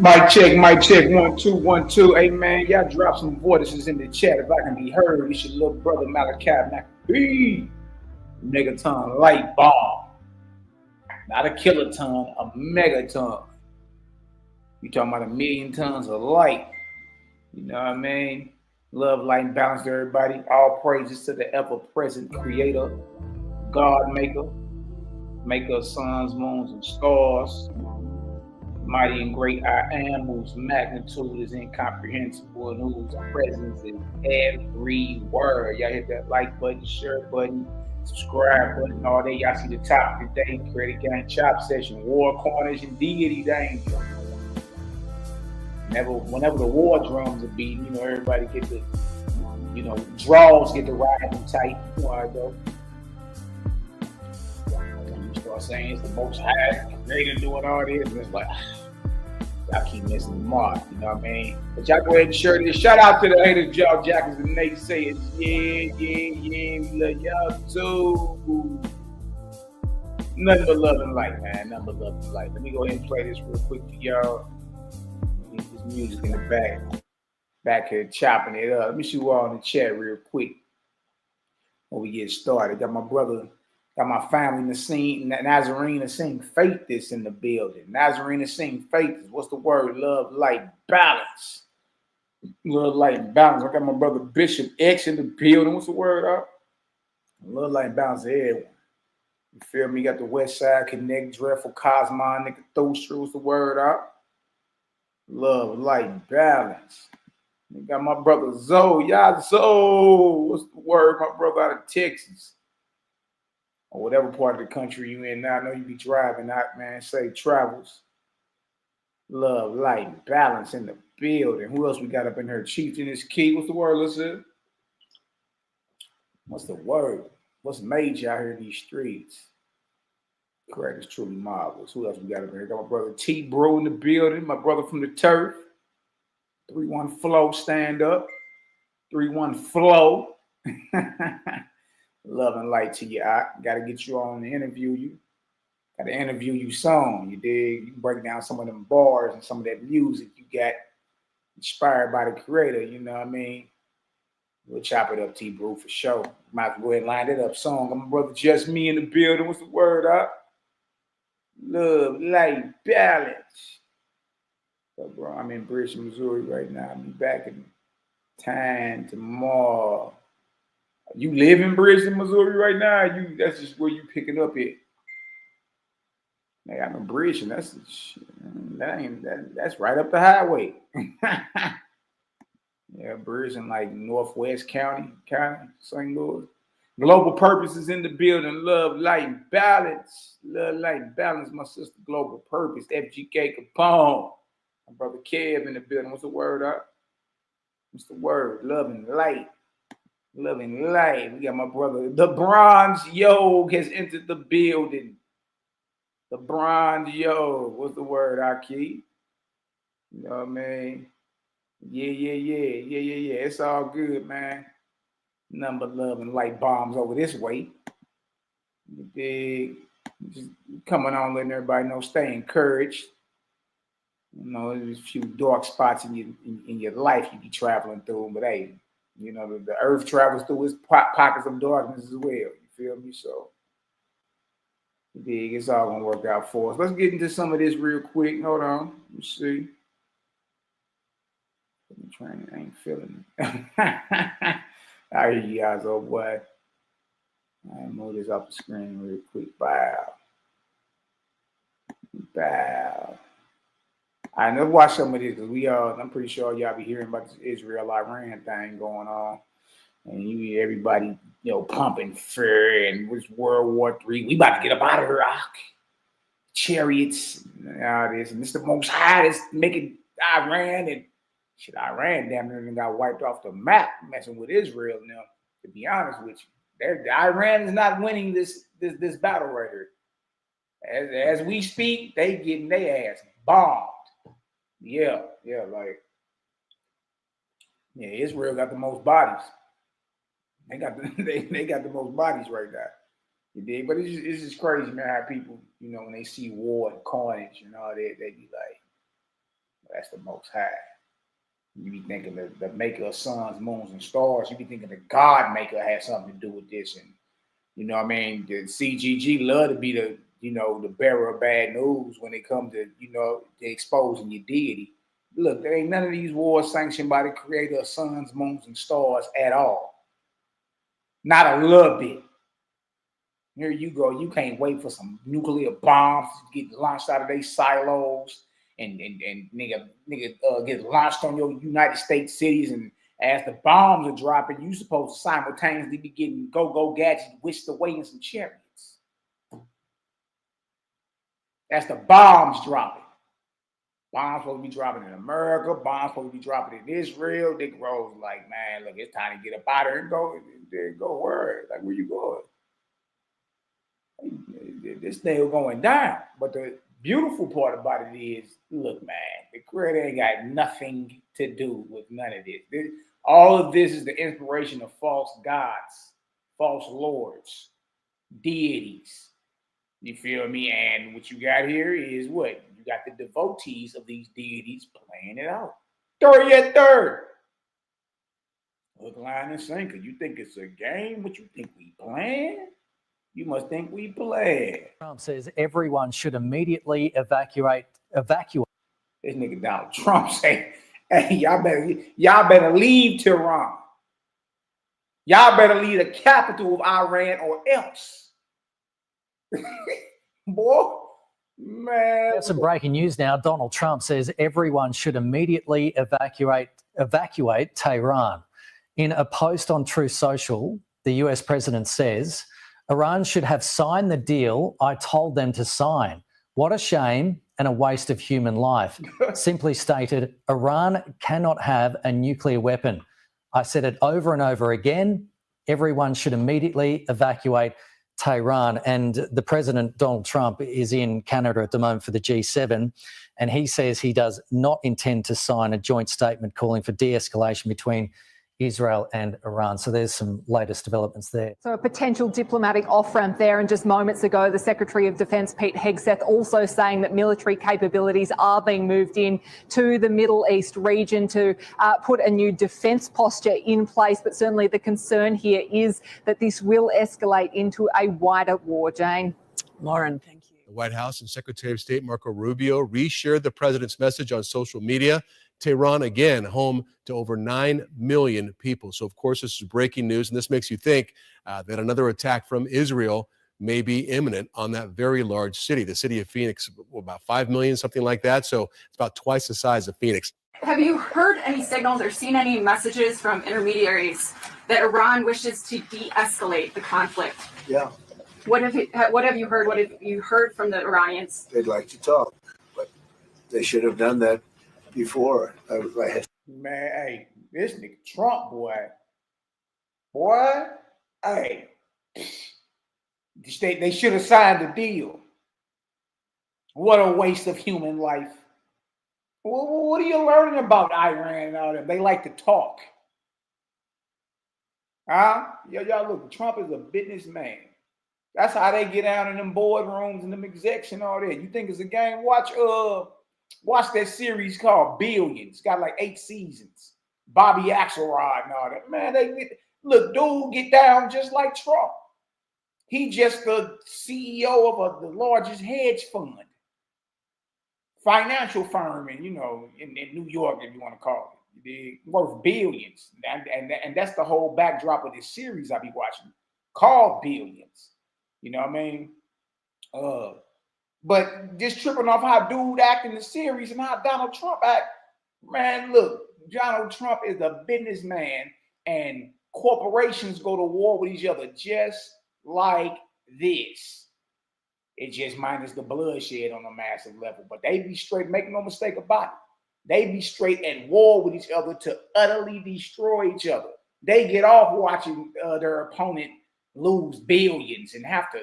Mic check, 1 2 1 2. Hey man, y'all drop some voices in the chat if I can be heard. It's your little brother Malaki Macabee. Megaton light bomb. Not a kiloton, a megaton. You talking about 1,000,000 tons of light. You know what I mean? Love, light, and balance to everybody. All praises to the ever-present creator, God maker of suns, moons, and stars. Mighty and great I am, whose magnitude is incomprehensible and whose presence is everywhere. Y'all hit that like button, share button, subscribe button all day. Y'all see the top of the day, Credit Gang Chop Session, War, Carnage, and Deity Danger. Whenever the war drums are beating, everybody get the, draws get the riding tight. You know how I go. You start saying it's the most high, creator doing all this, and it's like, y'all keep missing the mark, you know what I mean? But y'all go ahead and share this. Shout out to the haters, jaw jackers, and naysayers. Yeah, we love y'all too. Nothing but love and light, man. Nothing but love and light. Let me go ahead and play this real quick for y'all. Get this music in the back here chopping it up. Let me see you all in the chat real quick when we get started. Got my brother. Got my family, Nazarene, Nassim Faith is in the building. Nazarene, Nassim Faith is, what's the word? Love, light, balance. Love, light, and balance. I got my brother Bishop X in the building. What's the word up? Love, light, and balance to everyone. You feel me? Got the West Side Connect, Dreadful Cosmon, nigga Thostra. What's the word up? Love, light, and balance. We got my brother Zoe. Y'all Zoe. What's the word? My brother out of Texas. Or whatever part of the country you in now. I know you be driving out, man. Safe travels. Love, light, and balance in the building. Who else we got up in here? Chieftain is key. What's the word, listen? What's the word? What's major out here in these streets? Correct, it's truly marvelous. Who else we got up in here? Got my brother T Bro in the building. My brother from the turf. 3-1 flow, stand up. 3-1 flow. Love and light to you. I got to get you on to interview you. Got to interview you song. You dig? You can break down some of them bars and some of that music you got inspired by the creator. You know what I mean? We'll chop it up, T Brew, for sure. Might as well go ahead and line it up. Song. I'm my brother Just Me in the building. What's the word up? Love, light, balance. So, bro, I'm in Bridgeton, Missouri right now. I'll be back in time tomorrow. You live in Bridgeton, Missouri right now? That's just where you picking up at. Man, I'm in Bridgeton. That's right up the highway. Yeah, Bridgeton, like Northwest County, St. Louis. Global Purpose is in the building. Love, light, and balance. Love, light, and balance. My sister, Global Purpose. FGK Capone. My brother Kev in the building. What's the word up? What's the word? Love and light. Love and light. We got my brother. The Bronze Yoke has entered the building. The Bronze Yoke. What's the word, Aki? You know what I mean? Yeah. It's all good, man. Nothing but love and light bombs over this way. You dig? Just coming on, letting everybody know, stay encouraged. You know, there's a few dark spots in your life you be traveling through, but hey, you know, the earth travels through its pockets of darkness as well. You feel me? So, you dig? It's all gonna work out for us. Let's get into some of this real quick. Hold on. Let me see. Training, I ain't feeling it. I hear you guys, oh boy. I move this off the screen real quick. Bow. I never watch some of this because I'm pretty sure y'all be hearing about this Israel-Iran thing going on. And everybody, pumping fear and was World War III. We about to get up out of Iraq. Chariots, all this. And this the most highest making Iran and shit, Iran damn near got wiped off the map messing with Israel now, to be honest with you. Iran is not winning this battle right here. As we speak, they getting their ass bombed. Yeah, Israel got the most bodies. They got the most bodies right now. You dig? But it's just crazy, man, how people, when they see war and carnage and all that, they be like, That's the Most High. You be thinking the maker of suns, moons, and stars. You be thinking the God maker has something to do with this. And you know what I mean? The CGG love to be the bearer of bad news when it comes to, to exposing your deity. Look, there ain't none of these wars sanctioned by the creator of suns, moons, and stars at all. Not a little bit. Here you go. You can't wait for some nuclear bombs to get launched out of their silos and nigga get launched on your United States cities, and as the bombs are dropping, you supposed to simultaneously be getting go-go gadgets whisked away in some chariots. That's the bombs dropping. Bombs supposed to be dropping in America. Bombs supposed to be dropping in Israel. Dick Rose like, man, look, it's time to get up out of here and go where? Like, where you going? This thing going down. But the beautiful part about it is, look, man, the creator ain't got nothing to do with none of this. All of this is the inspiration of false gods, false lords, deities. You feel me? And what you got here is what? You got the devotees of these deities playing it out. Third. Hook, line, and sinker. You think it's a game? What you think we playing? You must think we play. Trump says everyone should immediately evacuate. This nigga Donald Trump say, hey, y'all better leave Tehran. Y'all better leave the capital of Iran or else. Boy, man. Some breaking news now. Donald Trump says everyone should immediately evacuate Tehran. In a post on Truth Social, the US president says, Iran should have signed the deal I told them to sign. What a shame and a waste of human life. Simply stated, Iran cannot have a nuclear weapon. I said it over and over again. Everyone should immediately evacuate Tehran. And the president, Donald Trump, is in Canada at the moment for the G7. And he says he does not intend to sign a joint statement calling for de-escalation between Israel and Iran. So there's some latest developments there. So a potential diplomatic off-ramp there. And just moments ago, the Secretary of Defence, Pete Hegseth, also saying that military capabilities are being moved in to the Middle East region to put a new defence posture in place. But certainly the concern here is that this will escalate into a wider war, Jane. Lauren, thank you. The White House and Secretary of State Marco Rubio reshared the president's message on social media. Tehran, again, home to over 9 million people. So, of course, this is breaking news, and this makes you think that another attack from Israel may be imminent on that very large city. The city of Phoenix, about 5 million, something like that. So it's about twice the size of Phoenix. Have you heard any signals or seen any messages from intermediaries that Iran wishes to de-escalate the conflict? Yeah. What have you heard? What have you heard from the Iranians? They'd like to talk, but they should have done that before. Man, hey, this nigga Trump, boy, hey, they should have signed the deal. What a waste of human life. What are you learning about Iran and all that? They like to talk. Huh? Y'all look, Trump is a businessman. That's how they get down in them boardrooms and them execs and all that. You think it's a game? Watch that series called Billions. Got like 8 seasons. Bobby Axelrod and all that. Man, look, dude get down just like Trump. He just the CEO of the largest hedge fund. Financial firm in New York, if you want to call it. They're worth billions. And that's the whole backdrop of this series I be watching called Billions. You know what I mean? But just tripping off how dude act in the series and how Donald Trump act, man, look, Donald Trump is a businessman and corporations go to war with each other just like this. It's just minus the bloodshed on a massive level. But they be straight, make no mistake about it. They be straight at war with each other to utterly destroy each other. They get off watching their opponent lose billions and have to,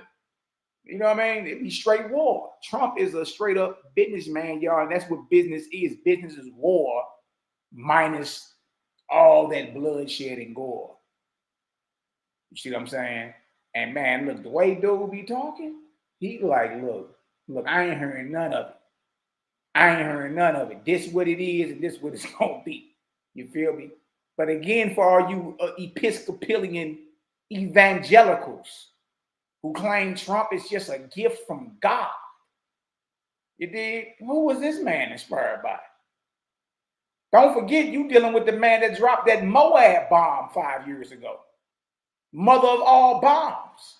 you know what I mean? It'd be straight war. Trump is a straight up businessman, y'all. And that's what business is. Business is war minus all that bloodshed and gore. You see what I'm saying? And man, look, the way dude be talking, he like, look, I ain't hearing none of it. I ain't heard none of it. This what it is, and this what it's gonna be. You feel me? But again, for all you Episcopalian evangelicals who claim Trump is just a gift from God, you dig? Who was this man inspired by? Don't forget, you dealing with the man that dropped that Moab bomb 5 years ago. Mother of all bombs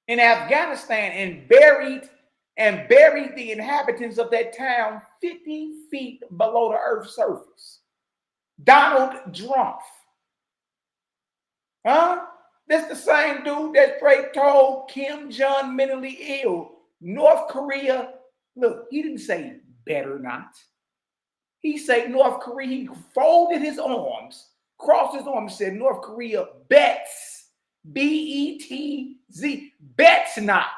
in Afghanistan, and buried the inhabitants of that town 50 feet below the earth's surface. Donald Trump. Huh? That's the same dude that straight told Kim Jong mentally ill. North Korea, look, he didn't say better not. He said North Korea, he folded his arms, crossed his arms, said North Korea bets, B-E-T-Z, bets not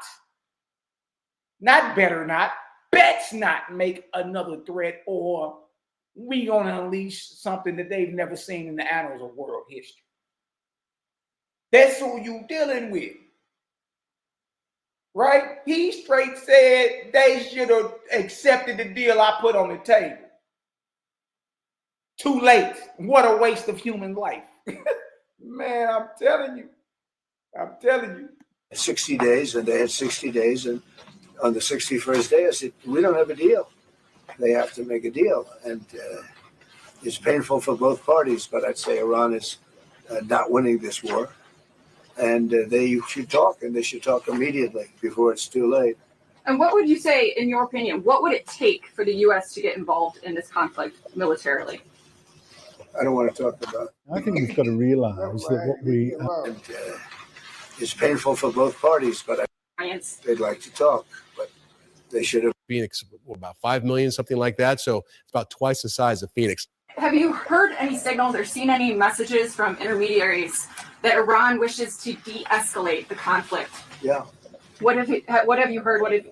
better not, bets not make another threat, or we gonna unleash something that they've never seen in the annals of world history. That's who you dealing with, right? He straight said they should have accepted the deal I put on the table. Too late. What a waste of human life. Man, I'm telling you. 60 days, and they had 60 days, and on the 61st day, I said, we don't have a deal. They have to make a deal, and it's painful for both parties, but I'd say Iran is not winning this war, and they should talk, and they should talk immediately before it's too late. And what would you say, in your opinion, what would it take for the U.S. to get involved in this conflict militarily? I don't want to talk about it. I think we've got to realize that what we... And, it's painful for both parties, but they'd like to talk, but they should have. Phoenix, about 5 million, something like that. So it's about twice the size of Phoenix. Have you heard any signals or seen any messages from intermediaries that Iran wishes to de-escalate the conflict? Yeah. What have you heard? What have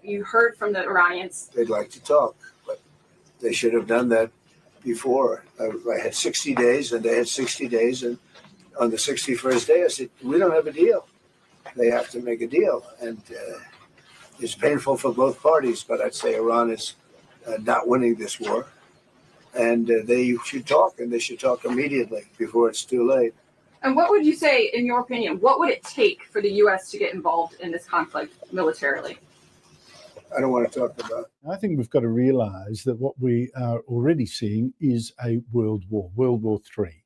you heard from the Iranians? They'd like to talk, but they should have done that before. I had 60 days, and they had 60 days, and on the 61st day, I said, we don't have a deal. They have to make a deal, and it's painful for both parties, but I'd say Iran is not winning this war, and they should talk, and they should talk immediately before it's too late. And what would you say, in your opinion, what would it take for the U.S. to get involved in this conflict militarily? I don't want to talk about it. I think we've got to realize that what we are already seeing is a world war, World War III.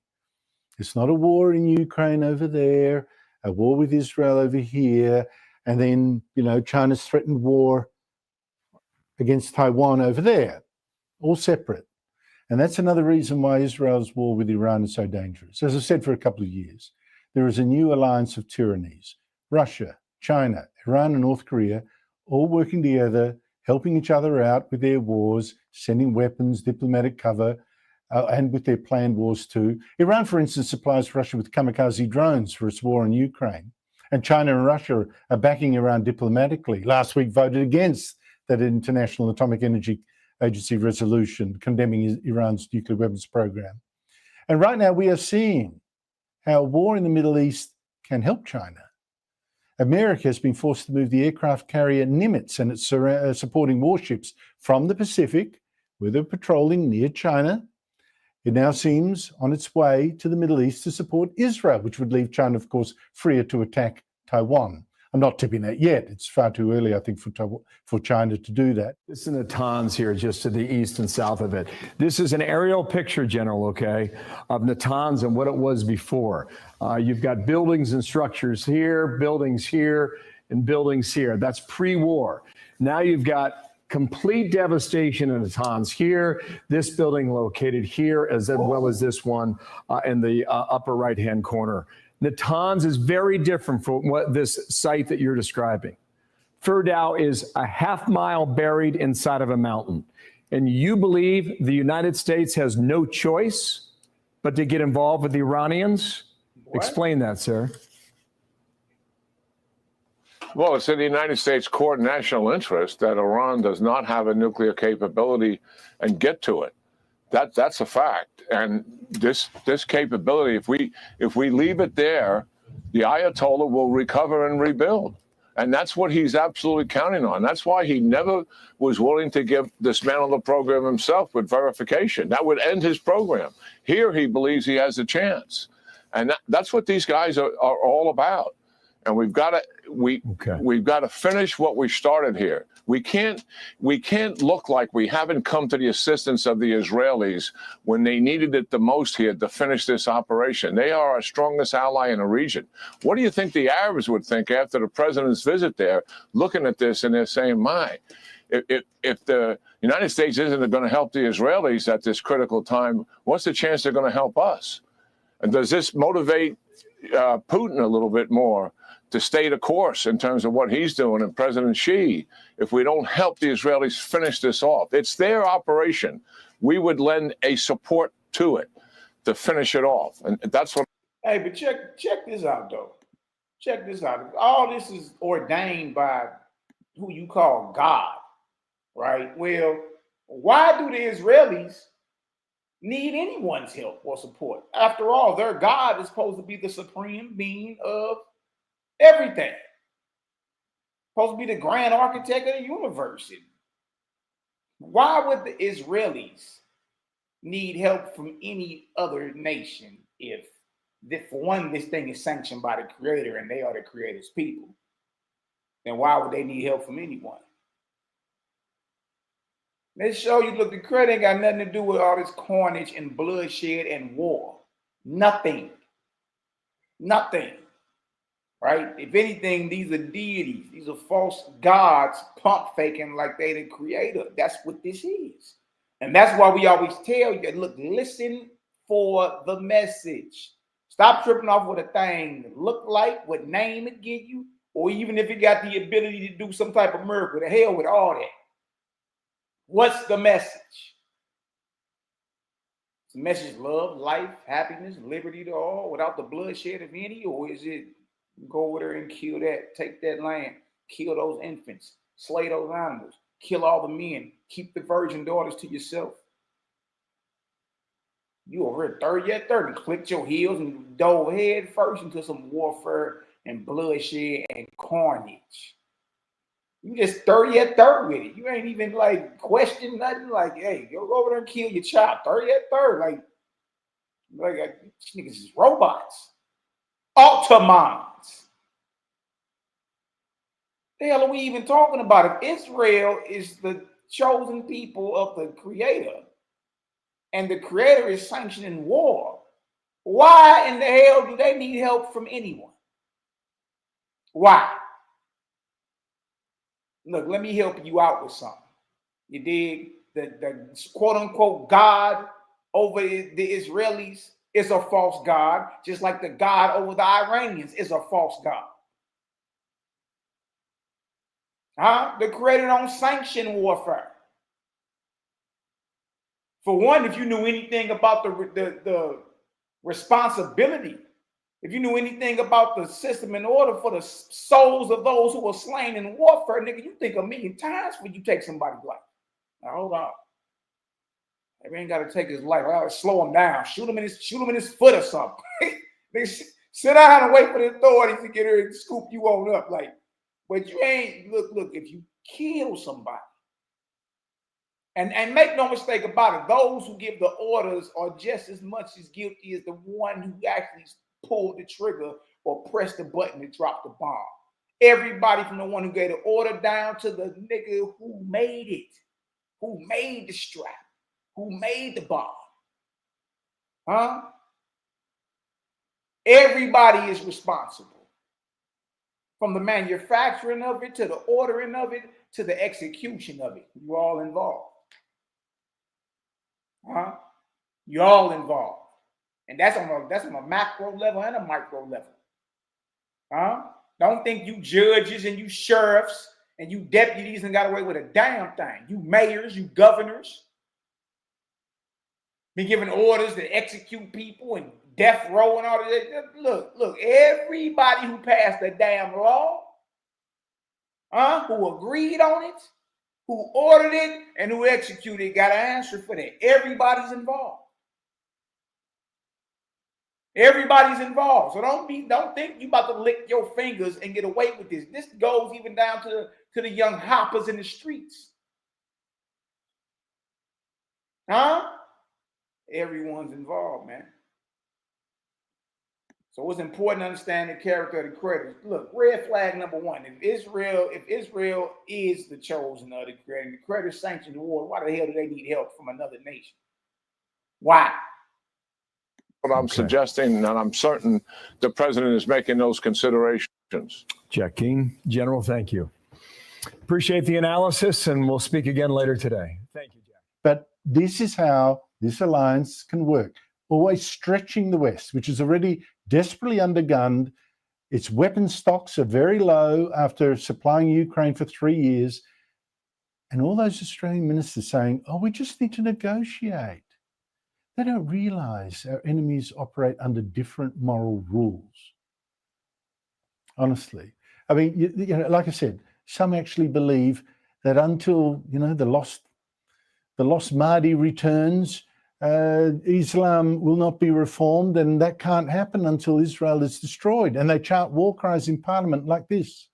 It's not a war in Ukraine over there, a war with Israel over here, and then, China's threatened war against Taiwan over there, all separate. And that's another reason why Israel's war with Iran is so dangerous. As I've said for a couple of years, there is a new alliance of tyrannies. Russia, China, Iran, and North Korea all working together, helping each other out with their wars, sending weapons, diplomatic cover, and with their planned wars too. Iran, for instance, supplies Russia with kamikaze drones for its war in Ukraine. And China and Russia are backing Iran diplomatically. Last week voted against that International Atomic Energy Agency resolution condemning Iran's nuclear weapons program. And right now we are seeing how a war in the Middle East can help China. America has been forced to move the aircraft carrier Nimitz and its supporting warships from the Pacific, where they're patrolling near China. It now seems on its way to the Middle East to support Israel, which would leave China, of course, freer to attack Taiwan. I'm not tipping that yet. It's far too early, I think, for China to do that. This is Natanz here, just to the east and south of it. This is an aerial picture, General, okay, of Natanz and what it was before. You've got buildings and structures here, buildings here, and buildings here. That's pre-war. Now you've got complete devastation in Natanz here, this building located here, as well as this one in the upper right-hand corner. Natanz is very different from what this site that you're describing. Firdow is a half-mile buried inside of a mountain. And you believe the United States has no choice but to get involved with the Iranians? What? Explain that, sir. Well, it's in the United States court national interest that Iran does not have a nuclear capability and get to it. That's a fact. And this capability, if we leave it there, the Ayatollah will recover and rebuild. And that's what he's absolutely counting on. That's why he never was willing to dismantle the program himself with verification. That would end his program. Here, he believes he has a chance. And that's what these guys are all about. And we've got to finish what we started here. We can't look like we haven't come to the assistance of the Israelis when they needed it the most here to finish this operation. They are our strongest ally in the region. What do you think the Arabs would think after the president's visit there, looking at this and they're saying, my, if the United States isn't going to help the Israelis at this critical time, what's the chance they're going to help us? And does this motivate Putin a little bit more to stay the course in terms of what he's doing, and President Xi? If we don't help the Israelis finish this off, it's their operation. We would lend a support to it to finish it off. And that's what. Hey, but check this out, though. Check this out. All this is ordained by who you call God, right? Well, why do the Israelis need anyone's help or support? After all, their God is supposed to be the supreme being of everything. Supposed to be the grand architect of the universe. Why would the Israelis need help from any other nation if, for one, this thing is sanctioned by the Creator and they are the Creator's people? Then why would they need help from anyone? Let's show you, look, the Creator ain't got nothing to do with all this carnage and bloodshed and war. Nothing. Nothing. Right? If anything, these are deities. These are false gods pump faking like they the Creator. That's what this is. And that's why we always tell you that, look, listen for the message. Stop tripping off what a thing look like, what name it give you, or even if it got the ability to do some type of miracle. The hell with all that. What's the message? It's the message: love, life, happiness, liberty to all, without the bloodshed of any, or is it go over there and kill that, take that land, kill those infants, slay those animals, kill all the men, keep the virgin daughters to yourself? You over here 30 at 30, clicked your heels and dove head first into some warfare and bloodshed and carnage. You just 30 at 30 with it. You ain't even like question nothing. Like, hey, go over there and kill your child. 30 at 30. Like these niggas is robots. Automons. The hell are we even talking about? If Israel is the chosen people of the Creator and the Creator is sanctioning war, why in the hell do they need help from anyone? Why? Look, let me help you out with something. You dig? The quote unquote God over the Israelis is a false God, just like the God over the Iranians is a false God. The Creator don't sanction warfare. For one, if you knew anything about the responsibility, if you knew anything about the system in order for the souls of those who were slain in warfare, nigga, you think a million times when you take somebody's life. Now hold on. They ain't got to take his life. I'll slow him down. Shoot him in his foot or something. They sit down and wait for the authorities to get her and scoop you on up. Like, but you ain't, look, if you kill somebody, and make no mistake about it, those who give the orders are just as much as guilty as the one who actually pulled the trigger or pressed the button to drop the bomb. Everybody from the one who gave the order down to the nigga who made it, who made the strap, who made the bomb. Everybody is responsible. From the manufacturing of it, to the ordering of it, to the execution of it. You're all involved. You're all involved. And that's on a macro level and a micro level. Don't think you judges and you sheriffs and you deputies and got away with a damn thing. You mayors, you governors, been giving orders to execute people and death row and all that. Look, everybody who passed the damn law, who agreed on it, who ordered it, and who executed it, got an answer for that. Everybody's involved. Everybody's involved. So don't think you about to lick your fingers and get away with this. This goes even down to the young hoppers in the streets. Huh? Everyone's involved, man. So it's important to understand the character of the creators. Look, red flag number one. If Israel is the chosen of the creator, the creators sanctioned the war, why the hell do they need help from another nation? Why? What I'm suggesting, and I'm certain the president is making those considerations. Jack King, General, thank you. Appreciate the analysis, and we'll speak again later today. Thank you, Jack. But this is how this alliance can work. Always stretching the West, which is already desperately undergunned. Its weapon stocks are very low after supplying Ukraine for 3 years. And all those Australian ministers saying, oh, we just need to negotiate. They don't realize our enemies operate under different moral rules. Honestly. I mean, you know, like I said, some actually believe that until, you know, the lost Mahdi returns, Islam will not be reformed, and that can't happen until Israel is destroyed. And they chant war cries in Parliament like this.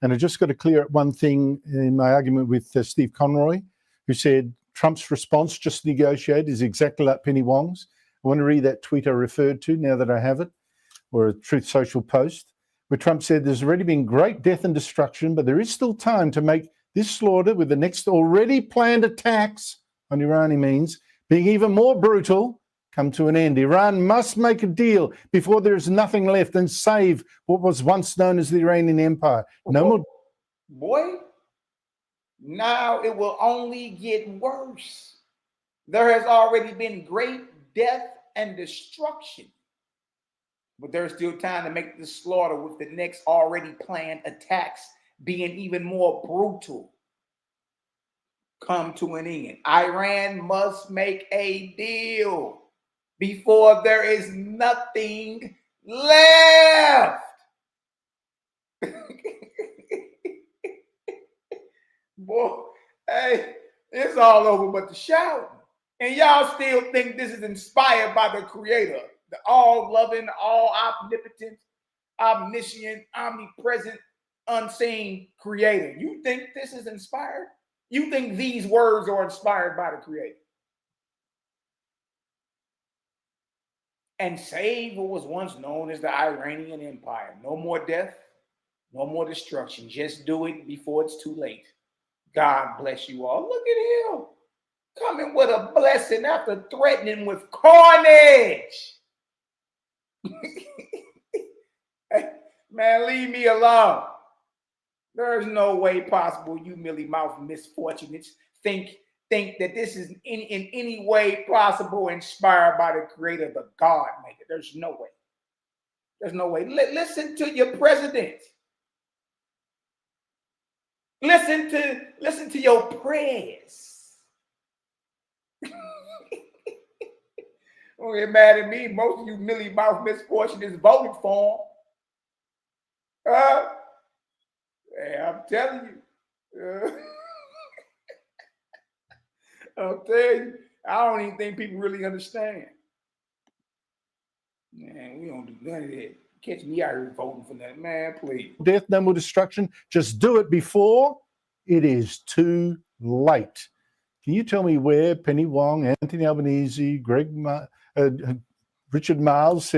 And I just got to clear up one thing in my argument with Steve Conroy, who said Trump's response, just negotiate, is exactly like Penny Wong's. I want to read that tweet I referred to now that I have it, or a Truth Social post, where Trump said there's already been great death and destruction, but there is still time to make this slaughter with the next already planned attacks on Iranian means being even more brutal come to an end. Iran must make a deal before there is nothing left and save what was once known as the Iranian Empire. No more. Boy, now it will only get worse. There has already been great death and destruction. But there's still time to make the slaughter with the next already planned attacks being even more brutal come to an end. Iran must make a deal before there is nothing left. Boy, hey, it's all over but the shouting. And y'all still think this is inspired by the creator, the all-loving, all-omnipotent, omniscient, omnipresent, unseen creator. You think this is inspired? You think these words are inspired by the creator? And save what was once known as the Iranian Empire. No more death, no more destruction. Just do it before it's too late. God bless you all. Look at him coming with a blessing after threatening with carnage. Hey, man, leave me alone. There's no way possible you mealy-mouthed misfortunates think that this is in any way possible inspired by the creator, the God maker. There's no way. There's no way. Listen to your president. Listen to your prayers. Don't get mad at me. Most of you mealy-mouthed misfortunates voted for him. Hey, I'm telling you. I'll tell you, I don't even think people really understand. Man, we don't do none of that. Catch me out here voting for that. Man, please. Death, no more destruction. Just do it before it is too late. Can you tell me where Penny Wong, Anthony Albanese, Richard Marles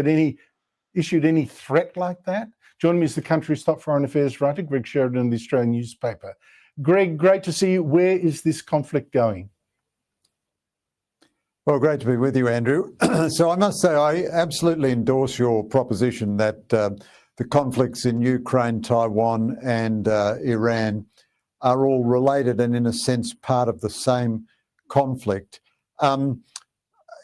issued any threat like that? Joining me is the country's top foreign affairs writer, Greg Sheridan of the Australian newspaper. Greg, great to see you. Where is this conflict going? Well, great to be with you, Andrew. So I must say I absolutely endorse your proposition that the conflicts in Ukraine, Taiwan and Iran are all related and in a sense part of the same conflict.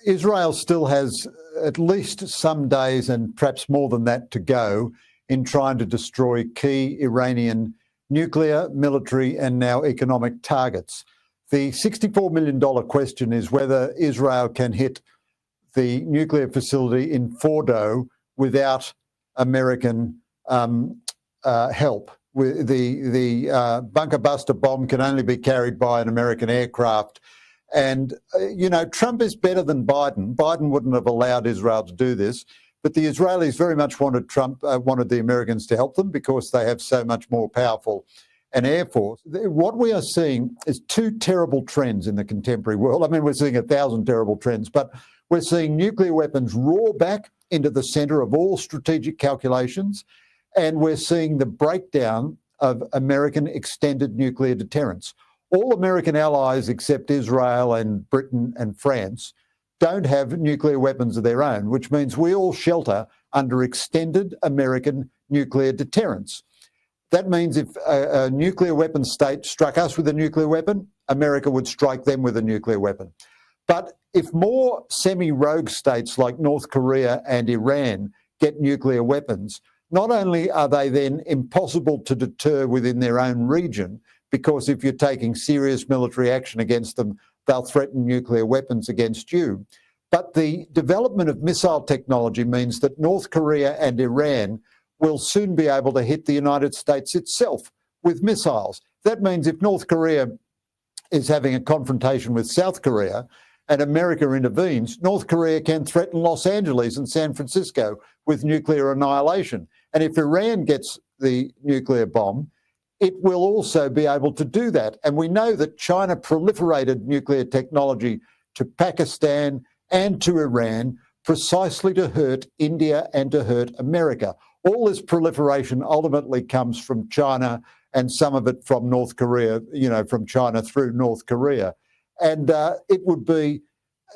Israel still has at least some days and perhaps more than that to go in trying to destroy key Iranian nuclear, military and now economic targets. The $64 million question is whether Israel can hit the nuclear facility in Fordo without American help, The bunker buster bomb can only be carried by an American aircraft. And, Trump is better than Biden. Biden wouldn't have allowed Israel to do this. But the Israelis very much wanted the Americans to help them because they have so much more powerful an air force. What we are seeing is two terrible trends in the contemporary world. I mean, we're seeing 1,000 terrible trends, but we're seeing nuclear weapons roar back into the centre of all strategic calculations, and we're seeing the breakdown of American extended nuclear deterrence. All American allies except Israel and Britain and France don't have nuclear weapons of their own, which means we all shelter under extended American nuclear deterrence. That means if a nuclear weapon state struck us with a nuclear weapon, America would strike them with a nuclear weapon. But if more semi-rogue states like North Korea and Iran get nuclear weapons, not only are they then impossible to deter within their own region, because if you're taking serious military action against them, they'll threaten nuclear weapons against you. But the development of missile technology means that North Korea and Iran will soon be able to hit the United States itself with missiles. That means if North Korea is having a confrontation with South Korea and America intervenes, North Korea can threaten Los Angeles and San Francisco with nuclear annihilation. And if Iran gets the nuclear bomb, it will also be able to do that. And we know that China proliferated nuclear technology to Pakistan and to Iran precisely to hurt India and to hurt America. All this proliferation ultimately comes from China and some of it from North Korea, from China through North Korea. And it would be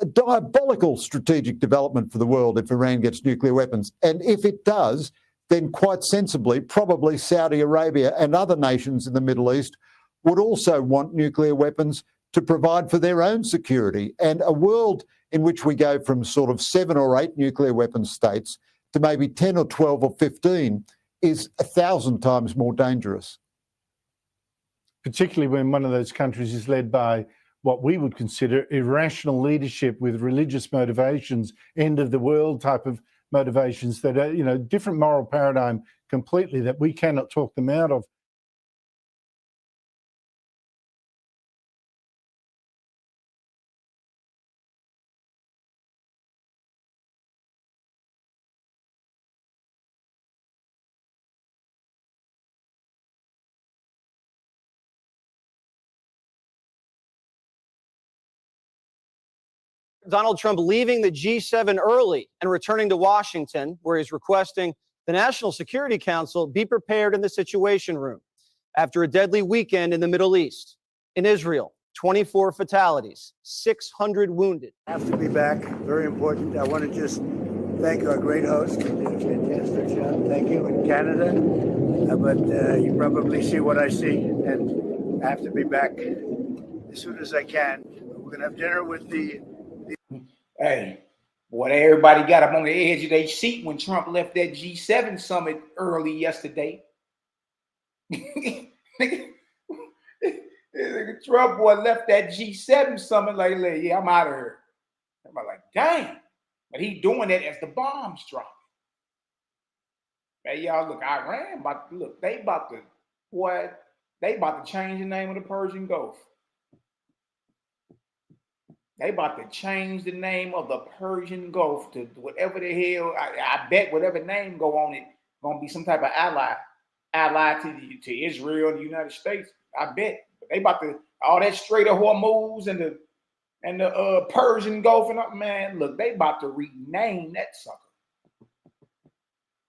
a diabolical strategic development for the world if Iran gets nuclear weapons. And if it does, then quite sensibly, probably Saudi Arabia and other nations in the Middle East would also want nuclear weapons to provide for their own security. And a world in which we go from sort of 7 or 8 nuclear weapon states to maybe 10 or 12 or 15 is 1,000 times more dangerous. Particularly when one of those countries is led by what we would consider irrational leadership with religious motivations, end of the world type of motivations that are, different moral paradigm completely that we cannot talk them out of. Donald Trump leaving the G7 early and returning to Washington, where he's requesting the National Security Council be prepared in the Situation Room after a deadly weekend in the Middle East. In Israel, 24 fatalities, 600 wounded. I have to be back. Very important. I want to just thank our great host. He did a fantastic job. Thank you. In Canada. But you probably see what I see. And I have to be back as soon as I can. We're going to have dinner with the Hey, boy, everybody got up on the edge of their seat when Trump left that G7 summit early yesterday. Trump boy left that G7 summit like, yeah, I'm out of here. Everybody like, dang. But he doing that as the bombs dropping. Hey, y'all, look, Iran, they about to change the name of the Persian Gulf. They about to change the name of the Persian Gulf to whatever the hell. I bet whatever name go on it gonna be some type of ally to Israel and the United States. I bet. But they about to all that Strait of Hormuz and the Persian Gulf and man. Look, they about to rename that sucker.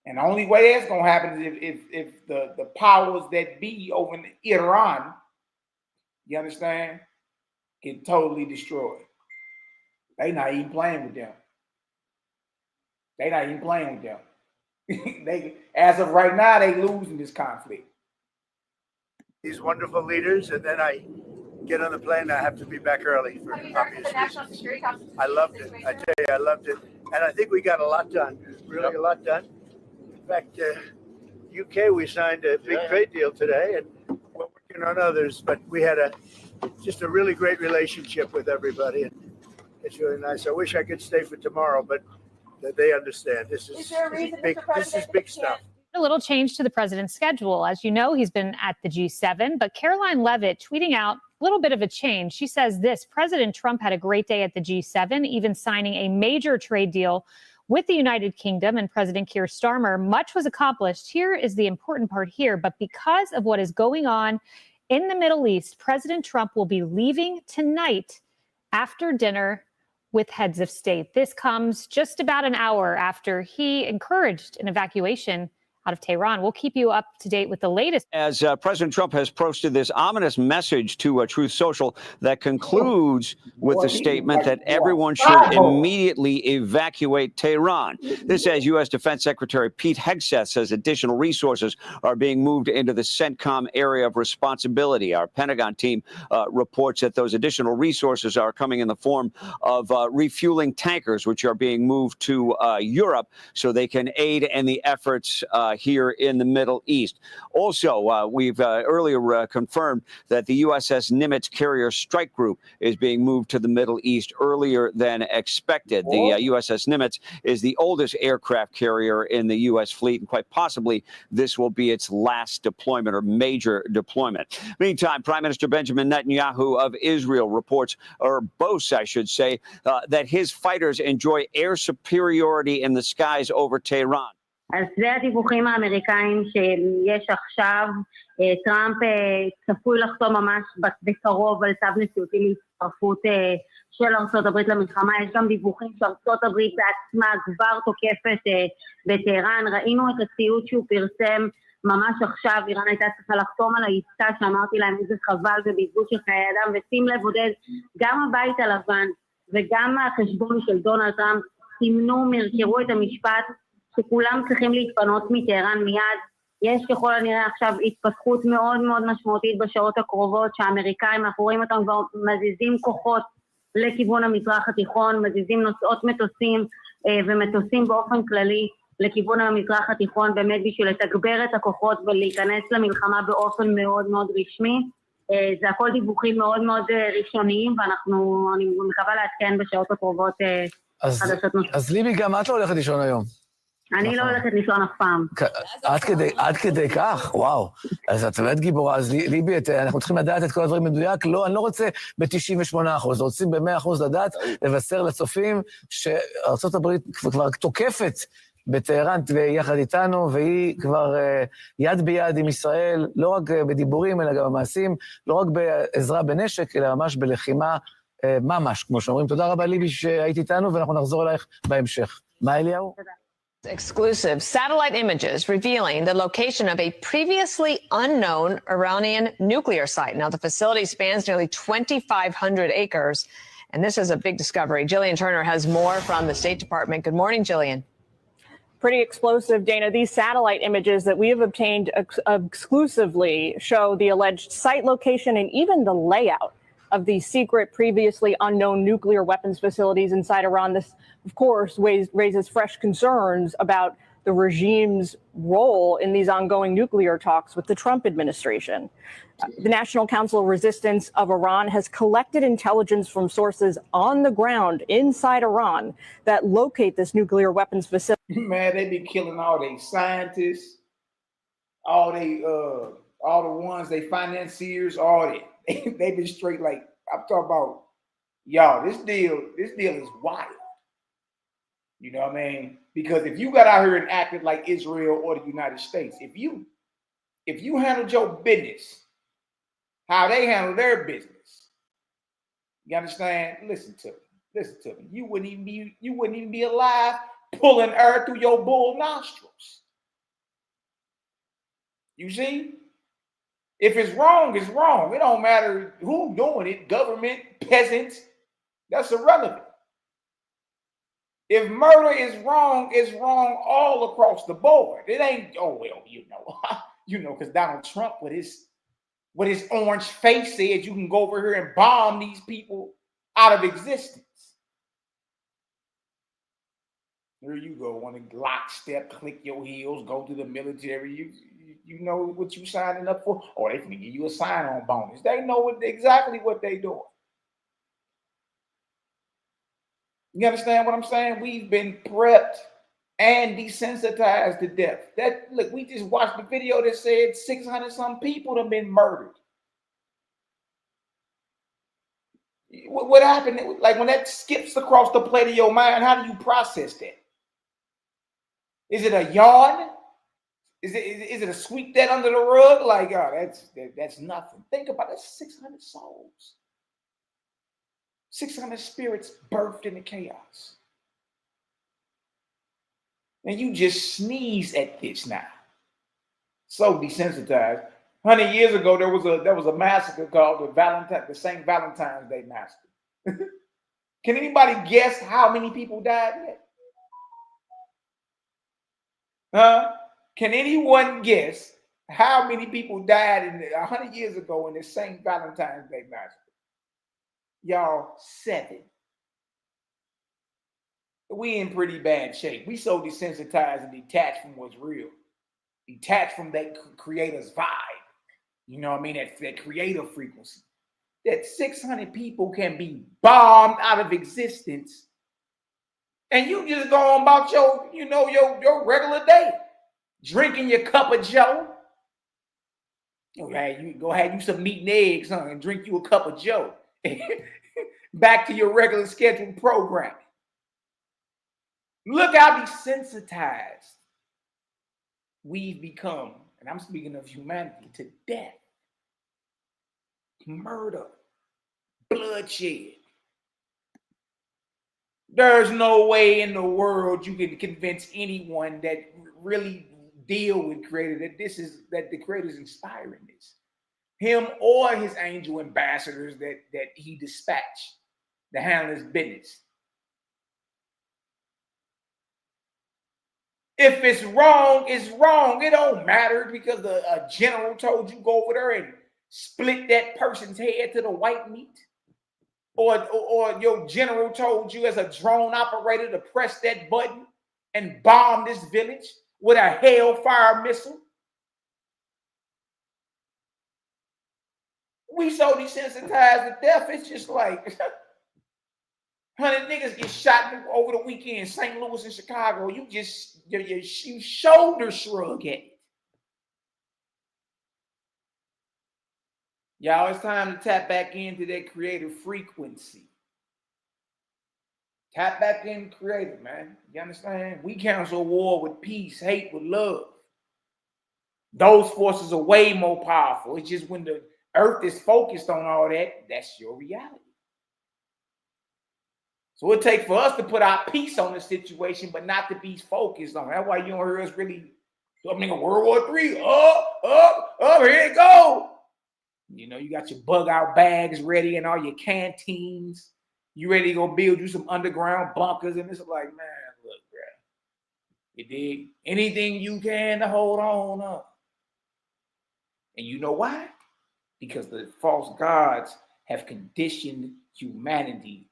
And the only way that's gonna happen is if the powers that be over in Iran, you understand, get totally destroyed. They not even playing with them. They not even playing with them. They, as of right now, they losing this conflict. These wonderful leaders, and then I get on the plane. I have to be back early for obvious reasons. I loved it. I tell you, I loved it, and I think we got a lot done. Really, a lot done. In fact, UK we signed a big trade deal today, and we're working on others. But we had just a really great relationship with everybody. And it's really nice. I wish I could stay for tomorrow, but they understand. This is big stuff. A little change to the president's schedule. As you know, he's been at the G7, but Caroline Leavitt tweeting out a little bit of a change. She says this: President Trump had a great day at the G7, even signing a major trade deal with the United Kingdom and President Keir Starmer. Much was accomplished. Here is the important part here. But because of what is going on in the Middle East, President Trump will be leaving tonight after dinner with heads of state. This comes just about an hour after he encouraged an evacuation out of Tehran. We'll keep you up to date with the latest. As President Trump has posted this ominous message to Truth Social that concludes with the statement that everyone should immediately evacuate Tehran. This, as U.S. Defense Secretary Pete Hegseth says, additional resources are being moved into the CENTCOM area of responsibility. Our Pentagon team reports that those additional resources are coming in the form of refueling tankers, which are being moved to Europe so they can aid in the efforts here in the Middle East. Also, we've earlier confirmed that the USS Nimitz carrier strike group is being moved to the Middle East earlier than expected. The USS Nimitz is the oldest aircraft carrier in the U.S. fleet, and quite possibly this will be its last deployment or major deployment. Meantime, Prime Minister Benjamin Netanyahu of Israel reports, or boasts, I should say, that his fighters enjoy air superiority in the skies over Tehran. אז זה הדיווחים האמריקאים שיש עכשיו. טראמפ צפוי לחתום ממש בקרוב על צו נשיאותי להצטרפות של ארצות הברית למלחמה. יש גם דיווחים שארצות הברית בעצמה כבר תוקפת בטהרן. ראינו את הציוד שהוא פרסם ממש עכשיו. איראן הייתה צריכה לחתום על העסקה שאמרתי להם איזה חבל ובזבוז של חיי אדם. ושים לב עודד, גם הבית הלבן וגם החשבון של דונלד טראמפ סימנו, מרקרו את המשפט שכולם צריכים להתפנות מטהרן מיד. יש ככל הנראה עכשיו התפתחות מאוד מאוד משמעותית בשעות הקרובות, שהאמריקאים, אנחנו רואים אותם כבר מזיזים כוחות לכיוון המזרח התיכון, מזיזים נוסעות מטוסים ומטוסים באופן כללי לכיוון המזרח התיכון, באמת בשביל לתגבר את הכוחות ולהיכנס למלחמה באופן מאוד מאוד רשמי. זה הכל דיווחים מאוד מאוד ראשוניים, אני מקווה לעדכן בשעות הקרובות חדשות נוספות. אז ליבי, גם את לא הולכת לישון היום. אני לא הולכת לישון אף פעם. עד כדי כך? וואו. אז את באמת גיבורה. אז ליבי, אנחנו צריכים לדעת את כל הדברים מדויק. לא, אני לא רוצה ב-98%. רוצים ב-100% לדעת, לבשר לצופים שארצות הברית כבר תוקפת בטהרן יחד איתנו, והיא כבר יד ביד עם ישראל, לא רק בדיבורים, אלא גם במעשים, לא רק בעזרה בנשק, אלא ממש בלחימה ממש, כמו שאומרים. תודה רבה, ליבי, שהיית איתנו, ואנחנו נחזור אלייך בהמשך. מה, אליהו? Exclusive satellite images revealing the location of a previously unknown Iranian nuclear site. Now, the facility spans nearly 2,500 acres, and this is a big discovery. Jillian Turner has more from the State Department. Good morning, Jillian. Pretty explosive, Dana. These satellite images that we have obtained exclusively show the alleged site location and even the layout of the secret, previously unknown nuclear weapons facilities inside Iran. This, of course, raises fresh concerns about the regime's role in these ongoing nuclear talks with the Trump administration. The National Council of Resistance of Iran has collected intelligence from sources on the ground inside Iran that locate this nuclear weapons facility. Man, they be killing all they scientists, all the ones they financiers, all that. They been straight like, I'm talking about, y'all, this deal is wild. You know what I mean? Because if you got out here and acted like Israel or the United States, if you handled your business how they handle their business, you understand? Listen to me. You wouldn't even be alive pulling air through your bull nostrils. You see? If it's wrong, it's wrong. It don't matter who doing it, government, peasants, that's irrelevant. If murder is wrong, it's wrong all across the board. It ain't, oh, well, because Donald Trump with his orange face said you can go over here and bomb these people out of existence. There you go, on a lockstep, click your heels, go to the military. You know what you signing up for? Or they can give you a sign-on bonus. They know exactly what they doing. You understand what I'm saying? We've been prepped and desensitized to death. That look, we just watched the video that said 600 some people have been murdered. What happened? Like when that skips across the plate of your mind, how do you process that? Is it a yawn? Is it a sweep that under the rug? Like, oh, that's nothing. Think about it, 600 souls. 600 spirits birthed into chaos. And you just sneeze at this now. So desensitized. 100 years ago, there was a massacre called the St. Valentine's Day Massacre. Can anybody guess how many people died yet? Huh? Can anyone guess how many people died 100 years ago in the St. Valentine's Day Massacre? Y'all, 7. We in pretty bad shape. We so desensitized and detached from what's real. Detached from that creator's vibe. You know what I mean? That creator frequency. That 600 people can be bombed out of existence. And you just go on about your regular day. Drinking your cup of Joe. Okay, you go have you some meat and eggs, huh? And drink you a cup of Joe. Back to your regular scheduled programming. Look how desensitized we've become, and I'm speaking of humanity, to death, murder, bloodshed. There's no way in the world you can convince anyone that really deal with creator that the creator is inspiring this. Him or his angel ambassadors that he dispatched to handle his business. If it's wrong, it's wrong. It don't matter because a general told you go over there and split that person's head to the white meat. Or your general told you as a drone operator to press that button and bomb this village with a hellfire missile. We so desensitized to death, it's just like 100 niggas get shot over the weekend, St. Louis and Chicago. You shoulder shrug at it. Y'all, it's time to tap back into that creative frequency. Tap back in creative, man. You understand? We counsel war with peace, hate with love. Those forces are way more powerful. It's just when the earth is focused on all that, that's your reality. So it takes for us to put our peace on the situation, but not to be focused on it. That's why you don't hear us really, World War III, up, here it go. You know, you got your bug out bags ready and all your canteens. You ready to go build you some underground bunkers. And it's like, man, look, bro. You dig? Anything you can to hold on up. And you know why? Because the false gods have conditioned humanity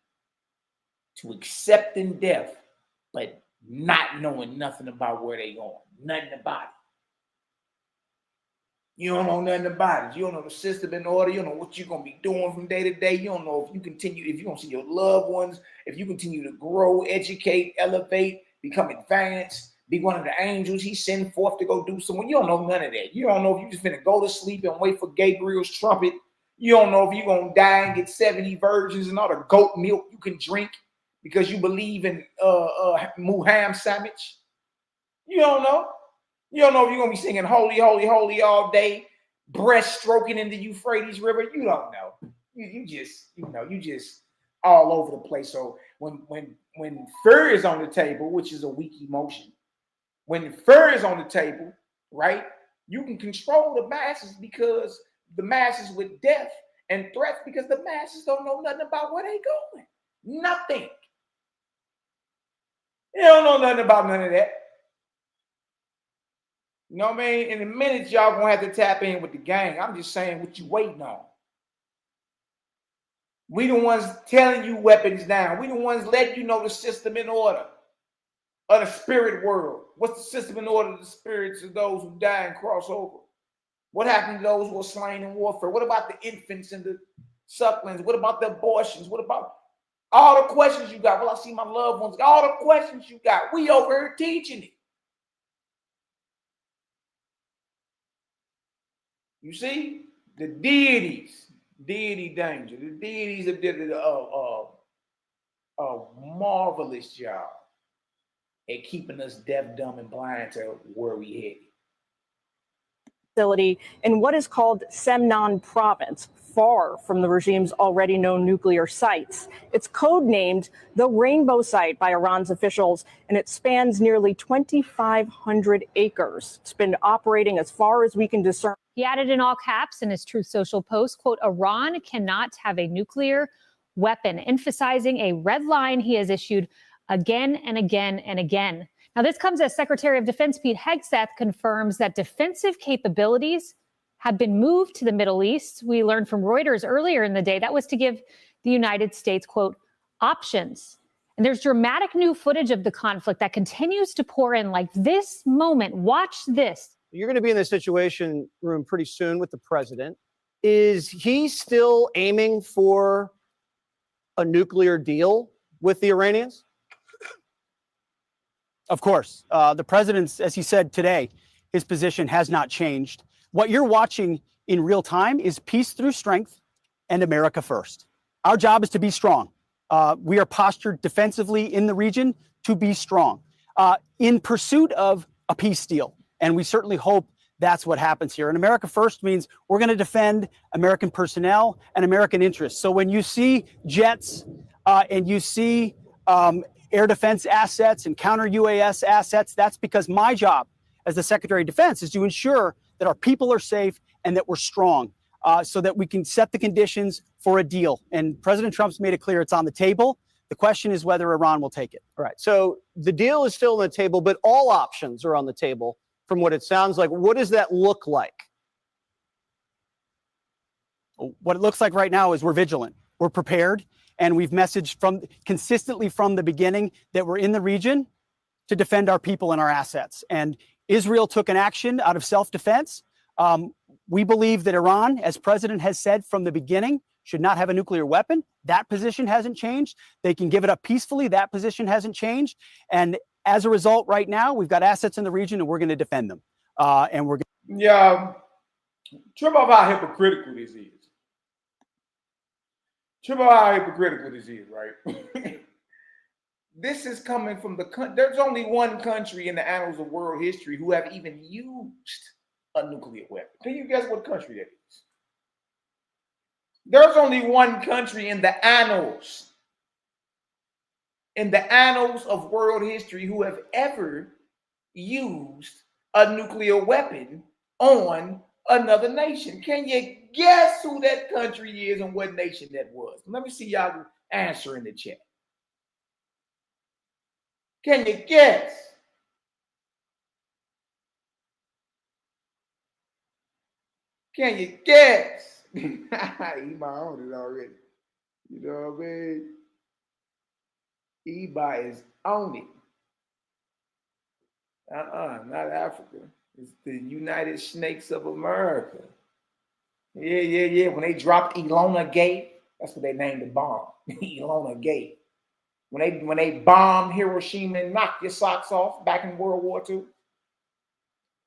to accepting death, but not knowing nothing about where they going. Nothing about it. You don't know nothing about it. You don't know the system in order. You don't know what you're going to be doing from day to day. You don't know if you're going to see your loved ones, if you continue to grow, educate, elevate, become advanced, be one of the angels he sent forth to go do something. You don't know none of that. You don't know if you're just going to go to sleep and wait for Gabriel's trumpet. You don't know if you're going to die and get 70 virgins and all the goat milk you can drink because you believe in Muhammad sandwich. You don't know. You don't know if you're going to be singing holy, holy, holy all day, breast stroking in the Euphrates River. You don't know. You just all over the place. So when fear is on the table, which is a weak emotion, when fear is on the table, right, you can control the masses because the masses with death and threats because the masses don't know nothing about where they going. Nothing. They don't know nothing about none of that. You know what I mean? In a minute, y'all gonna have to tap in with the gang. I'm just saying what you waiting on. We the ones telling you weapons down. We the ones letting you know the system in order of the spirit world. What's the system in order of the spirits of those who die and cross over? What happened to those who are slain in warfare? What about the infants and the sucklings? What about the abortions? What about All the questions you got. Well, I see my loved ones. All the questions you got. We over here teaching it. You see? The deities. Deity danger. The deities have did a marvelous job at keeping us deaf, dumb, and blind to where we headed. Facility in what is called Semnon Province, far from the regime's already known nuclear sites. It's codenamed the Rainbow Site by Iran's officials, and it spans nearly 2,500 acres. It's been operating as far as we can discern. He added in all caps in his Truth Social post, quote, Iran cannot have a nuclear weapon, emphasizing a red line he has issued again and again and again. Now, this comes as Secretary of Defense Pete Hegseth confirms that defensive capabilities have been moved to the Middle East. We learned from Reuters earlier in the day that was to give the United States, quote, options. And there's dramatic new footage of the conflict that continues to pour in like this moment. Watch this. You're going to be in the Situation Room pretty soon with the president. Is he still aiming for a nuclear deal with the Iranians? Of course. The president's, as he said today, his position has not changed. What you're watching in real time is peace through strength and America first. Our job is to be strong. We are postured defensively in the region to be strong in pursuit of a peace deal. And we certainly hope that's what happens here. And America first means we're going to defend American personnel and American interests. So when you see jets and you see air defense assets and counter UAS assets, that's because my job as the Secretary of Defense is to ensure that our people are safe and that we're strong so that we can set the conditions for a deal. And President Trump's made it clear it's on the table. The question is whether Iran will take it. All right. So the deal is still on the table, but all options are on the table from what it sounds like. What does that look like? What it looks like right now is we're vigilant. We're prepared. And we've messaged consistently from the beginning that we're in the region to defend our people and our assets. And Israel took an action out of self-defense. We believe that Iran, as President has said from the beginning, should not have a nuclear weapon. That position hasn't changed. They can give it up peacefully. That position hasn't changed. And as a result, right now, we've got assets in the region and we're going to defend them. Yeah, trip off how hypocritical this is. Trip off how hypocritical this is, right? This is coming from there's only one country in the annals of world history who have even used a nuclear weapon. Can you guess what country that is? There's only one country in the annals of world history who have ever used a nuclear weapon on another nation. Can you guess who that country is and what nation that was? Let me see y'all answer in the chat. Can you guess? Can you guess? He my own it already. You know what I mean? Eba is on it. Not Africa. It's the United Snakes of America. Yeah. When they dropped Elona Gate, that's what they named the bomb. Elona Gate. When they bombed Hiroshima and knocked your socks off back in World War II,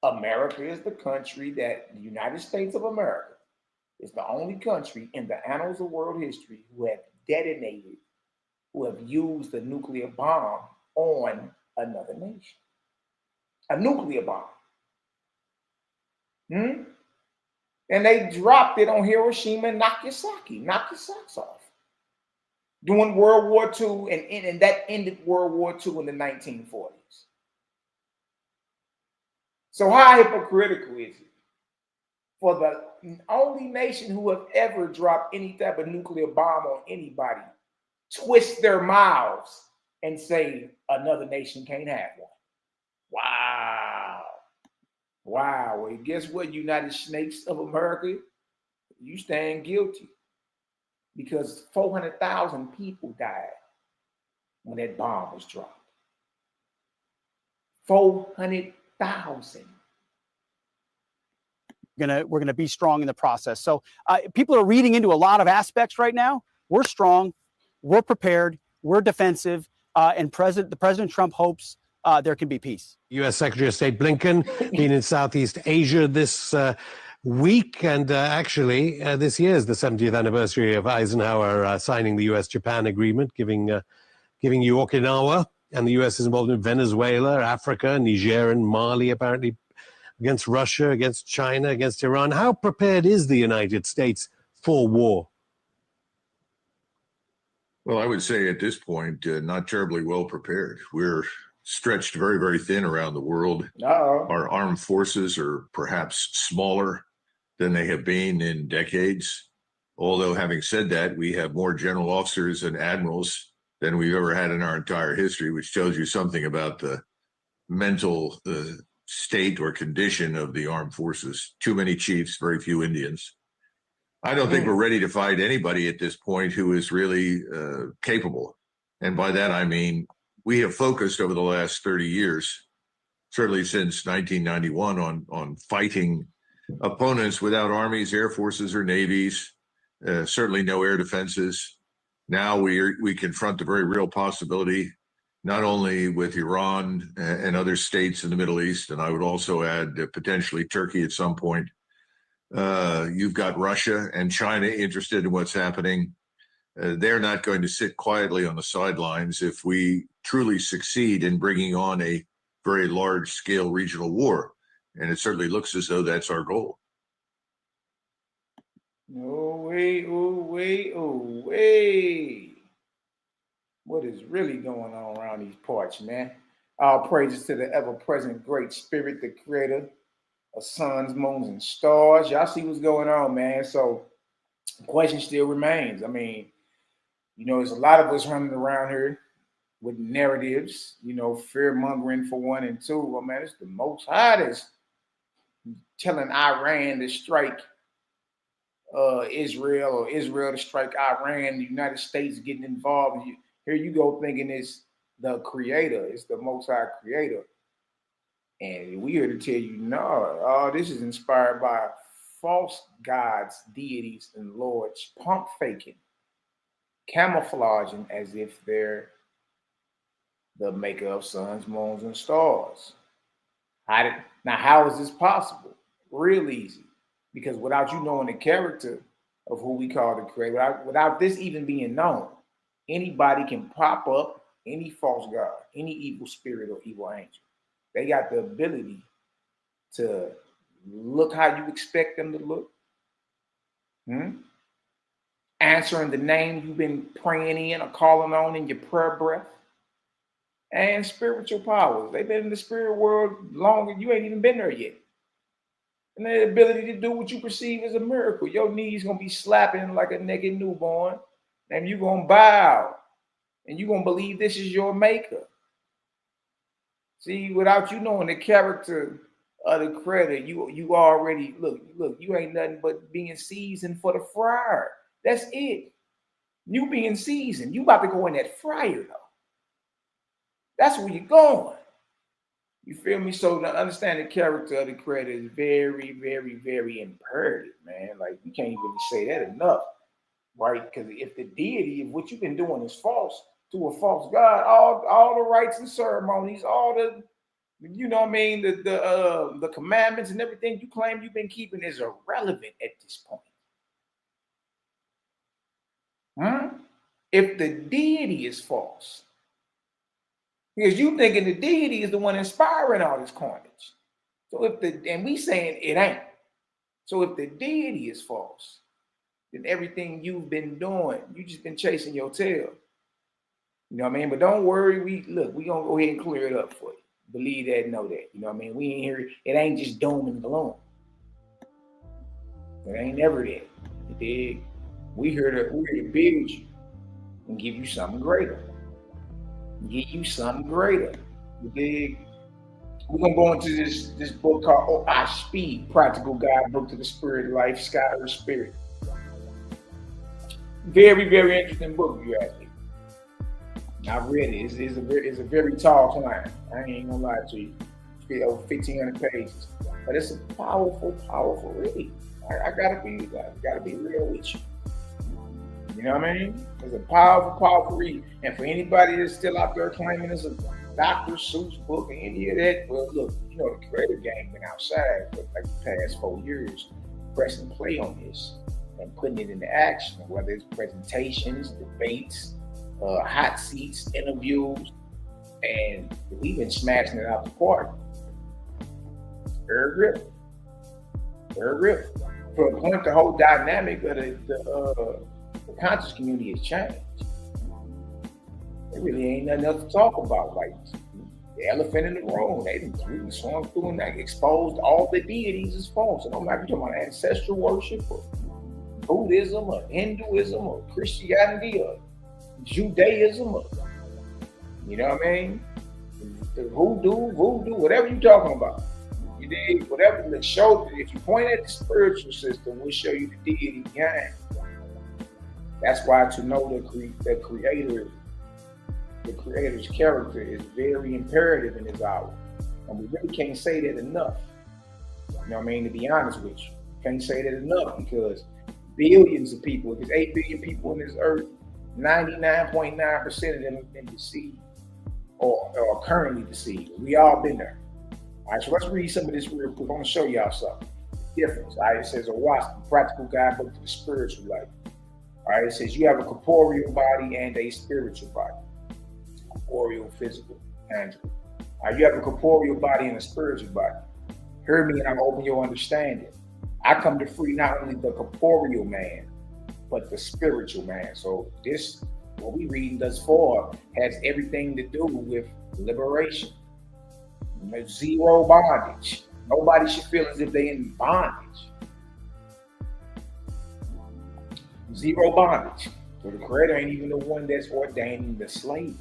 America is the country that the United States of America is the only country in the annals of world history who have detonated, who have used a nuclear bomb on another nation. A nuclear bomb. And they dropped it on Hiroshima and Nagasaki, knocked your socks off. During World War II, and that ended World War II in the 1940s. So how hypocritical is it for the only nation who have ever dropped any type of nuclear bomb on anybody, twist their mouths and say another nation can't have one? Wow. Well, guess what, United Snakes of America? You stand guilty. Because 400,000 people died when that bomb was dropped. 400,000. We're gonna be strong in the process. So people are reading into a lot of aspects right now. We're strong. we're prepared, we're defensive, and President Trump hopes there can be peace. U.S. Secretary of State Blinken been in Southeast Asia this week, and actually this year is the 70th anniversary of Eisenhower signing the U.S.-Japan agreement, giving you Okinawa, and the U.S. is involved in Venezuela, Africa, Niger, and Mali, apparently against Russia, against China, against Iran. How prepared is the United States for war? Well, I would say at this point, not terribly well prepared. We're stretched very, very thin around the world. Our armed forces are perhaps smaller than they have been in decades. Although, having said that, we have more general officers and admirals than we've ever had in our entire history, which tells you something about the mental state or condition of the armed forces. Too many chiefs, very few Indians. I don't think we're ready to fight anybody at this point who is really capable. And by that, I mean, we have focused over the last 30 years, certainly since 1991, on fighting opponents without armies, air forces, or navies, certainly no air defenses. Now we confront the very real possibility, not only with Iran and other states in the Middle East, and I would also add potentially Turkey at some point. You've got Russia and China interested in what's happening. They're not going to sit quietly on the sidelines if we truly succeed in bringing on a very large-scale regional war. And it certainly looks as though that's our goal. Oh, wait, oh, wait, oh, wait. What is really going on around these parts, man? All praises to the ever-present Great Spirit, the creator of suns, moons, and stars. Y'all see what's going on, man. So the question still remains. I mean, you know, there's a lot of us running around here with narratives, you know, fear-mongering for one, and two. Well, man, it's the Most High that's telling Iran to strike Israel, or Israel to strike Iran. The United States getting involved. Here you go thinking it's the creator. It's the Most High creator. And we're here to tell you, no, this is inspired by false gods, deities, and lords, pump faking, camouflaging as if they're the maker of suns, moons, and stars. How is this possible? Real easy. Because without you knowing the character of who we call the creator, without this even being known, anybody can pop up any false god, any evil spirit or evil angel. They got the ability to look how you expect them to look. Answering the name you've been praying in or calling on in your prayer breath. And spiritual powers. They've been in the spirit world longer. You ain't even been there yet. And the ability to do what you perceive as a miracle. Your knees going to be slapping like a naked newborn. And you're going to bow. And you're going to believe this is your maker. See, without you knowing the character of the creator, you already, look, you ain't nothing but being seasoned for the fryer. That's it. You being seasoned. You about to go in that fryer, though. That's where you're going. You feel me? So to understand the character of the creator is very, very, very imperative, man. Like, you can't really say that enough, right? Because if the deity, if what you've been doing is false to a false god, all the rites and ceremonies, all the, you know what I mean, the commandments and everything you claim you've been keeping is irrelevant at this point. If the deity is false, because you thinking the deity is the one inspiring all this carnage. So and we saying it ain't. So if the deity is false, then everything you've been doing, you just been chasing your tail. You know what I mean? But don't worry, we gonna go ahead and clear it up for you. Believe that, know that. You know what I mean? We ain't here, it ain't just doom and gloom. It ain't never that. You dig? We're here to build you and give you something greater. Get you something greater. You dig? We're gonna go into this book called I Speed, Practical Guidebook to the Spirit Life, Sky or Spirit. Very, very interesting book, if you ask me. I've read it. It's a very tall climb. I ain't gonna lie to you. It's over 1,500 pages, but it's a powerful, powerful read. I gotta be real with you. You You know what I mean? It's a powerful, powerful read. And for anybody that's still out there claiming it's a Dr. Seuss book and any of that, well, look, you know, the creative game been outside for like the past 4 years, pressing play on this and putting it into action, whether it's presentations, debates, hot seats, interviews, and we've been smashing it out the park. Very real. Very real. For a point, the whole dynamic of the conscious community has changed. There really ain't nothing else to talk about. Like the elephant in the room, they really swung through and like exposed all the deities as false. So no matter if you're talking about ancestral worship or Buddhism or Hinduism or Christianity or Judaism or, you know what I mean? The voodoo, whatever you're talking about. You did whatever that showed. If you point at the spiritual system, we'll show you the deity behind. That's why to know the creator's character is very imperative in this hour. And we really can't say that enough. You know what I mean? To be honest with you. Can't say that enough because billions of people, if there's 8 billion people on this earth, 99.9% of them have been deceived or currently deceived. We all been there. All right, so let's read some of this real quick. I'm gonna show y'all something. Difference. All right, it says a practical guidebook to the spiritual life. All right, it says you have a corporeal body and a spiritual body. Corporeal, physical, tangible. All right, you have a corporeal body and a spiritual body. Hear me and I'm open your understanding. I come to free not only the corporeal man, but the spiritual man. So this, what we reading thus far, has everything to do with liberation. Zero bondage. Nobody should feel as if they're in bondage. Zero bondage. So the creator ain't even the one that's ordaining the slave.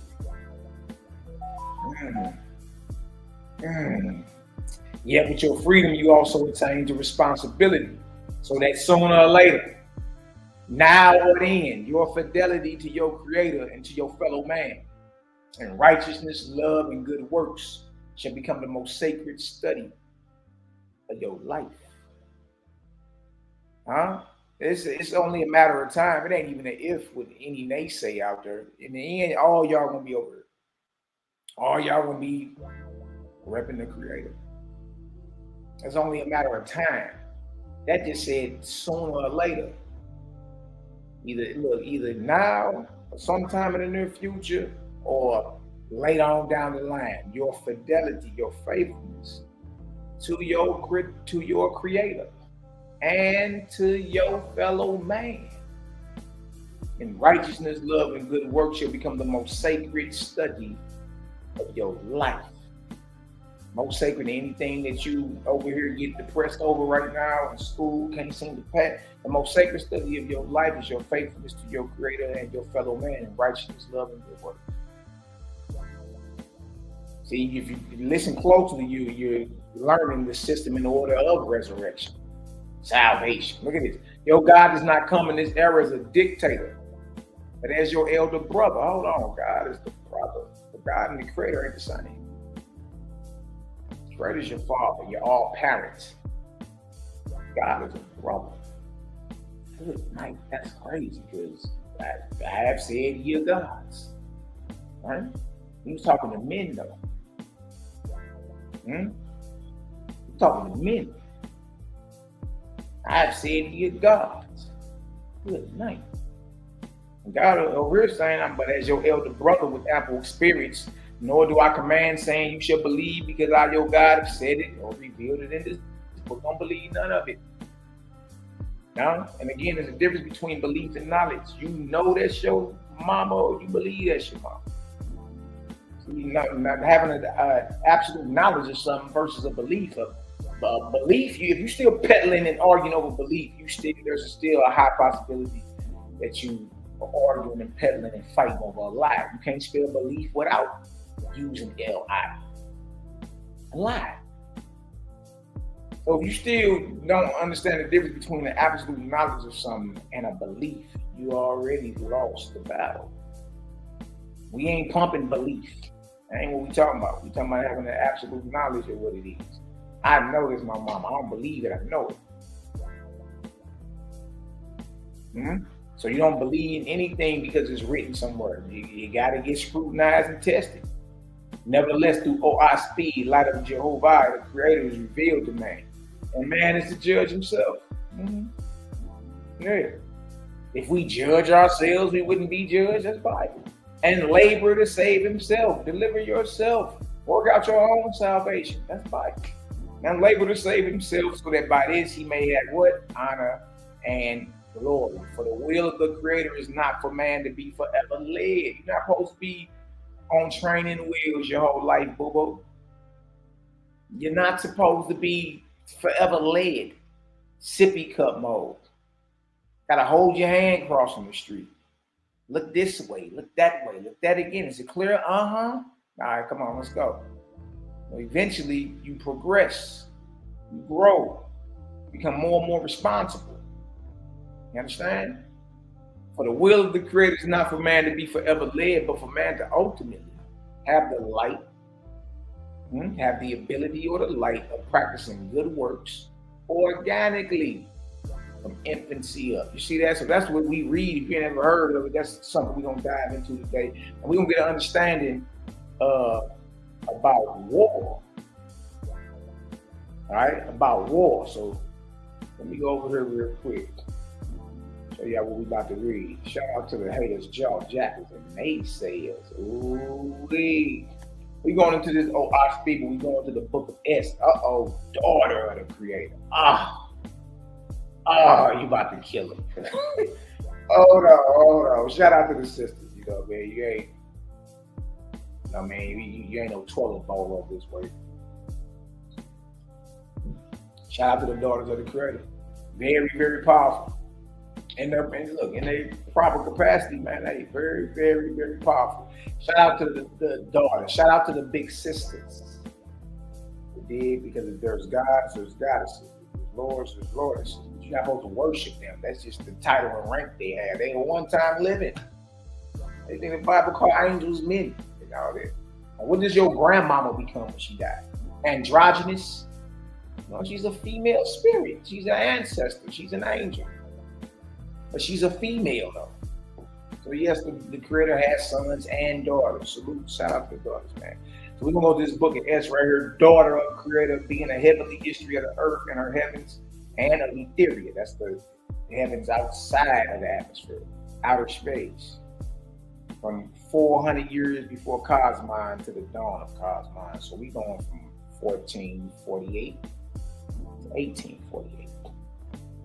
Yet with your freedom, you also attain to responsibility. So that sooner or later, now or then, your fidelity to your creator and to your fellow man, and righteousness, love, and good works shall become the most sacred study of your life. Huh? It's only a matter of time. It ain't even an if with any naysay out there. In the end, all y'all gonna be over it. All y'all gonna be repping the creator. It's only a matter of time. That just said sooner or later. Either now or sometime in the near future or later on down the line, your fidelity, your faithfulness to your creator and to your fellow man. And righteousness, love, and good work shall become the most sacred study of your life. Most sacred than anything that you over here get depressed over right now in school, can't seem to pass. The most sacred study of your life is your faithfulness to your creator and your fellow man, and righteousness, love, and good work. See, if you listen closely, you're learning the system in order of resurrection, salvation. Look at this. Your God does not come in this era as a dictator, but as your elder brother. Hold on, God is the brother. The God and the creator ain't the same. Creator is your father, you're all parents. God is a brother. Good night. That's crazy because I have said ye gods. Right? He was talking to men though. He's talking to men. I have said ye gods. Good night. And God over here saying, but as your elder brother with ample experience, nor do I command saying you shall believe because I, your God, have said it or revealed it in this book. Don't believe none of it. Now, and again, there's a difference between belief and knowledge. You know that's your mama or you believe that's your mama. So you're not having an absolute knowledge of something versus a belief. Belief, if you're still peddling and arguing over belief, there's still a high possibility that you are arguing and peddling and fighting over a lie. You can't spell belief without using L-I. A lie. So if you still don't understand the difference between the absolute knowledge of something and a belief, you already lost the battle. We ain't pumping belief. That ain't what we talking about. We talking about having the absolute knowledge of what it is. I know this, my mom. I don't believe it. I know it. So you don't believe anything because it's written somewhere. You got to get scrutinized and tested. Nevertheless, through OI speed, light of Jehovah, the Creator is revealed to man. And man is the judge himself. Yeah. If we judge ourselves, we wouldn't be judged. That's Bible. And labor to save himself. Deliver yourself. Work out your own salvation. That's Bible. And labor to save himself so that by this he may have what? Honor and glory. For the will of the Creator is not for man to be forever led. You're not supposed to be on training wheels your whole life, boo-boo. You're not supposed to be forever led. Sippy cup mode. Gotta hold your hand crossing the street. Look this way, look that way, look that again. Is it clear? All right, come on, let's go. Well, eventually, you progress, you grow, become more and more responsible. You understand? For the will of the Creator is not for man to be forever led, but for man to ultimately have the light, have the ability or the light of practicing good works organically from infancy up. You see that? So that's what we read. If you ain't ever heard of it, that's something we're going to dive into today. And we're going to get an understanding about war. All right? About war. So let me go over here real quick. Show y'all what we about to read. Shout out to the haters, jaw jackers, and naysayers. Ooh-wee. We going into this OI speed, but we going into the book of S. Daughter of the Creator. You about to kill him. Hold on. Shout out to the sisters, you know, man. You ain't, you ain't no toilet bowl up this way. Shout out to the daughters of the Creator. Very, very powerful. And look, in their proper capacity, man, they very, very, very powerful. Shout out to the daughters. Shout out to the big sisters. We did, because if there's gods, there's goddesses. There's lords, there's lordesses. You're not supposed to worship them. That's just the title and rank they have. They ain't one-time living. They think the Bible called angels men and all that. And what does your grandmama become when she died? Androgynous? No, she's a female spirit. She's an ancestor. She's an angel. But she's a female, though. So yes, the Creator has sons and daughters. Salute, shout out to the daughters, man. So we're going to go to this book of S right here. Daughter of Creator, being a heavenly history of the earth and her heavens, and of Etheria. That's the heavens outside of the atmosphere, outer space. From 400 years before Cosmine to the dawn of Cosmine. So we're going from 1448 to 1848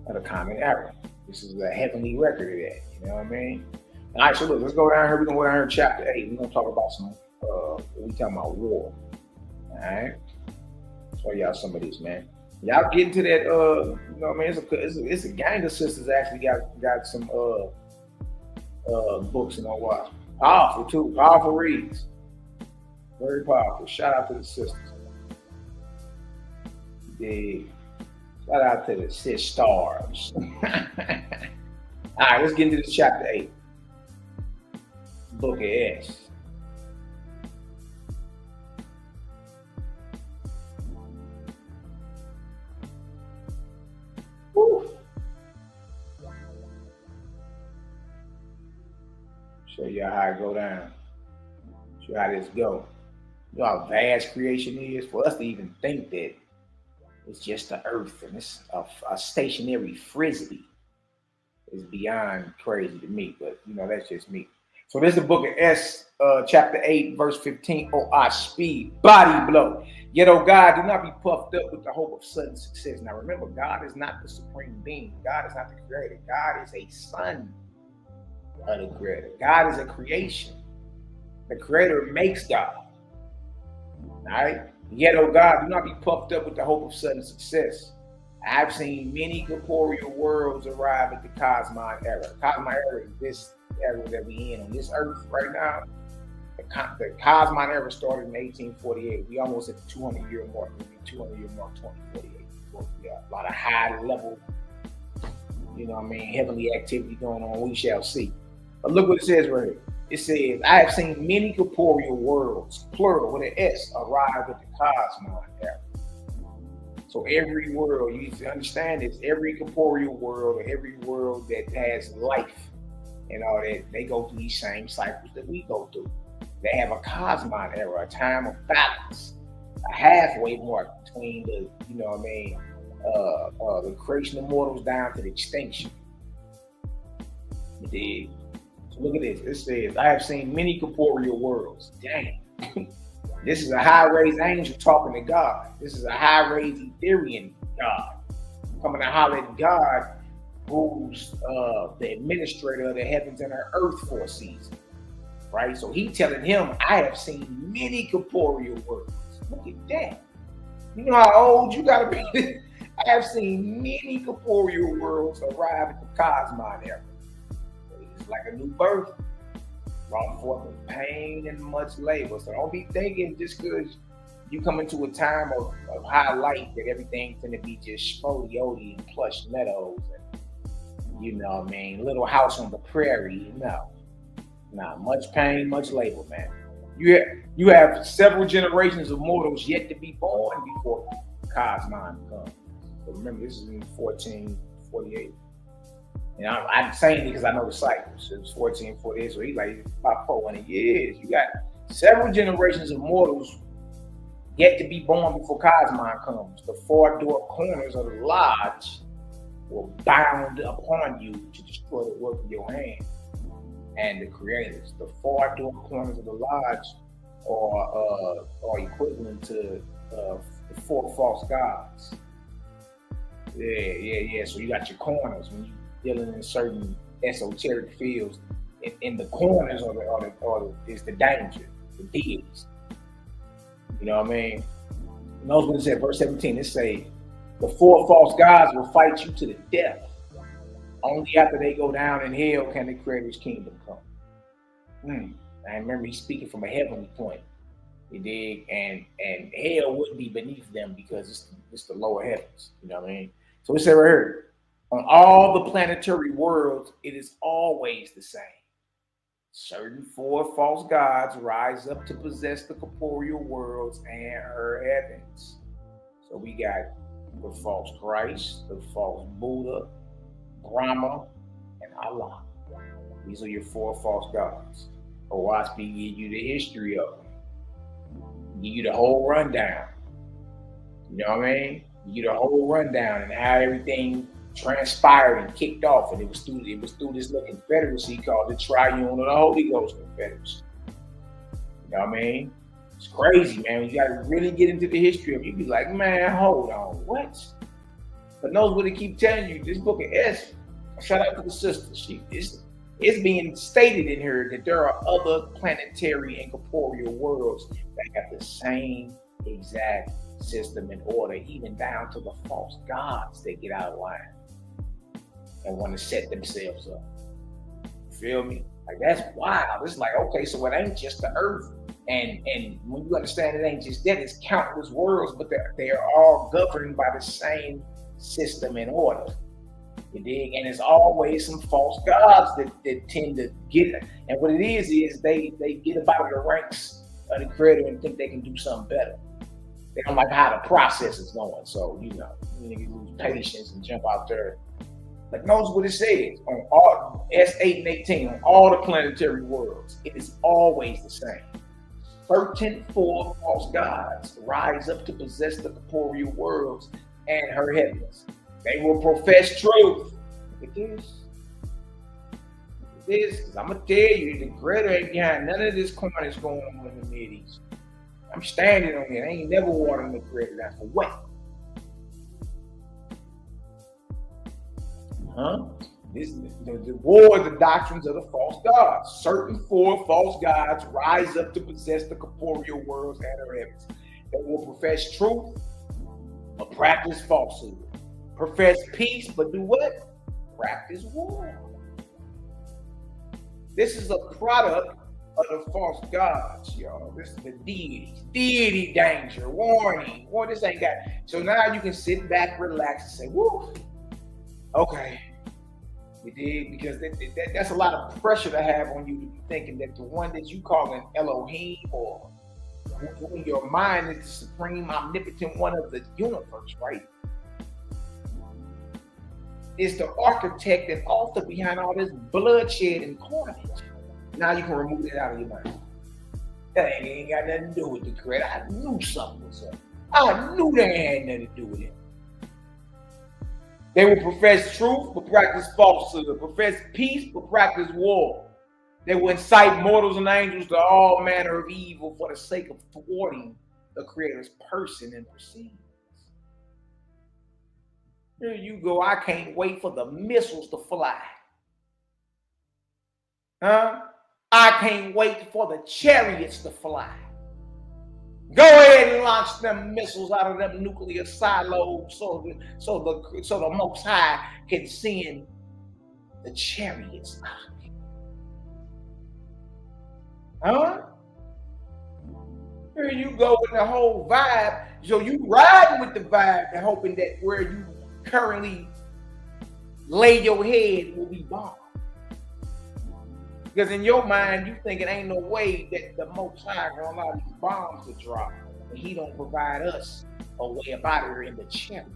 at a common era. This is a heavenly record of that, you know what I mean? All right, so look, let's go down here. We're going to go down here to chapter 8. We're going to talk about some, we talking about war. All right? Show y'all some of this, man. Y'all get into that, you know what I mean? It's a gang of sisters actually got some books in our watch. Powerful, too. Powerful reads. Very powerful. Shout out to the sisters. Shout out to the sis stars. All right, let's get into this chapter 8. Book of S. Woo. Show y'all how it go down. Show how this go. You know how vast creation is? For us to even think that it's just the earth and it's a stationary frisbee is beyond crazy to me, but you know, that's just me. So this is the book of S, chapter 8, verse 15. I speed, body blow. Yet, oh God, do not be puffed up with the hope of sudden success. Now remember, God is not the supreme being. God is not the creator. God is a son of the creator. God is a creation. The creator makes God. All right? Yet, oh God, do not be puffed up with the hope of sudden success. I've seen many corporeal worlds arrive at the Cosmine era. Cosmine era is this era that we in on this earth right now. The Cosmine era started in 1848. We almost at the 200-year mark. We'll be 200-year mark 2048. We got a lot of high level, you know what I mean, heavenly activity going on. We shall see. But look what it says right here. It says, I have seen many corporeal worlds, plural with an S, arrive at the Cosmine era. So every world, you need to understand this, every corporeal world or every world that has life and all that, they go through these same cycles that we go through. They have a cosmon era, a time of balance, a halfway mark between the, the creation of mortals down to the extinction. You dig? So look at this. It says, I have seen many corporeal worlds. Dang. This is a high-raised angel talking to God. This is a high-raised Etherean God coming to holler at God, who's the administrator of the heavens and the earth for a season, right? So he telling him, I have seen many corporeal worlds. Look at that. You know how old you gotta be? I have seen many corporeal worlds arrive at the cosmon era. It's like a new birth, brought forth with pain and much labor. So don't be thinking just because you come into a time of high light that everything's gonna be just spodiody and plush meadows and little house on the prairie. No, much pain, much labor, man. You have several generations of mortals yet to be born before Cosmon comes. So remember, this is in 1448. And I'm saying it because I know the cycles. It was 1448, so he's like about 400 years. You got several generations of mortals yet to be born before Cosmon comes. The four door corners of the lodge were bound upon you to destroy the work of your hand and the creators. The four door corners of the lodge are equivalent to the four false gods. Yeah. So you got your corners when you're dealing in certain esoteric fields. In the corners is the danger, the deities. You know what I mean? Notice what it said, verse 17. It say, the four false gods will fight you to the death. Only after they go down in hell can the Creator's kingdom come. I remember he's speaking from a heavenly point. You dig? And hell wouldn't be beneath them because it's the lower heavens. You know what I mean? So it said right here, on all the planetary worlds, it is always the same. Certain four false gods rise up to possess the corporeal worlds and her heavens. So we got the false Christ, the false Buddha, Brahma, and Allah. These are your four false gods. Owaspi give you the history of them. Give you the whole rundown. You know what I mean? Give you the whole rundown and how everything transpired and kicked off, and it was through this little confederacy called the Triune of the Holy Ghost Confederacy. You know what I mean? It's crazy, man. You gotta really get into the history of it. You be like, man, hold on, what? But knows what it keep telling you. This book of Esther, shout out to the sister. It's being stated in here that there are other planetary and corporeal worlds that have the same exact system and order, even down to the false gods that get out of line and want to set themselves up. You feel me? Like, that's wild. It's like, okay, so it ain't just the earth. And when you understand it ain't just that, it's countless worlds, but they are all governed by the same system and order. You dig? And it's always some false gods that tend to get it. And what it is they get up out of the ranks of the Creator and think they can do something better. They don't like how the process is going. So, you lose patience and jump out there. But notice what it says on all S8 and 18, on all the planetary worlds, it is always the same. Certain four false gods rise up to possess the corporeal worlds and her heavens. They will profess truth. Look at this. Because I'm going to tell you, the Creator ain't behind none of this carnage going on in the Mideast. I'm standing on it. I ain't never watering the Creator. That's for what? The war of the doctrines of the false gods. Certain four false gods rise up to possess the corporeal worlds and her heavens. They will profess truth, but practice falsehood. Profess peace, but do what? Practice war. This is a product of the false gods, y'all. This is the deities. Deity danger, warning. This ain't got. So now you can sit back, relax, and say, woo, okay. You dig? Because that's a lot of pressure to have on you to be thinking that the one that you call an Elohim or who in your mind is the supreme omnipotent one of the universe, right? is the architect and author behind all this bloodshed and carnage. Now you can remove it out of your mind. That ain't got nothing to do with the creator. I knew something was up. I knew they had nothing to do with it. They will profess truth but practice falsehood, profess peace but practice war. They will incite mortals and angels to all manner of evil for the sake of thwarting the creator's person and proceedings. Here you go. I can't wait for the missiles to fly. Huh? I can't wait for the chariots to fly. Go ahead and launch them missiles out of them nuclear silos so the Most High can send the chariots out. Huh? Here you go with the whole vibe. So you riding with the vibe and hoping that where you currently lay your head will be bombed. Because in your mind, you think it ain't no way that the Most High gonna allow these bombs to drop, and He don't provide us a way about it in the channel.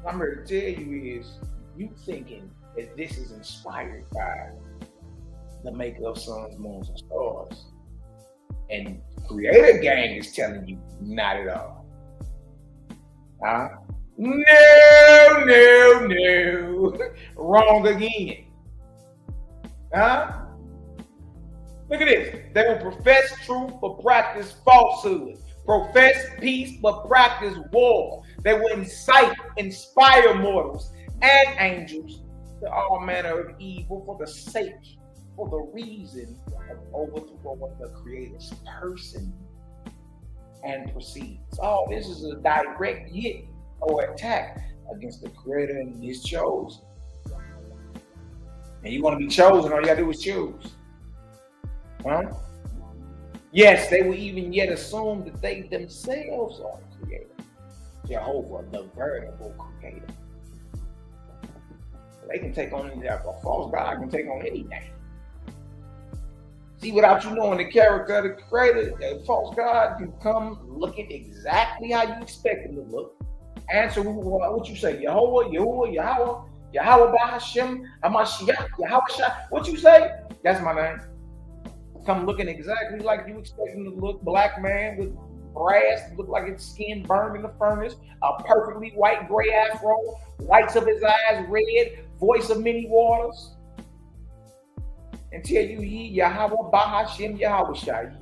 What I'm here to tell you is, you thinking that this is inspired by the maker of suns, moons, and stars, and Creator Gang is telling you not at all. Huh? No. Wrong again. Huh? Look at this. They will profess truth but practice falsehood. Profess peace but practice war. They will inspire mortals and angels to all manner of evil for the reason of overthrowing the Creator's person and proceeds. Oh, this is a direct hit or attack against the Creator and His chosen. And you want to be chosen, all you gotta do is choose. Huh? Yes, they will even yet assume that they themselves are the Creator. Jehovah, the veritable Creator. They can take on a false God, can take on anything. See, without you knowing the character of the Creator, a false God can come looking exactly how you expect him to look. Answer what you say, Yehovah, Yahuwah, Yahweh, Yahweh Bahashem, Hamashiach, Yahweh. What you say? That's my name. Come looking exactly like you expect him to look. Black man with brass, look like his skin burned in the furnace, a perfectly white gray afro, whites of his eyes red, voice of many waters. And tell you he Yahweh Bahashem Yahweh.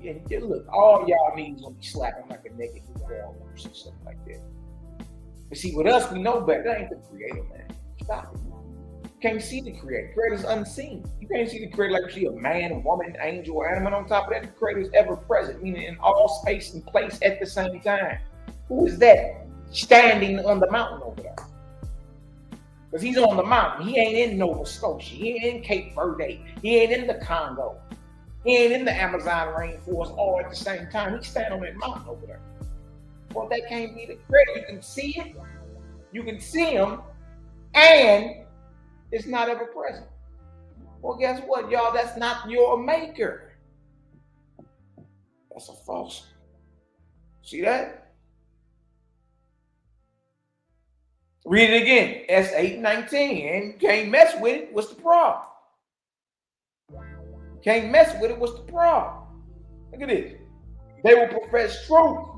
And look, all y'all niggas gonna be slapping like a naked newborn or something like that. But see, with us, we know better. That ain't the Creator, man. Stop it. You can't see the Creator. Creator's unseen. You can't see the Creator like you see a man, woman, angel, or animal. On top of that, the Creator is ever present, meaning in all space and place at the same time. Who is that standing on the mountain over there? Because he's on the mountain. He ain't in Nova Scotia. He ain't in Cape Verde. He ain't in the Congo. He ain't in the Amazon rainforest all at the same time. He's standing on that mountain over there. Well, that can't be the Creator. You can see it. You can see him. And it's not ever present. Well, guess what, y'all? That's not your maker. That's a false. See that? Read it again. S8:19. And can't mess with it. What's the problem? Can't mess with it. What's the problem? Look at this. They will profess truth.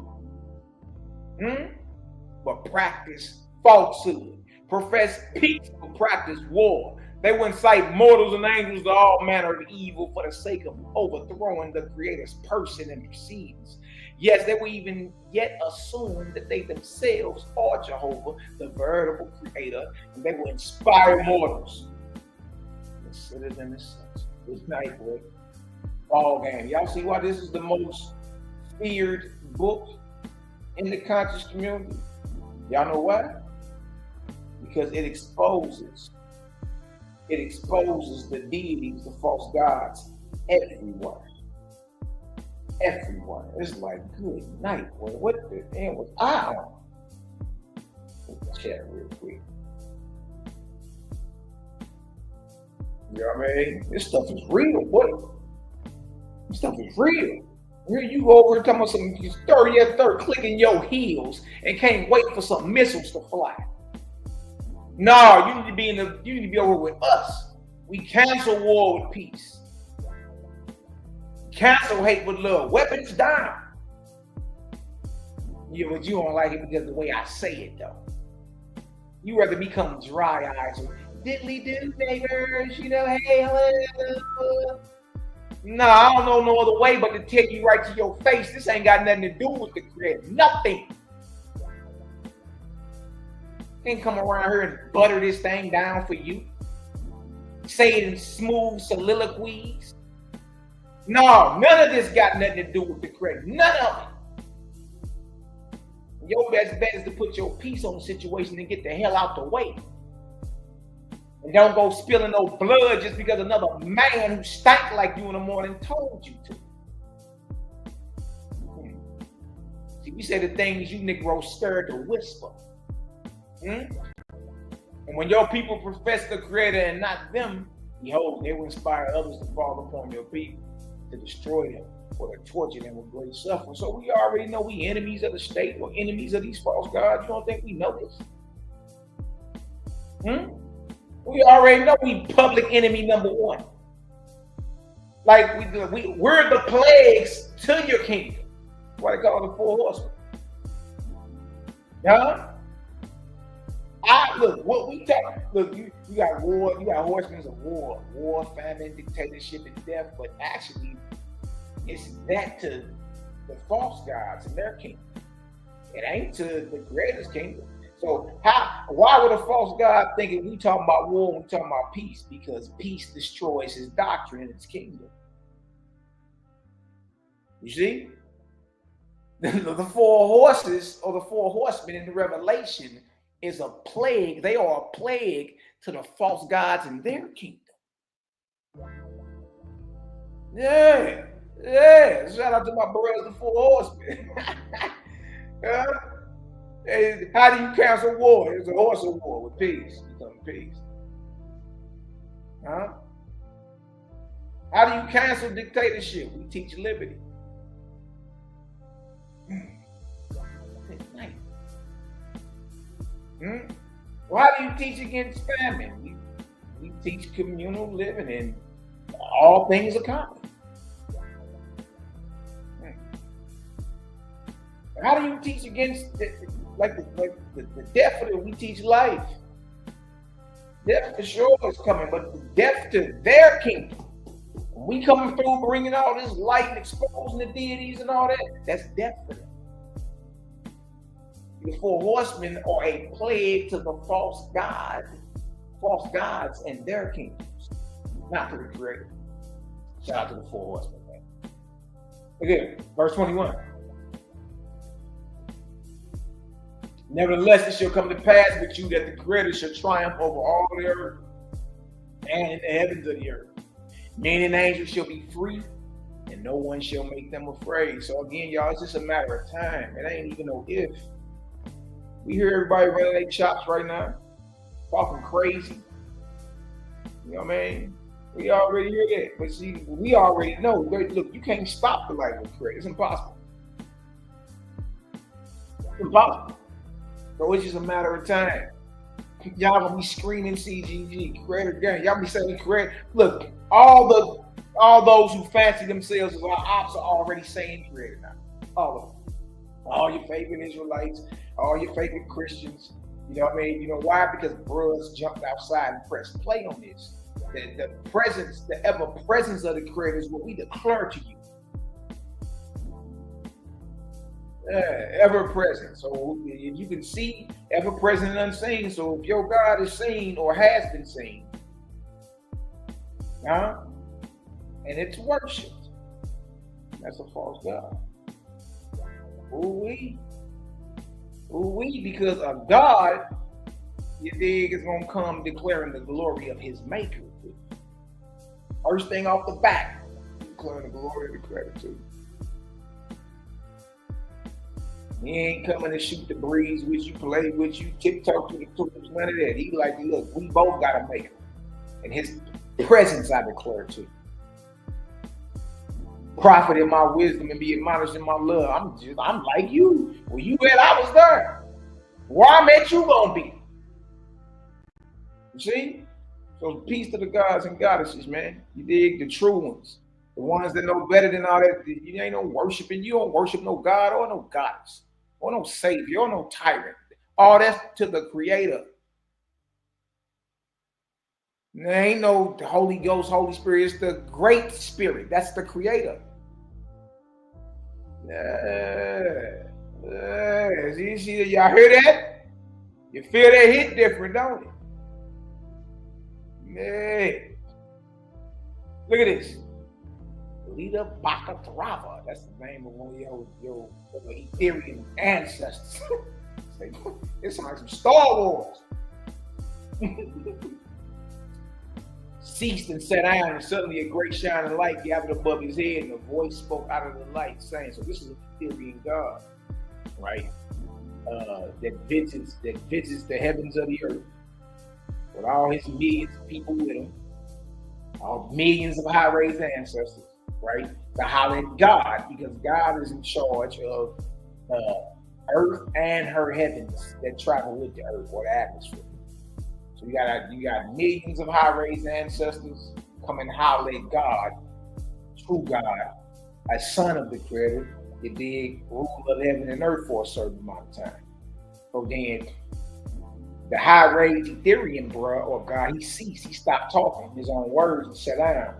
But practice falsehood. Profess peace, but practice war. They will incite mortals and angels to all manner of evil for the sake of overthrowing the Creator's person and proceedings. Yes, they will even yet assume that they themselves are Jehovah, the veritable Creator, and they will inspire mortals. Consider them as such. Good night, boy. Ball game. Y'all see why this is the most feared book in the conscious community? Y'all know why? Because it exposes the deities, the false gods, everywhere. Everywhere. It's like, good night, boy. What the hell was I on? Let's chat real quick. You know what I mean? This stuff is real, boy. This stuff is real. Here you go over and talking about some 30 clicking your heels and can't wait for some missiles to fly. No, you need to be over with us. We cancel war with peace. Cancel hate with love. Weapons down. Yeah, but you don't like it because of the way I say it, though. You rather become dry eyes. Diddly do, neighbors, you know, hey, hello. No, I don't know no other way but to tell you right to your face, this ain't got nothing to do with the Creator. Nothing. Can't come around here and butter this thing down for you. Say it in smooth soliloquies. No, none of this got nothing to do with the Creator. None of it. Your best bet is to put your peace on the situation and get the hell out the way. And don't go spilling no blood just because another man who stank like you in the morning told you to. See, we say the things you Negroes scared to whisper. And when your people profess the Creator and not them, behold, they will inspire others to fall upon your people, to destroy them, or to torture them with great suffering. So we already know we enemies of the state or enemies of these false gods. You don't think we know this? We already know we public enemy number one. Like we're the plagues to your kingdom. That's why they call it the 4 horsemen. Huh? Look, what we talk. Look, you got war. You got horsemen of war, famine, dictatorship, and death. But actually, it's that to the false gods and their kingdom. It ain't to the greatest kingdom. So why would a false god think we talking about war when we talking about peace? Because peace destroys his doctrine and his kingdom. You see? The 4 horses or the 4 horsemen in the Revelation is a plague. They are a plague to the false gods and their kingdom. Yeah. Shout out to my brothers, the 4 horsemen. Hey, how do you cancel war? It's a horse of war with peace. Become peace. Huh? How do you cancel dictatorship? We teach liberty. Well, how do you teach against famine? We teach communal living and all things are common. How do you teach against the death of it? We teach life. Death for sure is coming, but the death to their kingdom. When we coming through bringing all this light and exposing the deities and all that, that's death for them. The 4 horsemen are a plague to the false gods and their kingdoms, not to the Creator. Shout out to the 4 horsemen, man. Again, verse 21. Nevertheless, it shall come to pass with you that the Creator shall triumph over all the earth and in the heavens of the earth. Men and angels shall be free, and no one shall make them afraid. So again, y'all, it's just a matter of time. It ain't even no if. We hear everybody running their chops right now, talking crazy. You know what I mean? We already hear that. But see, we already know. Look, you can't stop the light of the Creator. It's impossible. It's impossible. So it's just a matter of time. Y'all gonna be screaming CGG, Creator gang. Y'all be saying Creator. Look, all those who fancy themselves as our ops are already saying Creator now. All of them. All your favorite Israelites, all your favorite Christians. You know what I mean? You know why? Because bros jumped outside and pressed play on this. The presence, the ever presence of the Creator is what we declare to you. Ever present. So if you can see, ever present and unseen. So if your God is seen or has been seen, and it's worshipped, that's a false God. Ooh-wee, because a God, you dig, is gonna come declaring the glory of his maker. First thing off the bat, declaring the glory of the Creator too. He ain't coming to shoot the breeze with you, play with you, tiptoe through the tulips, none of that. He like, look, we both gotta make it. And his presence I declare to. Prophet in my wisdom and be admonished in my love. I'm like you. Where you at, I was there. Where I'm at, you gonna be. You see? So peace to the gods and goddesses, man. You dig? The true ones. The ones that know better than all that. You ain't no worshiping. You don't worship no God or no goddess or no savior or no tyrant. All that's to the creator. There ain't no Holy Ghost, Holy Spirit. It's the great spirit. That's the creator. See, y'all hear that? You feel that hit different, don't it? Yeah. Look at this. Lita Bakatrava. That's the name of one of your Ethereum ancestors. It sounds like some Star Wars. Ceased and sat down, and suddenly a great shining light gathered above his head, and a voice spoke out of the light, saying, so this is an Ethereum God, right? That visits the heavens of the earth with all his millions of people with him, all millions of high-raised ancestors, right? To holler at God, because God is in charge of earth and her heavens that travel with the earth or the atmosphere. So you got millions of high-raised ancestors coming holler at God, true God, a son of the creator, the big ruler of heaven and earth for a certain amount of time. So then the high-raised Ethereum bro or God, he ceased, he stopped talking his own words and sat down.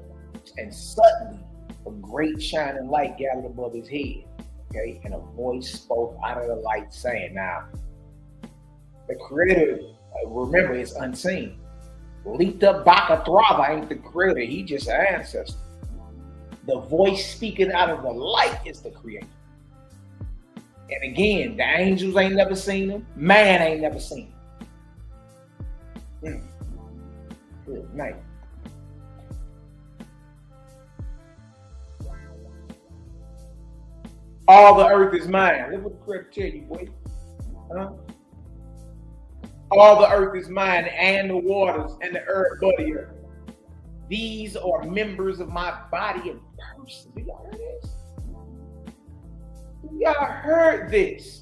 And suddenly a great shining light gathered above his head. Okay, and a voice spoke out of the light saying, now, the creator, remember, it's unseen. Lita Bakatrava ain't the creator, he just an ancestor. The voice speaking out of the light is the creator. And again, the angels ain't never seen him, man ain't never seen him. Good night. All the earth is mine. Look what the creator tell you, boy. Huh? All the earth is mine, and the waters, and the earth, body earth. These are members of my body and person. Do y'all heard this? Y'all heard this?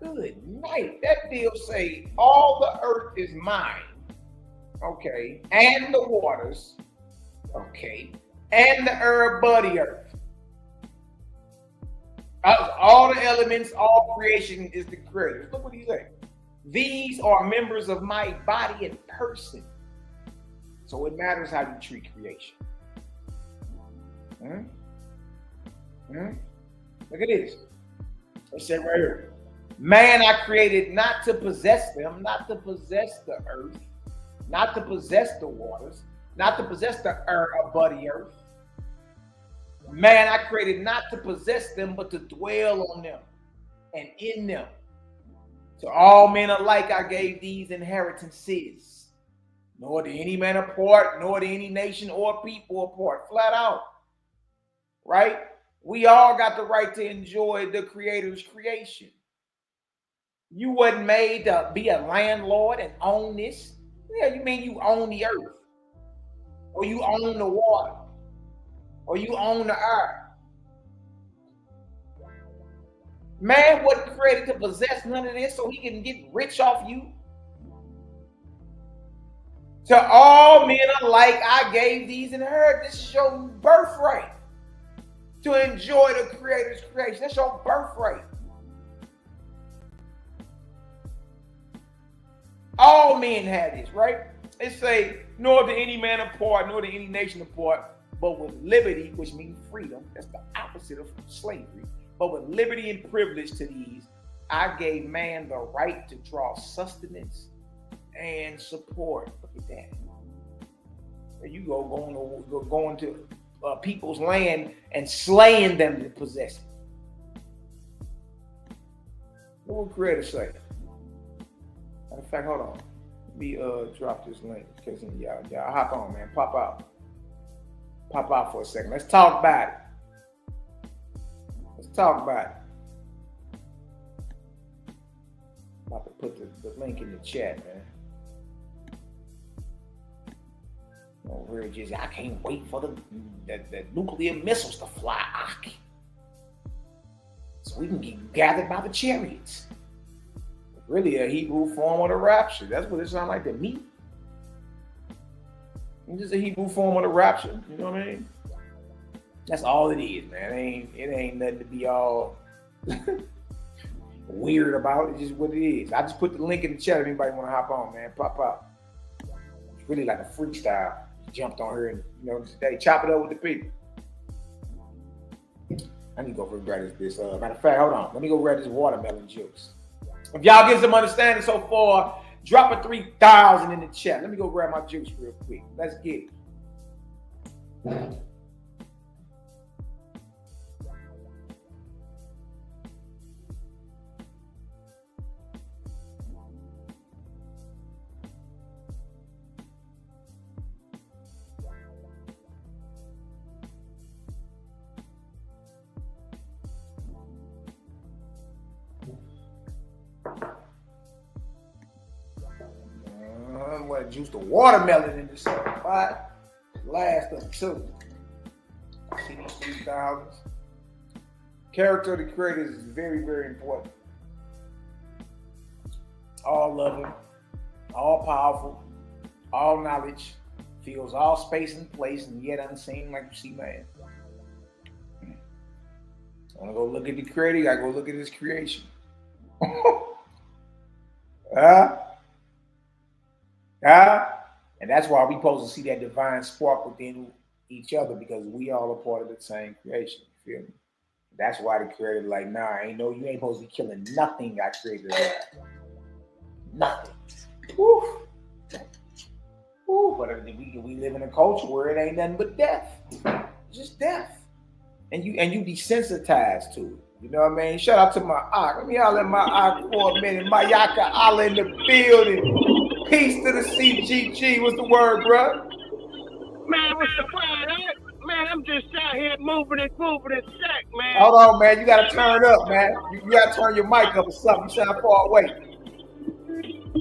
Good night. That deal say all the earth is mine. Okay, and the waters. Okay, and the herb body earth. All the elements, all creation is the creator. Look what he's saying. These are members of my body and person. So it matters how you treat creation. Look at this. Let's say right here. Man, I created not to possess them, not to possess the earth, not to possess the waters, not to possess the body earth. Man, I created not to possess them, but to dwell on them and in them. To all men alike, I gave these inheritances, nor to any man apart, nor to any nation or people apart, flat out. Right? We all got the right to enjoy the creator's creation. You wasn't made to be a landlord and own this. Yeah, you mean you own the earth, or you own the water, or you own the earth. Man wasn't created to possess none of this so he can get rich off you. To all men alike, I gave these inheritance. This is your birthright. To enjoy the creator's creation. That's your birthright. All men have this, right? It say, nor to any man apart, nor to any nation apart, but with liberty, which means freedom. That's the opposite of slavery. But with liberty and privilege to these, I gave man the right to draw sustenance and support. Look at that. There you go, going to people's land and slaying them to possess it. What would Creator say? Matter of fact, hold on. Let me drop this link because y'all hop on, man. Pop out for a second. Let's talk about it. Let's talk about it. I'm about to put the link in the chat, man. Over just, I can't wait for the nuclear missiles to fly. So we can get gathered by the chariots. really a Hebrew form of the rapture. That's what it sounds like to me. It's just a Hebrew form of the rapture. You know what I mean? That's all it is, man. It ain't nothing to be all weird about. It's just what it is. I just put the link in the chat if anybody want to hop on, man. Pop out. It's really like a freestyle. Jumped on her and, you know, they chop it up with the people. I need to go grab this. Matter of fact, hold on. Let me go grab this watermelon juice. If y'all get some understanding so far, drop a 3,000 in the chat. Let me go grab my juice real quick. Let's get it. I'm going to juice the watermelon in this spot. Last of two. See these 3,000s. Character of the creators is very, very important. All loving, all powerful, all knowledge, feels all space and place, and yet unseen like you see man. I want to go look at the creator, you gotta go look at his creation. And that's why we supposed to see that divine spark within each other, because we all are part of the same creation. You feel me? That's why the creator like, nah, you ain't supposed to be killing nothing I created. Nothing. Woo. Woo. But we live in a culture where it ain't nothing but death. It's just death. And you desensitized to it. You know what I mean? Shout out to my Ak. Let me holler at my Ak for a minute. Mayaka Allah in the building. Peace to the CGG. What's the word, bro? Man, what's the word? Man, I'm just out here moving and sack, man. Hold on, man. You gotta turn up, man. You gotta turn your mic up or something. You sound far away.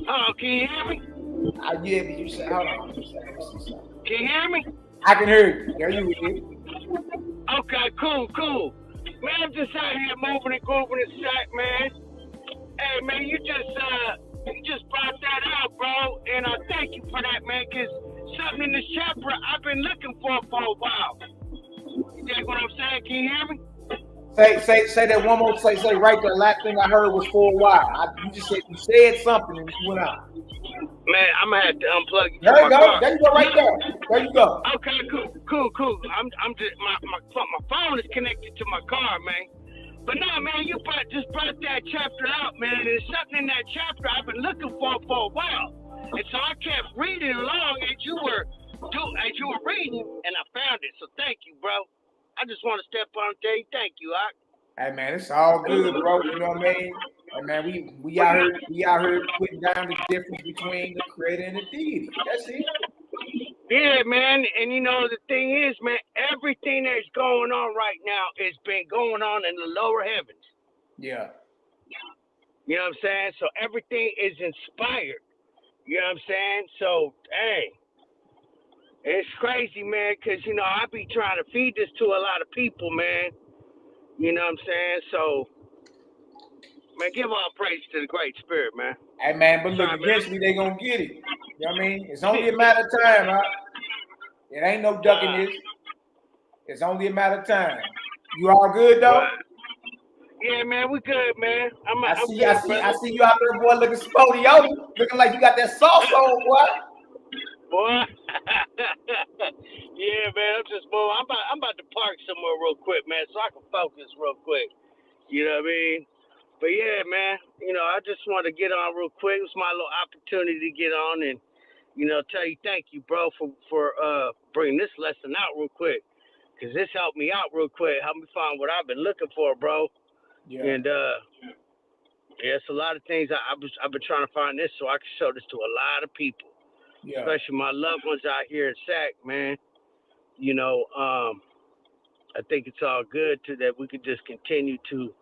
Oh, can you hear me? Yeah, but you say, hold on. Can you hear me? I can hear you. There you go. Okay, cool. Man, I'm just out here moving and sack, man. Hey, man, you just brought that out, bro, and I thank you for that, man, because something in this chapter I've been looking for a while. You dig what I'm saying? Can you hear me? Say that one more. Say right there. Last thing I heard was for a while. You said something and you went out. Man, I'm gonna have to unplug you. There you go. There you go. Right there. There you go. Okay, cool. I'm just my phone is connected to my car, man. But no, man, you just brought that chapter out, man. There's something in that chapter I've been looking for a while, and so I kept reading along as you were reading, and I found it. So thank you, bro. I just want to step on and tell you thank you, Ak. Hey, man, it's all good, bro. You know what I mean? And man, we out here putting down the difference between the creator and the deity. That's it. Yeah, man, and you know the thing is, man, everything that's going on right now has been going on in the lower heavens. Yeah. You know what I'm saying? So everything is inspired. You know what I'm saying? So, hey, it's crazy, man, because, I be trying to feed this to a lot of people, man. You know what I'm saying? So, man, give all praise to the Great Spirit, man. Hey, man, but look, eventually they going to get it. You know what I mean? It's only a matter of time, huh? It ain't no ducking this. It's only a matter of time. You all good, though? Yeah, man, we good, man. I see you out there, boy, looking spodiola. Looking like you got that sauce on, boy. Boy. Yeah, man, I'm just moving. I'm about to park somewhere real quick, man, so I can focus real quick. You know what I mean? But yeah, man, I just want to get on real quick. It was my little opportunity to get on and, tell you thank you, bro, for bringing this lesson out real quick. Because this helped me out real quick. Helped me find what I've been looking for, bro. Yeah. And, it's a lot of things. I've been trying to find this so I can show this to a lot of people. Yeah. Especially my loved ones out here in SAC, man. I think it's all good that we could just continue to,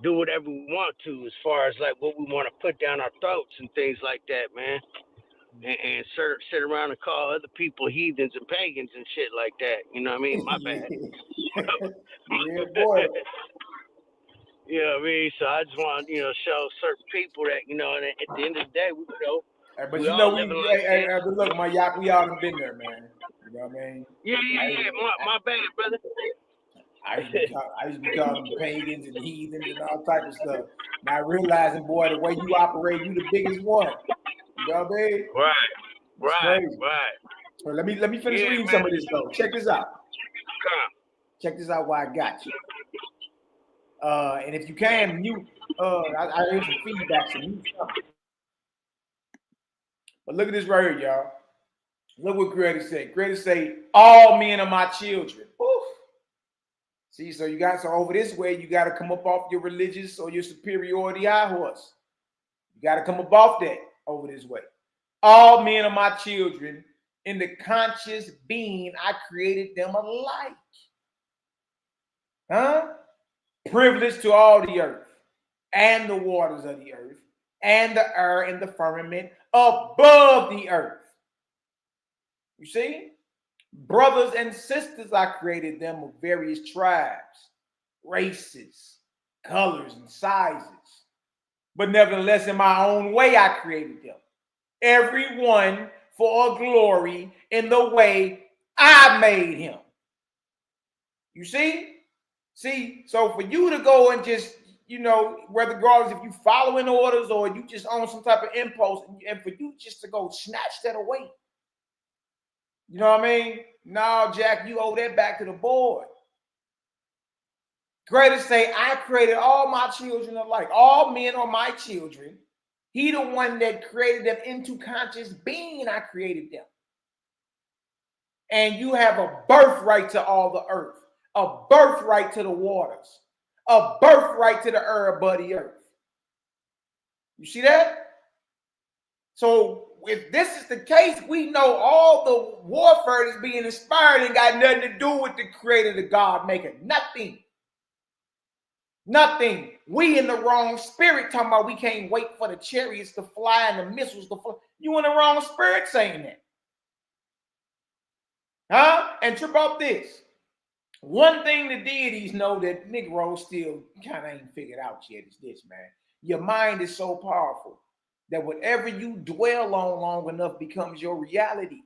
do whatever we want to as far as like what we want to put down our throats and things like that, man. And sit around and call other people heathens and pagans and shit like that. You know what I mean? My bad. Yeah, boy. You know what I mean? So I just want to, show certain people that, and at the end of the day, But we you know, all living like hey, this. but look, my Yak, we all done been there, man. You know what I mean? Yeah. My bad, brother. I used to be calling them pagans and heathens and all type of stuff. Now realizing, boy, the way you operate, you the biggest one. You know what I mean? It's crazy. Well, let me finish reading some of this though. Check this out. Check this out. Why I got you. And if you can mute, I hear some feedback. So mute something. But look at this right here, y'all. Look what Greta said. Greta say, "All men are my children." Oof. See, so over this way, you got to come up off your religious or your superiority high horse. You got to come up off that over this way. All men are my children. In the conscious being, I created them alike. Huh? Privileged to all the earth and the waters of the earth and the air and the firmament above the earth. You see? Brothers and sisters, I created them of various tribes, races, colors, and sizes. But nevertheless, in my own way, I created them. Everyone for a glory in the way I made him. You see? See, so for you to go and just, regardless if you following orders or you just on some type of impulse, and for you just to go snatch that away. You know what I mean? No, Jack, you owe that back to the board. Greater say, I created all my children alike. All men are my children. He the one that created them into conscious being. I created them. And you have a birthright to all the earth, a birthright to the waters, a birthright to the air above the earth. You see that? So if this is the case, we know all the warfare that's being inspired and got nothing to do with the creator, the God maker. Nothing. Nothing. We in the wrong spirit talking about we can't wait for the chariots to fly and the missiles to fly. You in the wrong spirit saying that. Huh? And trip off this. One thing the deities know that Negroes still kind of ain't figured out yet is this, man. Your mind is so powerful that whatever you dwell on long enough becomes your reality.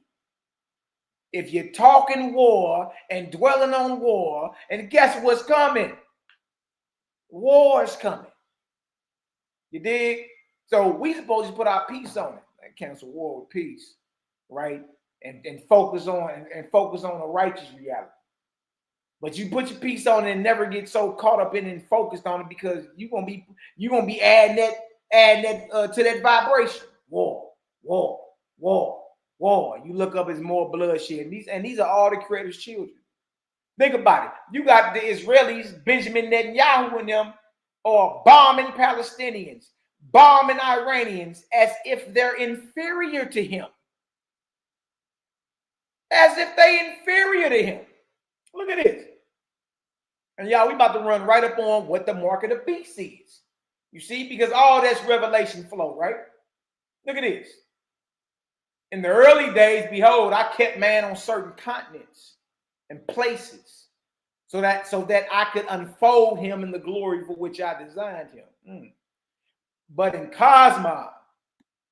If you're talking war and dwelling on war, and guess what's coming? War is coming. You dig? So we supposed to put our peace on it, like cancel war with peace, right? And focus on a righteous reality. But you put your piece on it and never get so caught up in it and focused on it because you're gonna be adding that to that vibration. War. You look up, it's more bloodshed. And these are all the creator's children. Think about it. You got the Israelis, Benjamin Netanyahu and them, are bombing Palestinians, bombing Iranians as if they're inferior to him. As if they inferior to him. Look at this. And y'all, we about to run right up on what the mark of the beast is. You see, because all that's revelation flow, right? Look at this. In the early days, behold, I kept man on certain continents and places so that I could unfold him in the glory for which I designed him. But in Cosmos,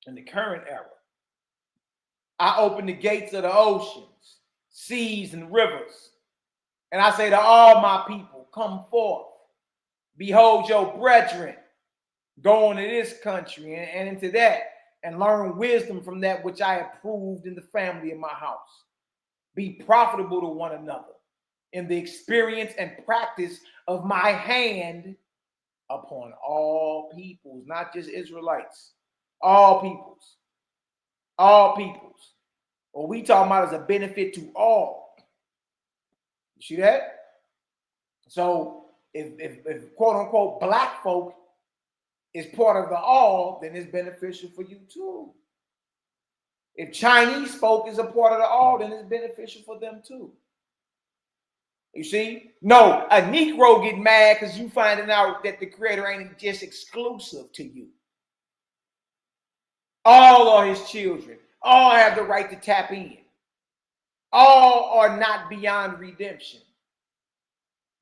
in the current era, I open the gates of the oceans, seas, and rivers. And I say to all my people, come forth. Behold your brethren. Go into this country and into that and learn wisdom from that which I approved in the family of my house. Be profitable to one another in the experience and practice of my hand upon all peoples, not just Israelites, all peoples. All peoples. What we talking about is a benefit to all. You see that? So if quote unquote black folk is part of the all, then it's beneficial for you too. If Chinese folk is a part of the all, then it's beneficial for them too. You see? No, a Negro get mad because you finding out that the creator ain't just exclusive to you. All are his children. All have the right to tap in. All are not beyond redemption.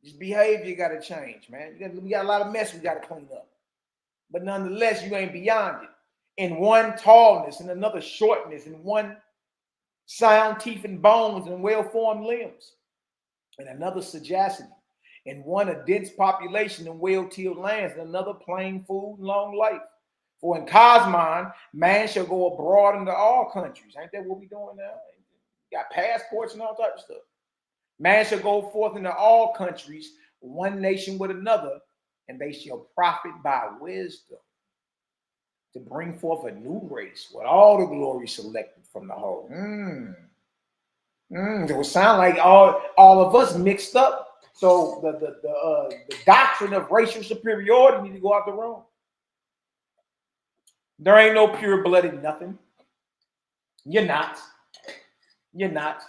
Just behavior got to change, man. We got a lot of mess we got to clean up. But nonetheless, you ain't beyond it. In one tallness, and another shortness, in one sound teeth and bones and well-formed limbs, and another sagacity, in one a dense population and well-tilled lands, and another plain food and long life. For in Cosmon, man shall go abroad into all countries. Ain't that what we doing now? You got passports and all type of stuff. Man shall go forth into all countries, one nation with another, and they shall profit by wisdom, to bring forth a new race with all the glory selected from the whole. It would sound like all of us mixed up. So the doctrine of racial superiority need to go out the room. There ain't no pure-blooded nothing. You're not. You're not.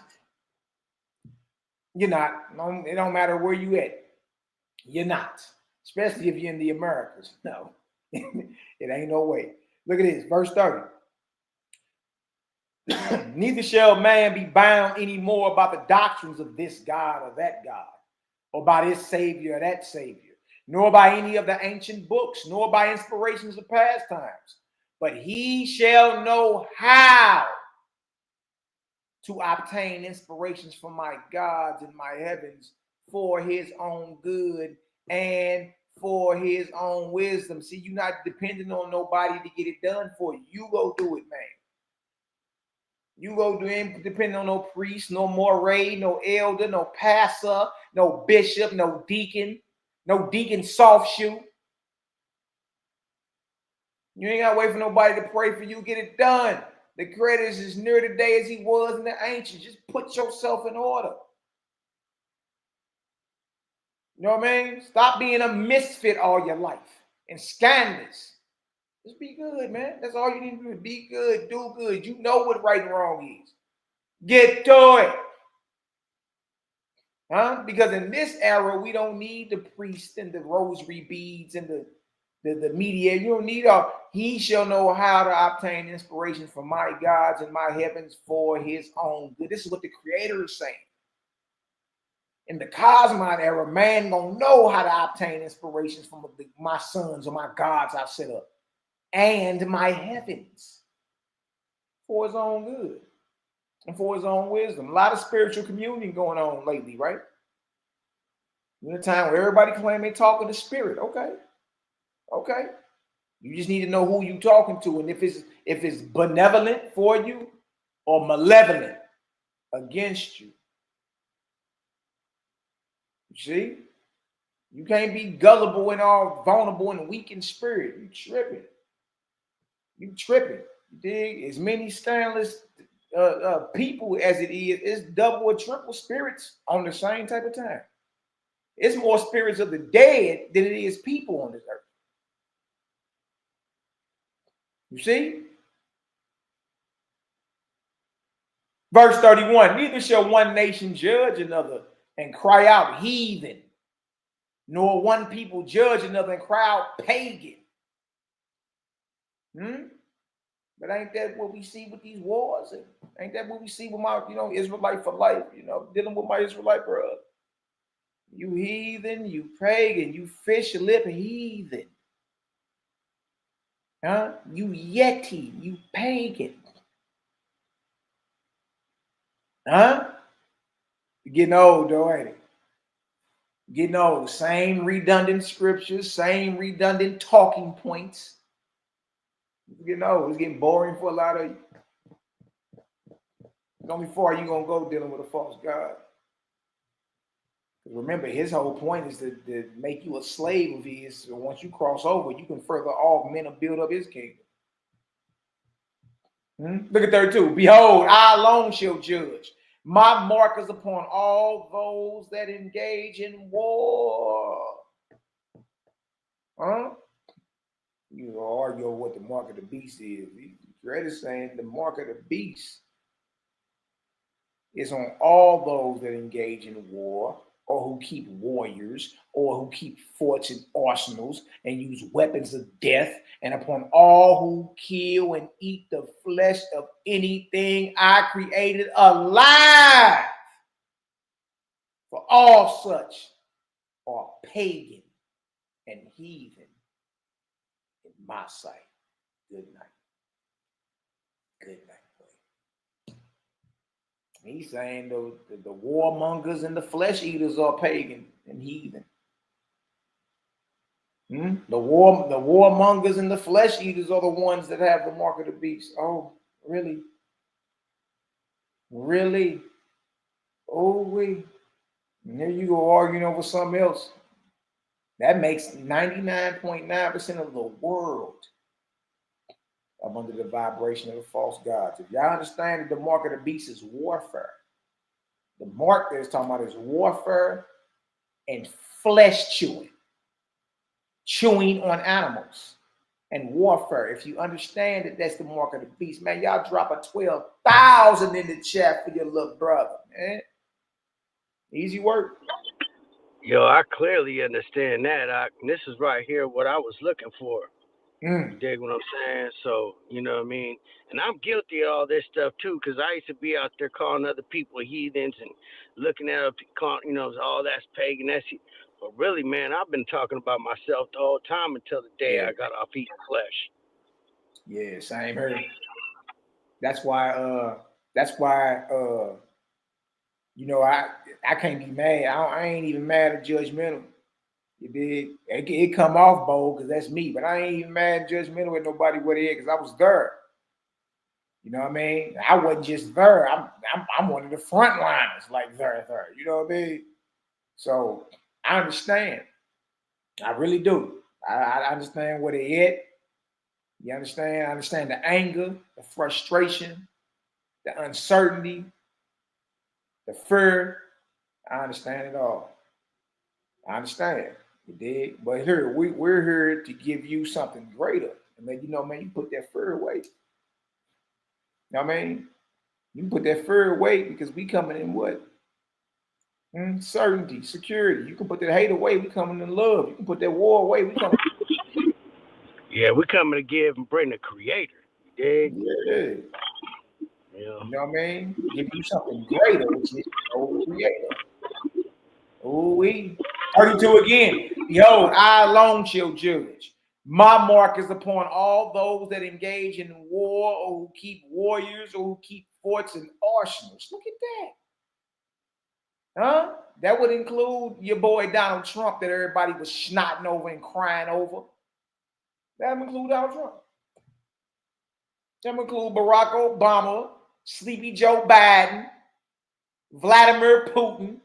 You're not. No, it don't matter where you at. You're not. Especially if you're in the Americas. No. It ain't no way. Look at this. Verse 30. Neither shall man be bound anymore by the doctrines of this God or that God, or by this Savior or that Savior, nor by any of the ancient books, nor by inspirations of past times. But he shall know how to obtain inspirations from my gods in my heavens for his own good and for his own wisdom. See, you're not depending on nobody to get it done for you. You go do it, man. You go do it, depending on no priest, no moray, no elder, no pastor, no bishop, no deacon soft shoe. You ain't got to wait for nobody to pray for you. Get it done. The credit is as near today as he was in the ancients. Just put yourself in order. You know what I mean? Stop being a misfit all your life and scandalous. Just be good, man. That's all you need to do. Be good, do good. You know what right and wrong is. Get to it. Huh? Because in this era, we don't need the priest and the rosary beads and the media. You don't need all. He shall know how to obtain inspiration from my gods and my heavens for his own good. This is what the Creator is saying. In the Cosmon era, man gonna know how to obtain inspirations from my sons or my gods I've set up and my heavens for his own good and for his own wisdom. A lot of spiritual communion going on lately, right? In a time where everybody claim they talking to spirit. Okay. You just need to know who you talking to, and if it's benevolent for you or malevolent against you. You see? You can't be gullible and all vulnerable and weak in spirit. You tripping. You dig? As many scandalous people as it is, it's double or triple spirits on the same type of time. It's more spirits of the dead than it is people on this earth. You see? Verse 31, neither shall one nation judge another and cry out heathen, nor one people judge another and cry out pagan. But ain't that what we see with these wars? And ain't that what we see with my, Israelite for life, dealing with my Israelite brother? You heathen, you pagan, you fish lip heathen. Huh? You yeti, you pagan. Huh? You're getting old, though, ain't it? Getting old. Same redundant scriptures, same redundant talking points. You're getting old. It's getting boring for a lot of you. It's only far you're going to go dealing with a false God. Remember, his whole point is to make you a slave of his. So once you cross over, you can further augment and build up his kingdom. Look at 32. Behold, I alone shall judge. My mark is upon all those that engage in war. Huh? You argue what the mark of the beast is. You're saying the mark of the beast is on all those that engage in war, or who keep warriors, or who keep forts and arsenals and use weapons of death, and upon all who kill and eat the flesh of anything I created alive. For all such are pagan and heathen in my sight. Good night. Good night, boy. He's saying the warmongers and the flesh eaters are pagan and heathen. The warmongers and the flesh eaters are the ones that have the mark of the beast. Oh, really? Really? Oh, we. And there you go arguing over something else. That makes 99.9% of the world up under the vibration of the false gods. If y'all understand that the mark of the beast is warfare, the mark that it's talking about is warfare and flesh chewing on animals and warfare. If you understand that that's the mark of the beast, man, y'all drop a 12,000 in the chat for your little brother, man. Easy work. Yo, I clearly understand that. This is right here what I was looking for. You dig what I'm saying? So, you know what I mean? And I'm guilty of all this stuff too, because I used to be out there calling other people heathens and looking at, you know, all that's pagan. But really, man, I've been talking about myself the whole time until the day I got off eating flesh. Yeah, same here. That's why you know, I can't be mad. I ain't even mad or judgmental. You dig? It come off bold because that's me, but I ain't even mad and judgmental with nobody what it is because I was there. You know what I mean? I wasn't just there. I'm one of the frontliners, like there. You know what I mean? So I understand. I really do. I understand what it is. You understand? I understand the anger, the frustration, the uncertainty, the fear. I understand it all. I understand. You dig? But here, we're here to give you something greater. And then, you know, man, you put that fear away. You know what I mean? You put that fear away because we coming in what? Certainty, security. You can put that hate away. We coming in love. You can put that war away. We coming. Yeah, we coming to give and bring the creator. You dig? Yeah. You know what I mean? Give you something greater, which is the creator. Ooh-wee. 32 again. Behold, I alone shall judge. My mark is upon all those that engage in war or who keep warriors or who keep forts and arsenals. Look at that. Huh? That would include your boy Donald Trump that everybody was snotting over and crying over. That would include Donald Trump. That would include Barack Obama, Sleepy Joe Biden, Vladimir Putin.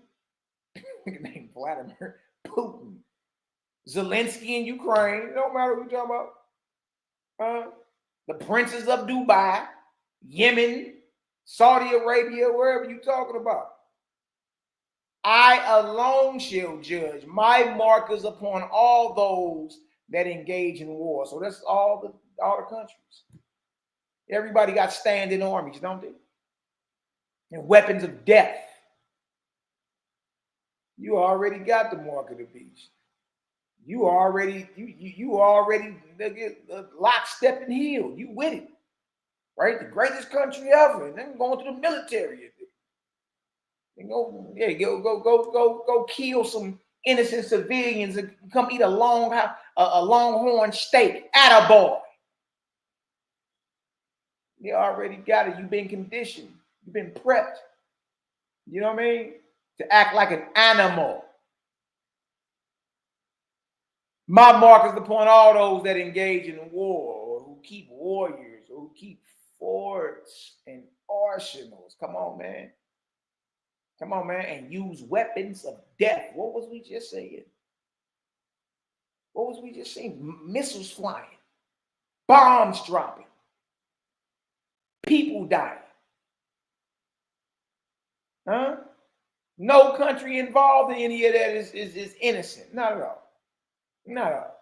Name Vladimir Putin. Zelensky in Ukraine. It don't matter what you're talking about. The princes of Dubai, Yemen, Saudi Arabia, wherever you're talking about. I alone shall judge. My mark is upon all those that engage in war. So that's all the countries. Everybody got standing armies, don't they? And weapons of death. You already got the mark of the beast. You already lockstep and healed. You with it, right? The greatest country ever, and then going to the military. And go kill some innocent civilians and come eat a longhorn steak. Attaboy. You already got it. You've been conditioned. You've been prepped. You know what I mean? To act like an animal. My mark is upon all those that engage in war or who keep warriors or who keep forts and arsenals. Come on, man. Come on, man. And use weapons of death. What was we just saying? What was we just saying? Missiles flying. Bombs dropping. People dying. Huh? No country involved in any of that is innocent. Not at all. Not at all.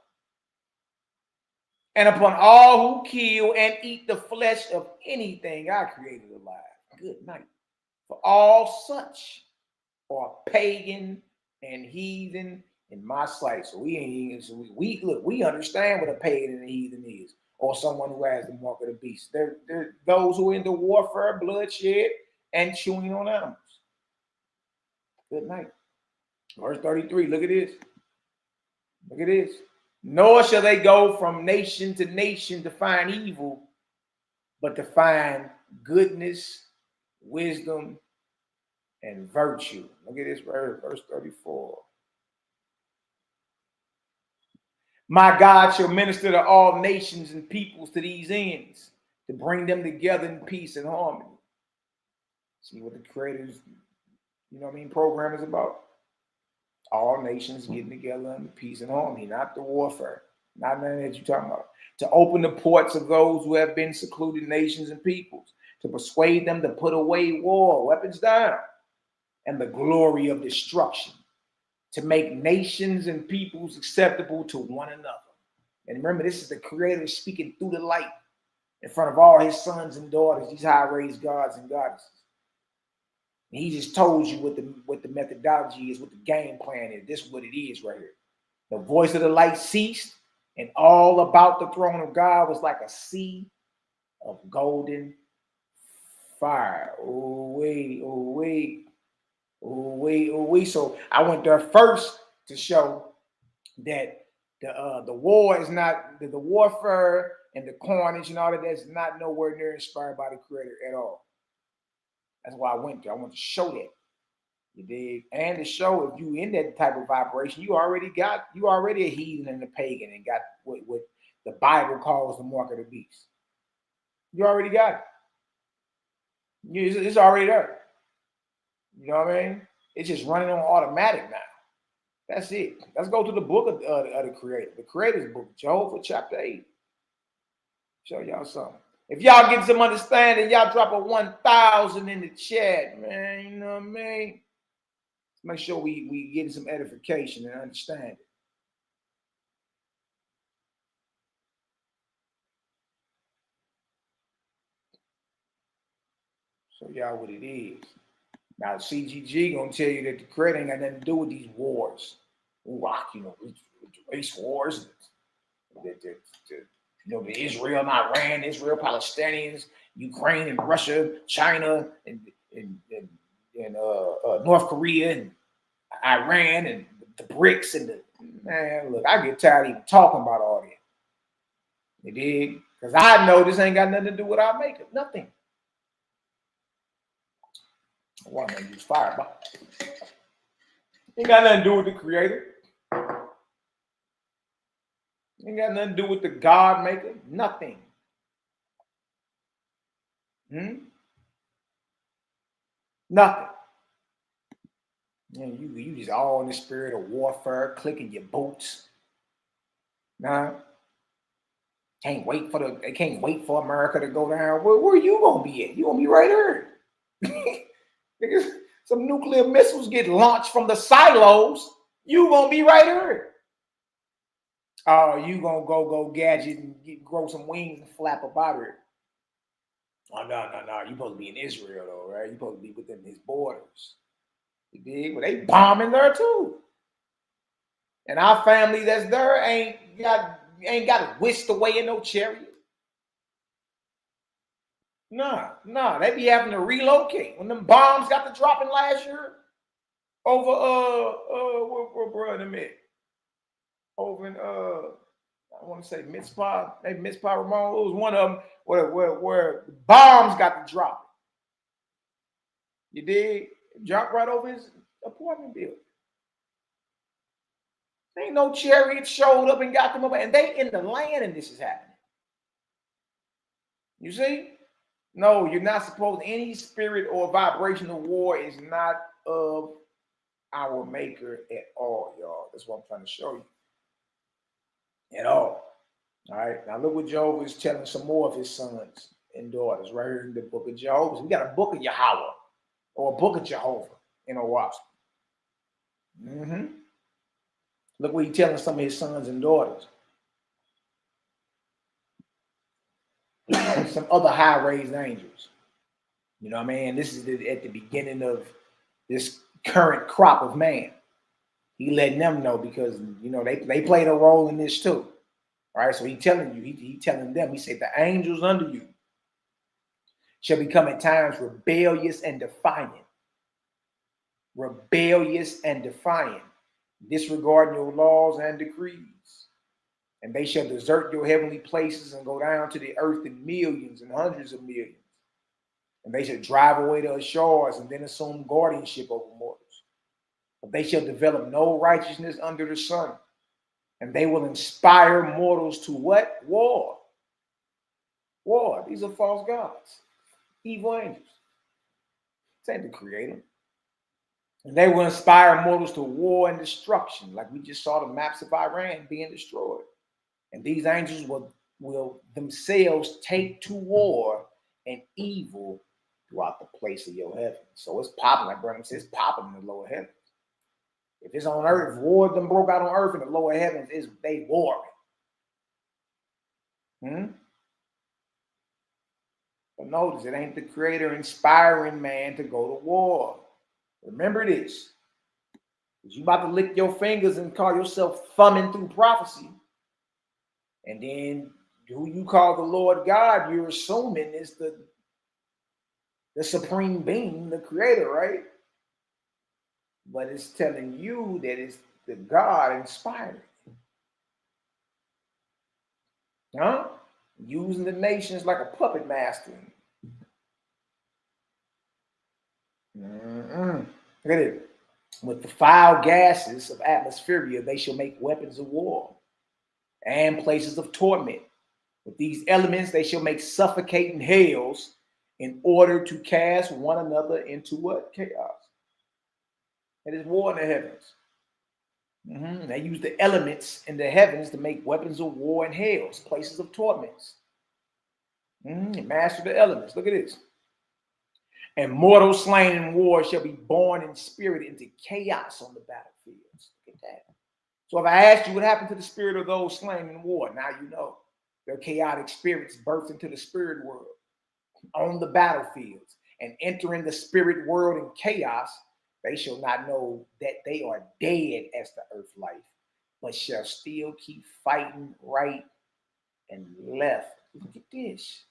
And upon all who kill and eat the flesh of anything I created alive. Good night. For all such are pagan and heathen in my sight. So we ain't even, so we understand what a pagan and a heathen is, or someone who has the mark of the beast. They're those who are into warfare, bloodshed, and chewing on animals. Good night. Verse 33, look at this. Look at this. Nor shall they go from nation to nation to find evil, but to find goodness, wisdom, and virtue. Look at this verse 34. My God shall minister to all nations and peoples to these ends, to bring them together in peace and harmony. See what the Creator's, program is about? All nations getting together in peace and harmony, not the warfare, not none of that you're talking about. To open the ports of those who have been secluded nations and peoples, to persuade them to put away war, weapons down, and the glory of destruction, to make nations and peoples acceptable to one another. And remember, this is the Creator speaking through the light in front of all his sons and daughters, these high-raised gods and goddesses. And he just told you what the methodology is, what the game plan is. This is what it is right here. The voice of the light ceased, and all about the throne of God was like a sea of golden fire. Oh, wait. So I went there first to show that the war is not, the warfare and the carnage and all of that is not nowhere near inspired by the Creator at all. That's why I went there. I want to show that. You dig? And to show if you in that type of vibration, you already a heathen and a pagan and got what the Bible calls the mark of the beast. You already got it. It's already there. You know what I mean? It's just running on automatic now. That's it. Let's go to the book of the Creator. The Creator's book, Jehovah chapter 8. Show y'all something. If y'all get some understanding, y'all drop a 1,000 in the chat, man. You know what I mean? Make sure we get some edification and understanding. Show y'all what it is. Now, CGG gonna tell you that the Creator ain't got nothing to do with these wars. Race wars. The Israel and Iran, Israel, Palestinians, Ukraine and Russia, China and North Korea and Iran and the BRICS and man, look, I get tired of even talking about all that. You dig? Because I know this ain't got nothing to do with our makeup. Nothing. I want to use fire, but ain't got nothing to do with the Creator. Ain't got nothing to do with the God maker. Nothing. Nothing. Man, you just all in the spirit of warfare, clicking your boots. Nah. They can't wait for America to go down. Where you gonna be at? You gonna be right here. Niggas, some nuclear missiles get launched from the silos. You gonna be right here. Oh, you gonna go gadget and grow some wings and flap about here. Oh, no. You supposed to be in Israel though, right? You supposed to be within his borders. You dig? But they bombing there too. And our family that's there ain't got whisked away in no chariot. No, they be having to relocate. When them bombs got to dropping last year over where brother met? Over in I want to say Mitzpah, maybe Mitzpah Ramon. It was one of them where bombs got to drop. You dig? Dropped right over his apartment building. Ain't no chariot showed up and got them up, and they in the land, and this is happening. You see? No, you're not supposed. Any spirit or vibration of war is not of our maker at all, y'all. That's what I'm trying to show you. At all. All right. Now look what Jehovah is telling some more of his sons and daughters right here in the book of Jehovah. We got a book of Yahweh or a book of Jehovah in a wasp. Look what he's telling some of his sons and daughters. Some other high-raised angels. You know what I mean? This is at the beginning of this current crop of man. He letting them know because, they played a role in this too. All right, so he telling you, he telling them, he said, the angels under you shall become at times rebellious and defiant. Rebellious and defiant. disregarding your laws and decrees. And they shall desert your heavenly places and go down to the earth in millions and hundreds of millions. And they shall drive away the shores and then assume guardianship over mortals. But they shall develop no righteousness under the sun. And they will inspire mortals to what? War. War. These are false gods. Evil angels. This ain't the creator. And they will inspire mortals to war and destruction, like we just saw the maps of Iran being destroyed. And these angels will themselves take to war and evil throughout the place of your heaven. So it's popping, like Brennan says, it's popping in the lower heavens. If it's on earth, if war done broke out on earth in the lower heavens, they warring. But notice, it ain't the creator inspiring man to go to war. Remember this. You about to lick your fingers and call yourself thumbing through prophecy. And then who you call the Lord God, you're assuming is the supreme being, the creator, right? But it's telling you that it's the God inspiring. Huh? Using the nations like a puppet master. Look at it. With the foul gases of atmosphere, they shall make weapons of war and places of torment. With these elements, they shall make suffocating hells in order to cast one another into what? Chaos. It is war in the heavens. They use the elements in the heavens to make weapons of war and hells, places of torments. Master the elements. Look at this. And mortals slain in war shall be born in spirit into chaos on the battlefields. Look at that. So if I asked you what happened to the spirit of those slain in war, now you know. Their chaotic spirits birthed into the spirit world on the battlefields and entering the spirit world in chaos. They shall not know that they are dead as the earth life, but shall still keep fighting right and left. Look at this.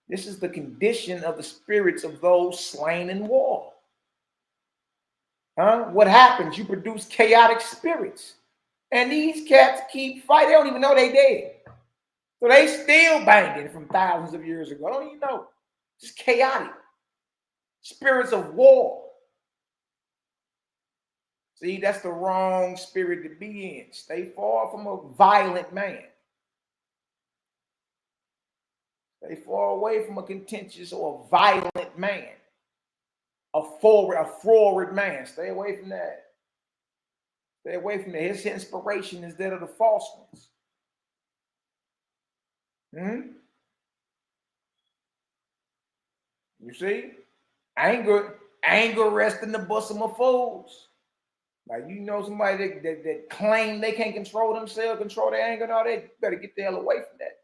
This is the condition of the spirits of those slain in war. What happens? You produce chaotic spirits. And these cats keep fighting. They don't even know they dead. So they still banging from thousands of years ago. Don't even know. Just chaotic. Spirits of war. See, that's the wrong spirit to be in. Stay far from a violent man. Stay far away from a contentious or a violent man. A forward man. Stay away from that. Stay away from that. His inspiration is that of the false ones. You see? Anger rests in the bosom of fools. Like, you know, somebody that claim they can't control themselves, control their anger and all that, you better get the hell away from that.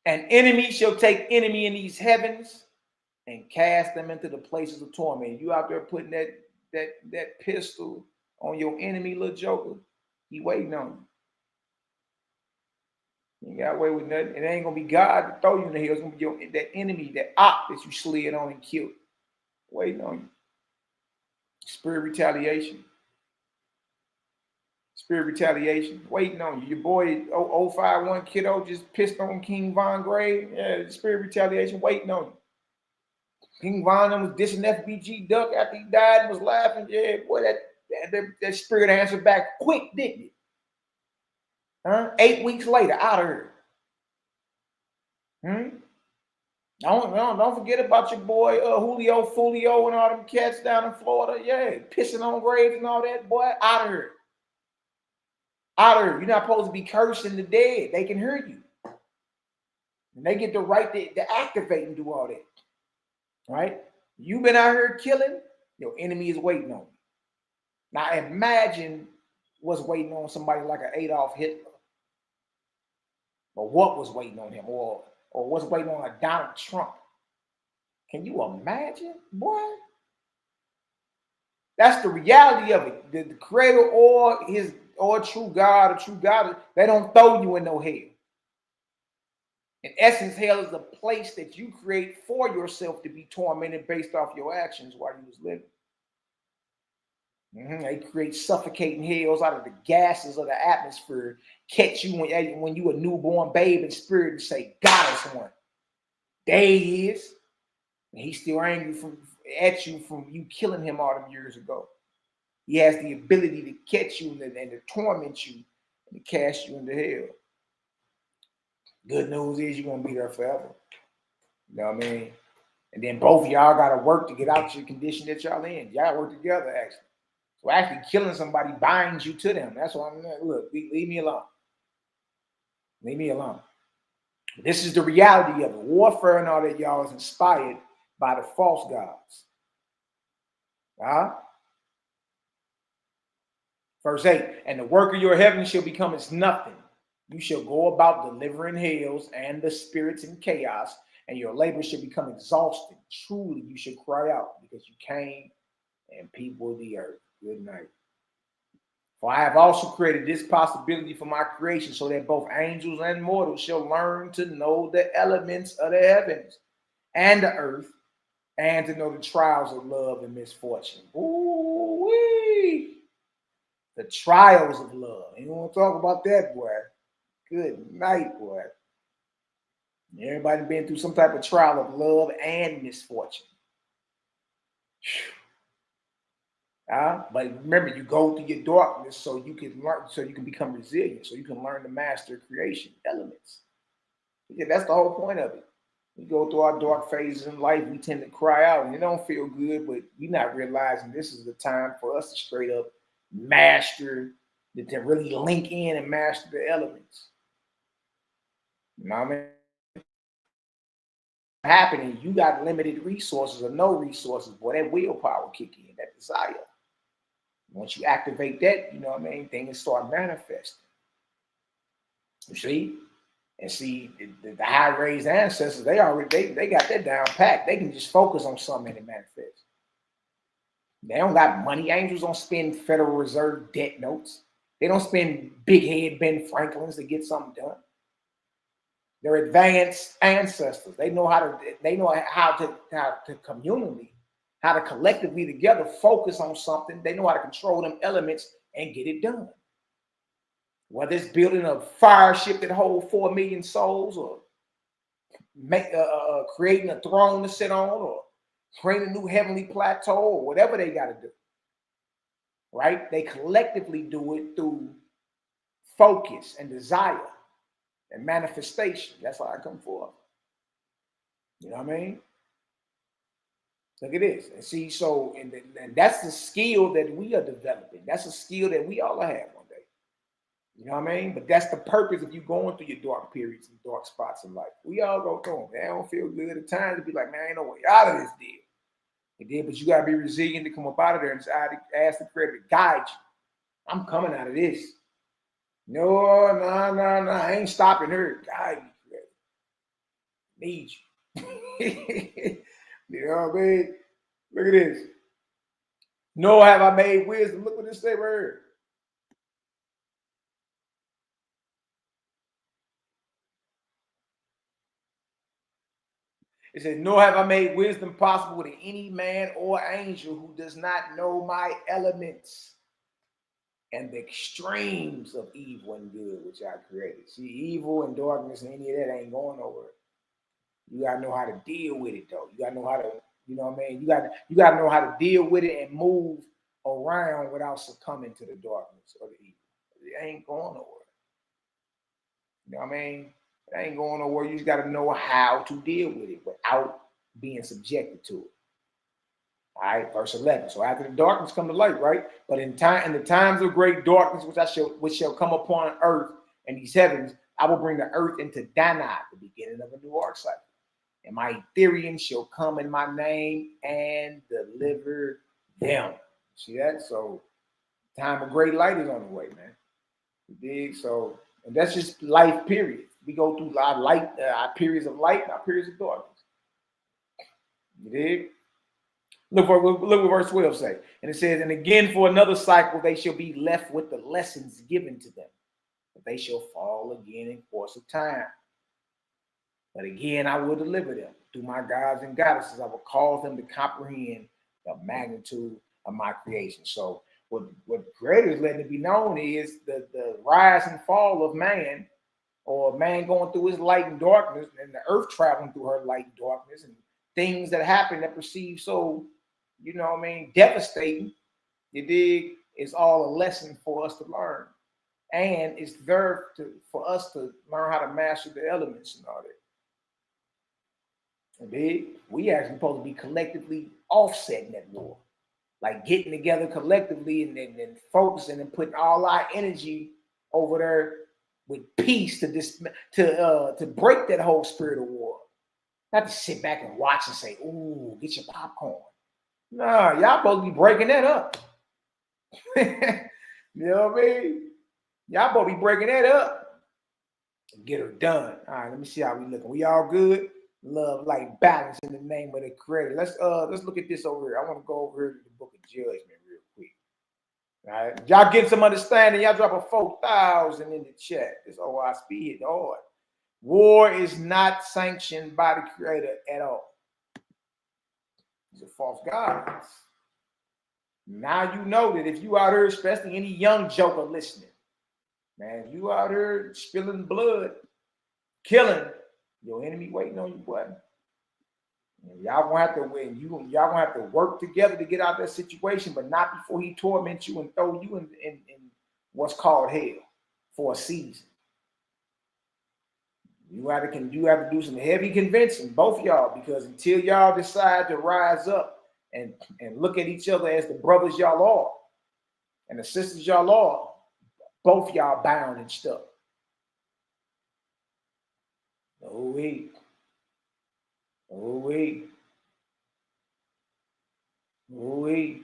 An enemy shall take enemy in these heavens and cast them into the places of torment. You out there putting that pistol on your enemy, little joker, he waiting on you. You ain't got away with nothing. It ain't gonna be God to throw you in the hell. It's gonna be that enemy, that op that you slid on and killed, waiting on you. Spirit retaliation. Spirit retaliation, waiting on you. Your boy 051 kiddo just pissed on King Von Gray. Yeah, spirit retaliation, waiting on you. King Von was dissing FBG Duck after he died and was laughing. Yeah, boy, that spirit answered back quick, didn't it? 8 weeks later, out of here. Don't forget about your boy Julio Fulio and all them cats down in Florida. Yeah, pissing on graves and all that. Boy, out of here. Out of here. You're not supposed to be cursing the dead. They can hear you. And they get the right to activate and do all that. Right? You've been out here killing, your enemy is waiting on you. Now imagine what's waiting on somebody like an Adolf Hitler. Or what was waiting on him, or what's waiting on a Donald Trump. Can you imagine, boy? That's the reality of it. The creator or a true God, they don't throw you in no hell. In essence, hell is the place that you create for yourself to be tormented based off your actions while you was living. They create suffocating hells out of the gases of the atmosphere, catch you when you a newborn babe in spirit and say, "God is one." There he is. And he's still angry at you from you killing him all them years ago. He has the ability to catch you and to torment you and to cast you into hell. Good news is you're going to be there forever. You know what I mean? And then both of y'all got to work to get out your condition that y'all in. Y'all work together, actually. So actually killing somebody binds you to them. That's why I'm like, look, leave me alone. Leave me alone. This is the reality of it. Warfare and all that, y'all, is inspired by the false gods. Verse 8, and the work of your heaven shall become as nothing. You shall go about delivering hells and the spirits in chaos, and your labor shall become exhausting. Truly, you should cry out because you came and people of the earth. Good night. For I have also created this possibility for my creation, so that both angels and mortals shall learn to know the elements of the heavens and the earth, and to know the trials of love and misfortune. Ooh-wee. The trials of love. You want to talk about that, boy? Good night, boy. Everybody been through some type of trial of love and misfortune. But remember, you go through your darkness so you can learn, so you can become resilient, so you can learn to master creation elements. Yeah, that's the whole point of it. We go through our dark phases in life, we tend to cry out, and it don't feel good, but we're not realizing this is the time for us to straight up master, to really link in and master the elements. You know what I mean? Happening, you got limited resources or no resources, boy, that willpower kick in, that desire. Once you activate that, you know what I mean, things start manifesting. You see? And see, the high-raised ancestors, they got that down packed. They can just focus on something and it manifests. They don't got money. Angels don't spend Federal Reserve debt notes. They don't spend big head Ben Franklins to get something done. They're advanced ancestors. They know how to communally, how to collectively together focus on something. They know how to control them elements and get it done. Whether it's building a fire ship that holds 4 million souls, or creating a throne to sit on, or creating a new heavenly plateau, or whatever they got to do. Right? They collectively do it through focus and desire and manifestation. That's why I come forth. You know what I mean? Look at this. And see, so, and that's the skill that we are developing. That's a skill that we all have one day. You know what I mean? But that's the purpose of you going through your dark periods and dark spots in life. We all go through them. They don't feel good at times to be like, man, ain't no way out of this deal. It did, but you got to be resilient to come up out of there and ask the Creator to guide you. I'm coming out of this. No, I ain't stopping her. Guide me, Creator. Need you. You know what I mean? Look at this. Nor have I made wisdom. Look what this say right here. It says, nor have I made wisdom possible to any man or angel who does not know my elements and the extremes of evil and good which I created. See, evil and darkness and any of that ain't going nowhere. You gotta know how to deal with it, though. You gotta know how to, you know what I mean? You gotta know how to deal with it and move around without succumbing to the darkness or the evil. It ain't going nowhere. You know what I mean? It ain't going nowhere. You just got to know how to deal with it without being subjected to it. All right, verse 11. So after the darkness come the light, right? But in the times of great darkness, which shall come upon earth and these heavens, I will bring the earth into Dana, the beginning of a new arc cycle. And my Ethereum shall come in my name and deliver them. See that? So time of great light is on the way, man. You dig? So, and that's just life, period. We go through our light, our periods of light, and our periods of darkness. You dig? Look what verse 12 say. And it says, and again for another cycle, they shall be left with the lessons given to them. But they shall fall again in course of time. But again, I will deliver them. Through my gods and goddesses, I will cause them to comprehend the magnitude of my creation. So what Creator is letting it be known is the rise and fall of man, or man going through his light and darkness, and the earth traveling through her light and darkness, and things that happen that perceive so, devastating. You dig? It's all a lesson for us to learn. And it's there for us to learn how to master the elements and all that. And we actually supposed to be collectively offsetting that war. Like getting together collectively and focusing and putting all our energy over there with peace to break that whole spirit of war. Not to sit back and watch and say, "Ooh, get your popcorn." Nah, y'all supposed to be breaking that up. You know what I mean? Y'all supposed to be breaking that up and get her done. All right, let me see how we looking. We all good? Love, light, balance in the name of the Creator. Let's look at this over here. I want to go over here to the book of Judgment real quick. All right, y'all get some understanding. Y'all drop a 4,000 in the chat. This OISP hit hard. War is not sanctioned by the Creator at all. These are false gods. Now you know that if you out here, especially any young joker listening, man, you out here spilling blood, killing, your enemy waiting on you, boy. Y'all gonna have to win. Y'all gonna have to work together to get out of that situation, but not before he torments you and throw you in what's called hell for a season. You have to do some heavy convincing, both of y'all, because until y'all decide to rise up and look at each other as the brothers y'all are and the sisters y'all are, both y'all bound and stuck. Oh wait. Oh wait. Oh wait.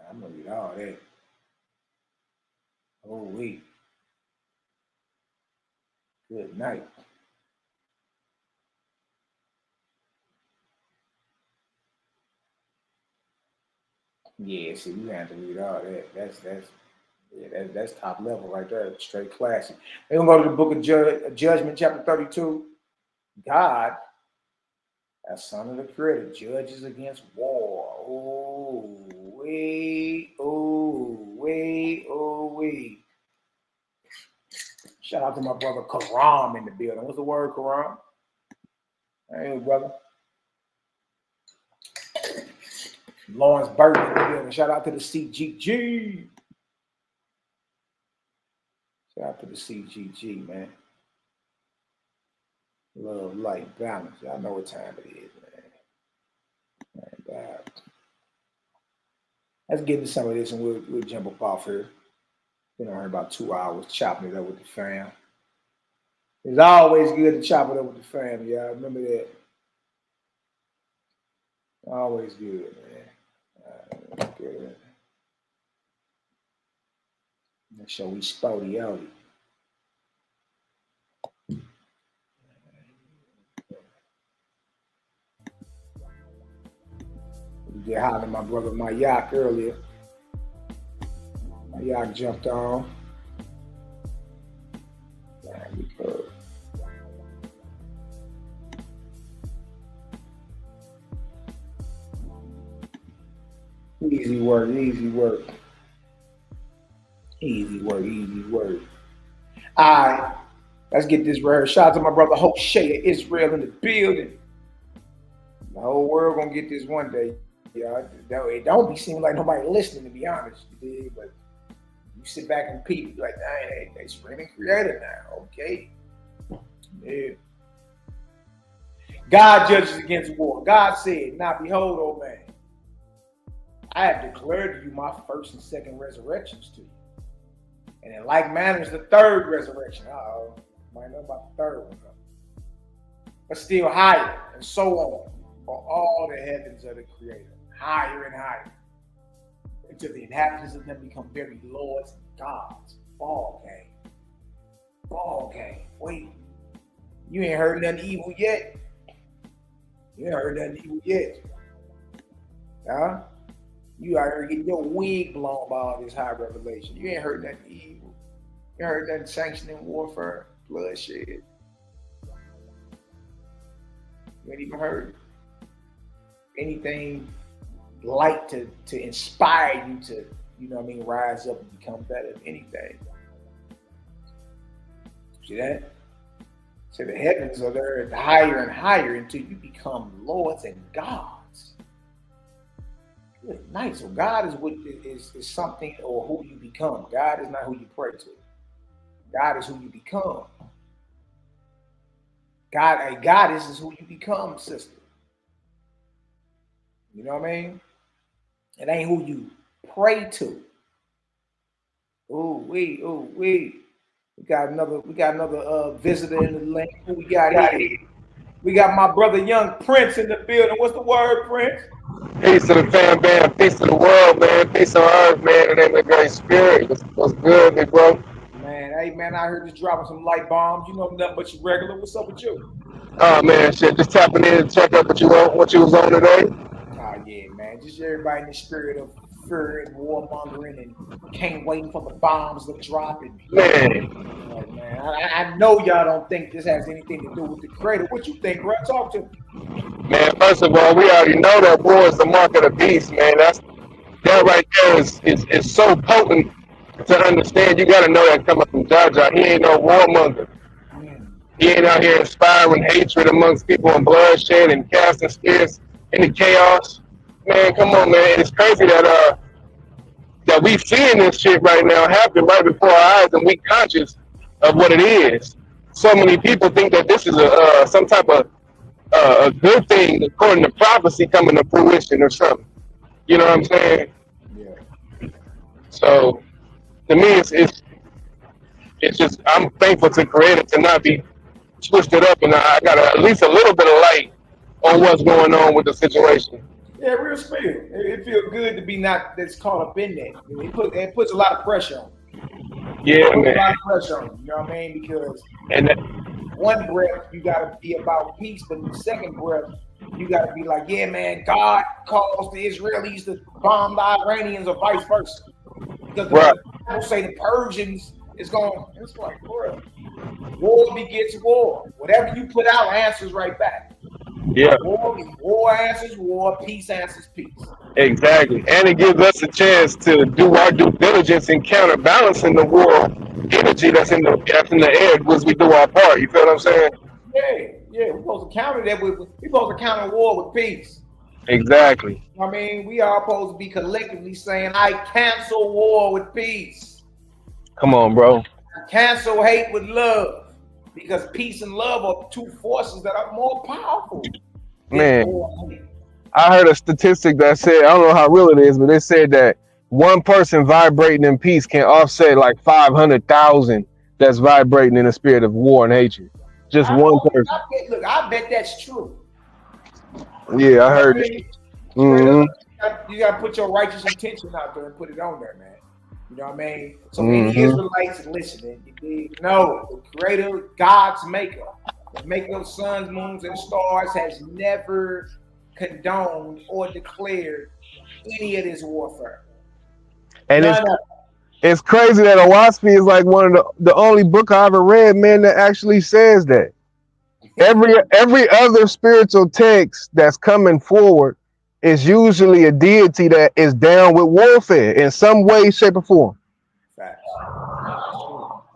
I'm gonna read all that. Oh wait. Good night. Yeah, see, we have to read all that. That's top level right there, straight classic. We're gonna go to the book of Judgment, chapter 32. God, as Son of the Creator, judges against war. Oh wait, oh wait, oh wait. Shout out to my brother Karam in the building. What's the word, Karam? Hey, brother. Lawrence Burton in the building. Shout out to the CGG. Shout out to the CGG, man. Love, light, balance. Y'all know what time it is, man. Let's get into some of this and we'll jump up off here. Been on here about 2 hours chopping it up with the fam. It's always good to chop it up with the fam, y'all. Remember that. Always good, man. Good. Make sure we spotty out. We get hollering my brother Mayak earlier. Mayak jumped on. Easy work, easy work. Easy work, easy work. All right, let's get this right here. Shout out to my brother Hope Shea of Israel in the building. The whole world gonna get this one day. Yeah, it don't be seeming like nobody listening, to be honest. But you sit back and peep, like, dang, they screaming Creator now. Okay. Yeah. God judges against war. God said, "Now behold, O man, I have declared to you my first and second resurrections to you. And in like manner is the third resurrection." Uh-oh. Might know about the third one. But still higher, and so on, for all the heavens of the Creator. Higher and higher. Until the inhabitants of them become very lords and gods. Ball game. Ball game. Wait. You ain't heard nothing evil yet. You ain't heard nothing evil yet. Huh? You out here getting your wig blown by all this high revelation. You ain't heard nothing evil. You ain't heard nothing sanctioning warfare, bloodshed. You ain't even heard it. anything light to inspire you to, you know what I mean, rise up and become better than anything. See that? So the heavens are there higher and higher until you become lords and gods. Good night. So God is what is something or who you become. God is not who you pray to. God is who you become. God, a goddess is who you become, sister. You know what I mean? It ain't who you pray to. Ooh wee. We got another visitor in the link. Who we got here? We got my brother Young Prince in the building. What's the word, Prince? Peace to the fam bam, peace to the world, man, peace on earth, man, in the name of the great spirit. What's good, big bro? Man, hey man, I heard you dropping some light bombs. You know nothing but you regular. What's up with you? Oh man, shit, just tapping in to check out what you was on today. Oh yeah, man. Just everybody in the spirit of fear and warmongering and can't wait for the bombs to drop. And man, I know y'all don't think this has anything to do with the creator. What you think, bro? Talk to me. Man, first of all, we already know that war is the mark of the beast, man. That right there is so potent to understand. You gotta know that coming from Jaja. He ain't no warmonger. He ain't out here inspiring hatred amongst people and bloodshed and casting spirits into chaos. Man, come on, man. It's crazy that we seeing this shit right now happen right before our eyes and we conscious of what it is. So many people think that this is some type of a good thing according to prophecy coming to fruition or something. You know what I'm saying? Yeah. So to me, it's just I'm thankful to Creator to not be twisted up, and I got at least a little bit of light on what's going on with the situation. Yeah, real spirit. It feels good to be not that's caught up in that. It puts a lot of pressure on you. Yeah, it puts man. a lot of pressure on you. You know what I mean? Because one breath you gotta be about peace, but in the second breath you gotta be like, yeah, man, God caused the Israelis to bomb the Iranians or vice versa. Because the people say the Persians is going. It's like, bro, war begets war. Whatever you put out answers right back. Yeah. War answers war, peace answers peace. Exactly. And it gives us a chance to do our due diligence in counterbalancing the war energy that's in the air once we do our part. You feel what I'm saying? Yeah. We're supposed to counter that we're supposed to counter war with peace. Exactly. I mean, we are supposed to be collectively saying, I cancel war with peace. Come on, bro. I cancel hate with love. Because peace and love are two forces that are more powerful. Man, I heard a statistic that said, I don't know how real it is, but they said that one person vibrating in peace can offset like 500,000 that's vibrating in the spirit of war and hatred. Just one person. I bet that's true. Yeah, I heard it. You got to put your righteous intention out there and put it on there, man. You know what I mean? So any Israelites listening, you know the Creator, God's maker, the maker of suns, moons, and stars, has never condoned or declared any of this warfare. And it's crazy that Owaspy is like one of the only book I ever read, man, that actually says that. Every other spiritual text that's coming forward is usually a deity that is down with warfare in some way, shape, or form.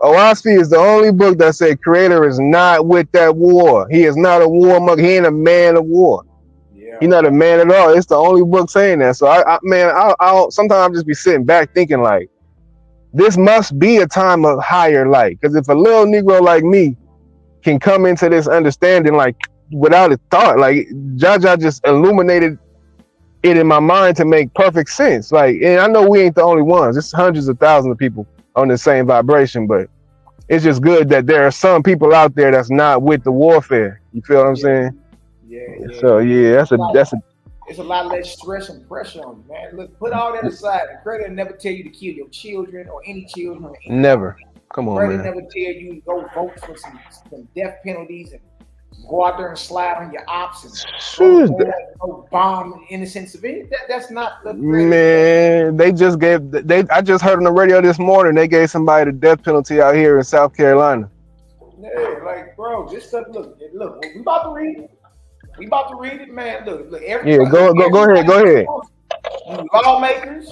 Owaspy is the only book that said Creator is not with that war. He is not a warmonger. He ain't a man of war. Yeah. He's not a man at all. It's the only book saying that. So I'll sometimes I'll just be sitting back thinking like, this must be a time of higher light. Because if a little Negro like me can come into this understanding like without a thought, like Jaja just illuminated it in my mind to make perfect sense. Like, and I know we ain't the only ones. It's hundreds of thousands of people on the same vibration, but it's just good that there are some people out there that's not with the warfare. You feel what I'm saying? Yeah. So yeah, that's a. It's a lot less stress and pressure on you, man. Look, put all that aside. The Creator never tell you to kill your children or any children. Or any never. Come on, Creator man. never tell you to go vote for some death penalties and go out there and slide on your ops and go bomb innocent civilians. That's not the Man, they just gave. I just heard on the radio this morning they gave somebody the death penalty out here in South Carolina. Yeah, like bro, just look. We about to read it. We about to read it, man. Look, Yeah, go ahead. You lawmakers,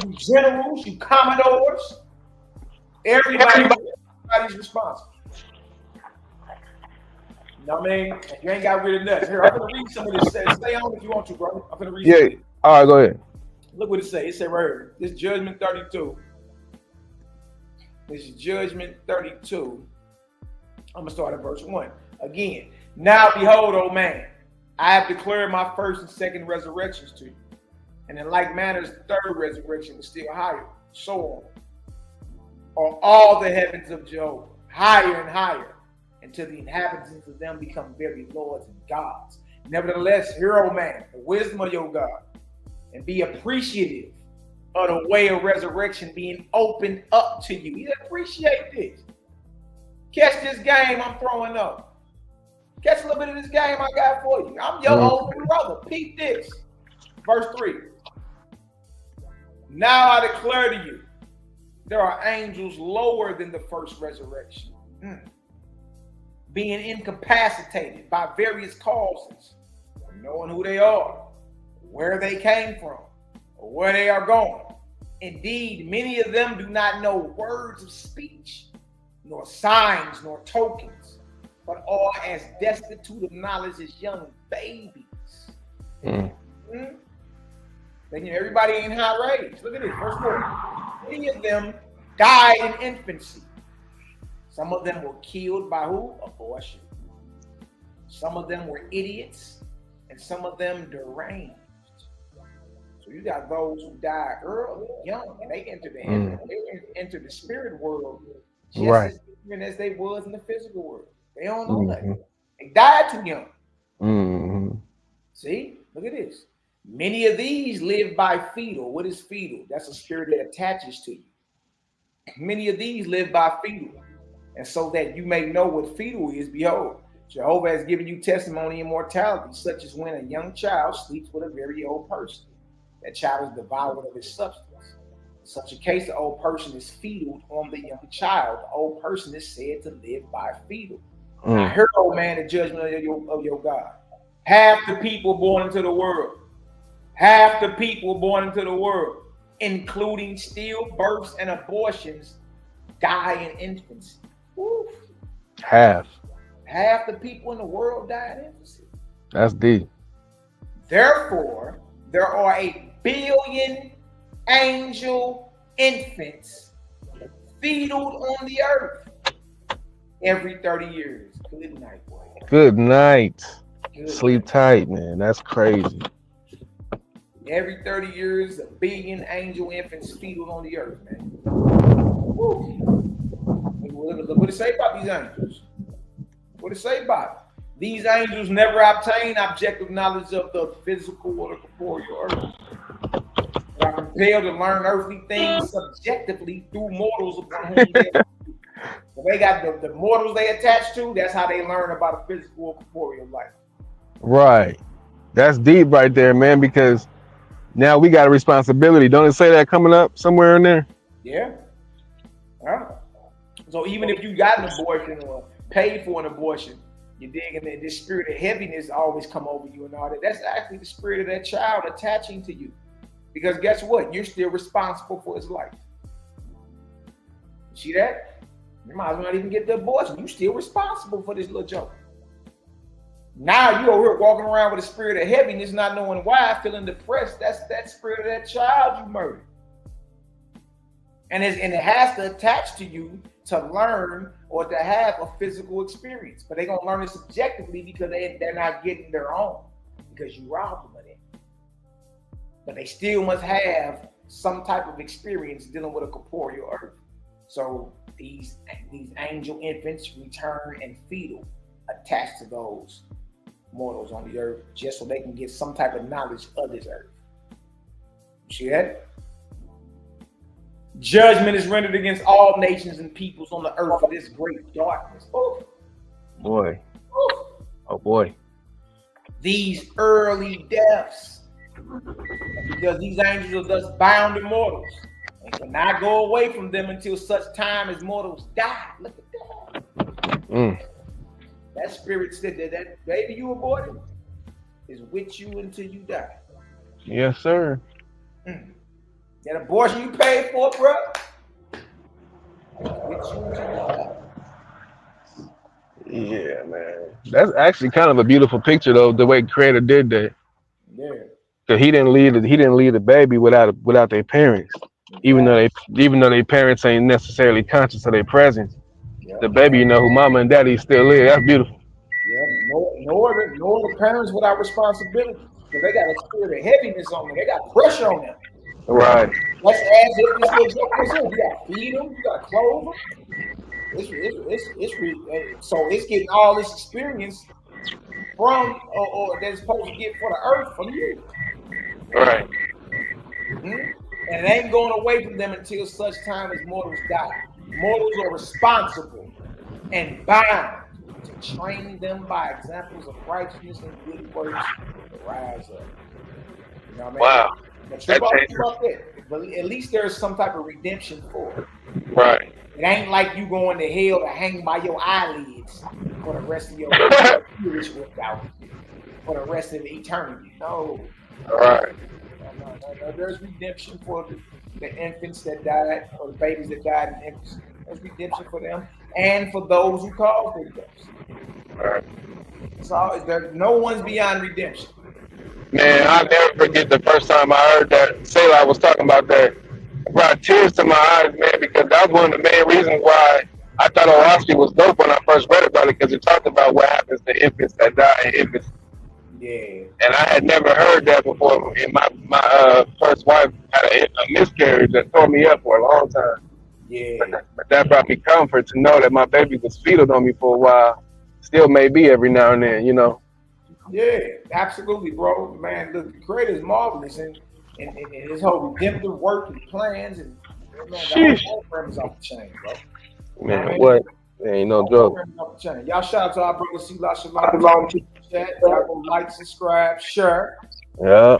you generals, you commodores, everybody's responsible. You know what I mean? You ain't got rid of nuts. Here, I'm gonna read some of this. Stay on if you want to, bro. I'm gonna read some of it. All right, go ahead. Look what it say. It say right here. This Judgment 32. This is Judgment 32. I'm gonna start at verse 1. Again, now behold, O man, I have declared my first and second resurrections to you. And in like manner, the third resurrection is still higher. So on all the heavens of Jehovah, higher and higher, until the inhabitants of them become very lords and gods. Nevertheless, hear, O man, the wisdom of your God, and be appreciative of the way of resurrection being opened up to you. You appreciate this. Catch this game I'm throwing up. Catch a little bit of this game I got for you. I'm your older brother. Peep this. Verse 3. Now I declare to you, there are angels lower than the first resurrection, being incapacitated by various causes, knowing who they are, where they came from, or where they are going. Indeed, many of them do not know words of speech, nor signs, nor tokens, but are as destitute of knowledge as young babies. Then everybody ain't high raised. Look at this, verse 4. Many of them died in infancy. Some of them were killed by who? Abortion. Some of them were idiots, and some of them deranged. So you got those who died early, young, and they entered the spirit world just as different as they was in the physical world. They don't know that. They died too young. See, look at this. Many of these live by fetal. What is fetal? That's a spirit that attaches to you. Many of these live by fetal. And so that you may know what fetal is, behold, Jehovah has given you testimony and immortality, such as when a young child sleeps with a very old person. That child is devoured of his substance. In such a case, the old person is fetal on the young child. The old person is said to live by fetal. I heard, O man, the judgment of your God. Half the people born into the world, including stillbirths and abortions, die in infancy. Woo. Half the people in the world die in infancy. That's deep. Therefore, there are 1 billion angel infants fetal on the earth every 30 years. Good night, boy. Good night. Sleep tight, man. That's crazy. Every 30 years, 1 billion angel infants fetal on the earth, man. Woo. What it say about these angels? What it say about it? These angels never obtain objective knowledge of the physical or the corporeal earth. They are compelled to learn earthly things subjectively through mortals upon whom they are. So they got the mortals they attach to, that's how they learn about a physical or corporeal life. Right. That's deep right there, man, because now we got a responsibility. Don't it say that coming up somewhere in there? Yeah. So even if you got an abortion or paid for an abortion, you dig, and this spirit of heaviness always come over you and all that. That's actually the spirit of that child attaching to you. Because guess what? You're still responsible for his life. See that? You might as well not even get the abortion. You're still responsible for this little joke. Now you over here walking around with a spirit of heaviness, not knowing why, feeling depressed. That's that spirit of that child you murdered. And it has to attach to you to learn or to have a physical experience. But they're going to learn it subjectively because they're not getting their own, because you robbed them of it. But they still must have some type of experience dealing with a corporeal earth. So these angel infants return and fetal attached to those mortals on the earth, just so they can get some type of knowledge of this earth. You see that? Judgment is rendered against all nations and peoples on the earth for this great darkness. Oh boy. Oh boy. These early deaths, because these angels are thus bound immortals and cannot go away from them until such time as mortals die. Look at that. That spirit said that baby you aborted, is with you until you die. Yes, sir. That abortion you paid for, bro, with you until you die. Yeah, man. That's actually kind of a beautiful picture, though, the way Creator did that. Yeah. Cause he didn't leave the baby without their parents, even though their parents ain't necessarily conscious of their presence. The baby, you know who mama and daddy still is. That's beautiful. Yeah, nor the parents without responsibility. Because they got a spirit of heaviness on them. They got pressure on them. Right. That's as if this little joke was in. You got to feed them. You got to clothe them. So it's getting all this experience from or they're supposed to get for the earth from you. Right. And it ain't going away from them until such time as mortals die. Mortals are responsible and bound to train them by examples of righteousness and good works to rise up. You know what I mean? Wow. But at least there's some type of redemption for it. Right. It ain't like you going to hell to hang by your eyelids for the rest of your years without for the rest of eternity. No. All right. No. There's redemption for the infants that died, or the babies that died in infants. There's redemption for them, and for those who caused their deaths. All right. So no one's beyond redemption. Man, I'll never forget the first time I heard that Selah was talking about that. It brought tears to my eyes, man, because that was one of the main reasons why I thought Orosky was dope when I first read about it, because it talked about what happens to infants that die in infants. Yeah. And I had never heard that before. And my first wife had a miscarriage that tore me up for a long time. Yeah. But that brought me comfort to know that my baby was fetal on me for a while. Still may be every now and then, you know. Yeah, absolutely, bro. Man, look, the Creator is marvelous, and his whole redemptive work and plans, and man, the whole program is off the chain, bro. Man, what? Ain't no joke. Y'all shout out to our brother Selah Shalom to the chat. Y'all go like, subscribe, share. Yeah.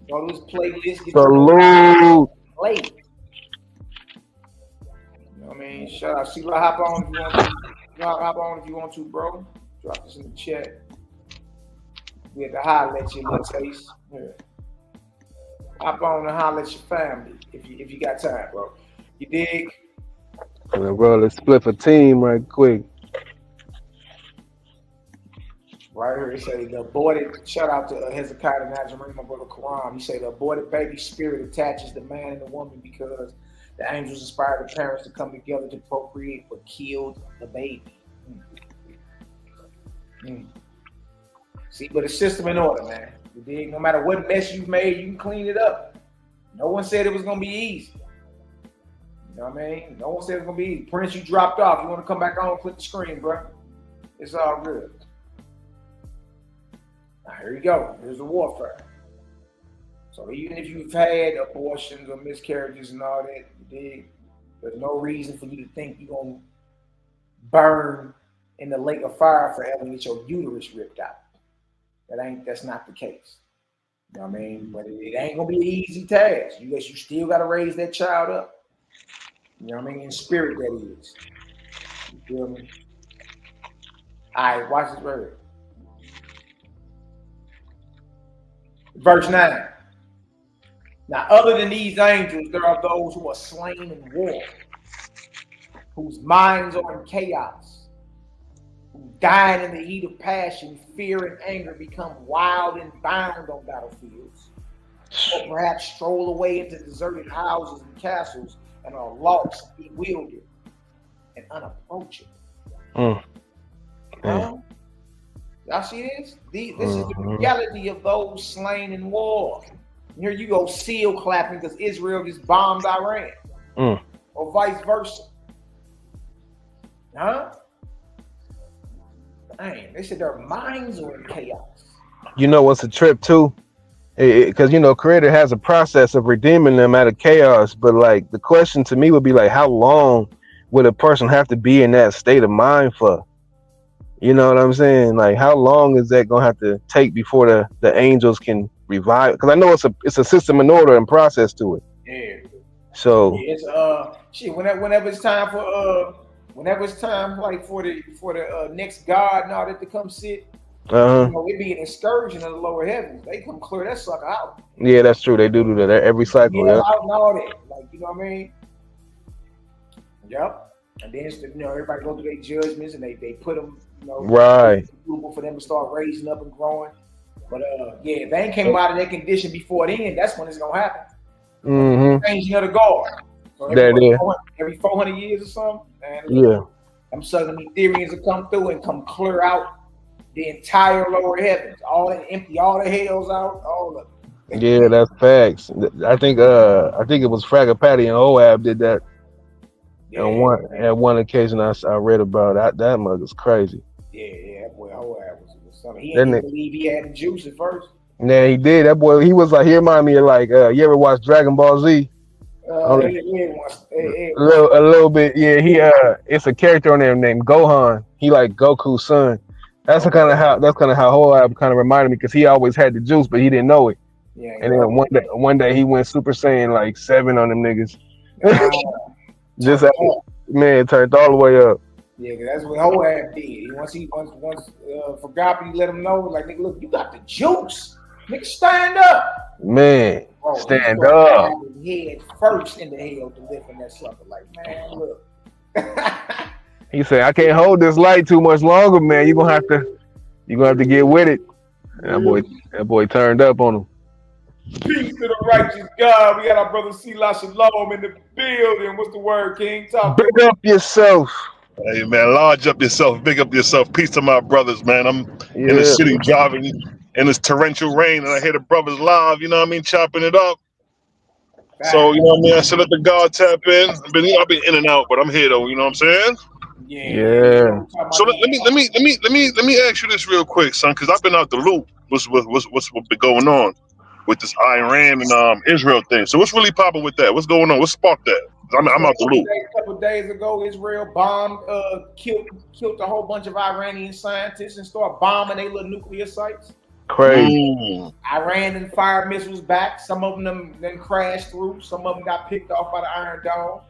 Go to his playlist. Salute. Play. You know what I mean? Shout out Selah. Hop on if you want to. Hop on if you want to, bro. Drop this in the chat. We have to holler at you, little taste. Yeah. Hop on and holler at your family if you got time, bro. You dig? Bro, let's split a team right quick. Right here, it say the aborted. Shout out to Hezekiah and Nazarim, my brother Quran. He say the aborted baby spirit attaches the man and the woman because the angels inspired the parents to come together to procreate, but killed the baby. See, but a system in order, man. You dig? No matter what mess you've made, you can clean it up. No one said it was gonna be easy. You know what I mean? No one said it's gonna be easy. Prince, you dropped off. You want to come back on? Click the screen, bro. It's all good. Now here you go. Here's the warfare. So even if you've had abortions or miscarriages and all that, you dig? There's no reason for you to think you're gonna burn in the lake of fire forever and get your uterus ripped out. That's not the case. You know what I mean? But it ain't gonna be an easy task. You still gotta raise that child up. You know what I mean? In spirit, that is. You feel me? All right, watch this right here. Verse 9. Now, other than these angels, there are those who are slain in war, whose minds are in chaos, who died in the heat of passion, fear, and anger, become wild and bound on battlefields, or perhaps stroll away into deserted houses and castles and are lost, bewildered, and unapproachable. Y'all see this? This is the reality of those slain in war. Here you go, seal clapping because Israel just bombed Iran, or vice versa. Huh? Dang, they said their minds are in chaos. You know what's a trip too? Because you know, Creator has a process of redeeming them out of chaos. But like, the question to me would be like, how long would a person have to be in that state of mind for? You know what I'm saying? Like, how long is that gonna have to take before the angels can revive? Because I know it's a system and order and process to it. Yeah. So yeah, it's shit. Whenever it's time for like for the next god and all that to come sit, Uh-huh. You know, it be an excursion in the lower heavens. They come clear that sucker out. Yeah, that's true. They do that every cycle. Yeah, Yeah. out and all that. Like, you know what I mean? Yep. And then it's everybody go through their judgments and they put them, Right. for them to start raising up and growing. But yeah, if they ain't came out of that condition before then, that's when it's gonna happen. Mm-hmm. Changing of the guard. So every 400 years or something, man. Yeah. Them Southern Ethereans will come through and come clear out the entire lower heavens, empty all the hells out, all of it. Yeah, that's facts. I think it was Fragapati and Oab did that. At one occasion I read about that mug is crazy. Yeah, boy, Oab was something. He That didn't nigga- believe he had the juice at first. Yeah, he did. That boy, he was like, he reminded me of like, you ever watch Dragon Ball Z? A little bit. Yeah, it's a character on there named Gohan. He like Goku's son. That's kind of how Hoab kind of reminded me, because he always had the juice, but he didn't know it. Yeah. And then one day he went Super Saiyan like 7 on them niggas. Just man, turned all the way up. Yeah, because that's what Hoab did. Once Fragapati let him know, like, nigga, look, you got the juice. Nigga, stand up. Man, Bro, stand he up. head first in the hell to lift in that sucker. Like, man, look. He said, I can't hold this light too much longer, man. You're gonna have to get with it. And that boy turned up on him. Peace to the righteous God. We got our brother Sila Shalom in the building. What's the word, King? Talk. Big up yourself. Hey man, large up yourself, big up yourself. Peace to my brothers, man. I'm in the city driving in this torrential rain, and I hear the brothers live, you know what I mean, chopping it up. So, you know what I mean, I should let the God tap in. I've been in and out, but I'm here though, you know what I'm saying? Yeah. So let me ask you this real quick, son, because I've been out the loop. What's been going on with this Iran and Israel thing? So what's really popping with that? What's going on? What sparked that? I'm out the loop. A couple of days ago, Israel bombed, killed a whole bunch of Iranian scientists and started bombing their little nuclear sites. Crazy. Iran and fired missiles back. Some of them then crashed through. Some of them got picked off by the Iron Dome.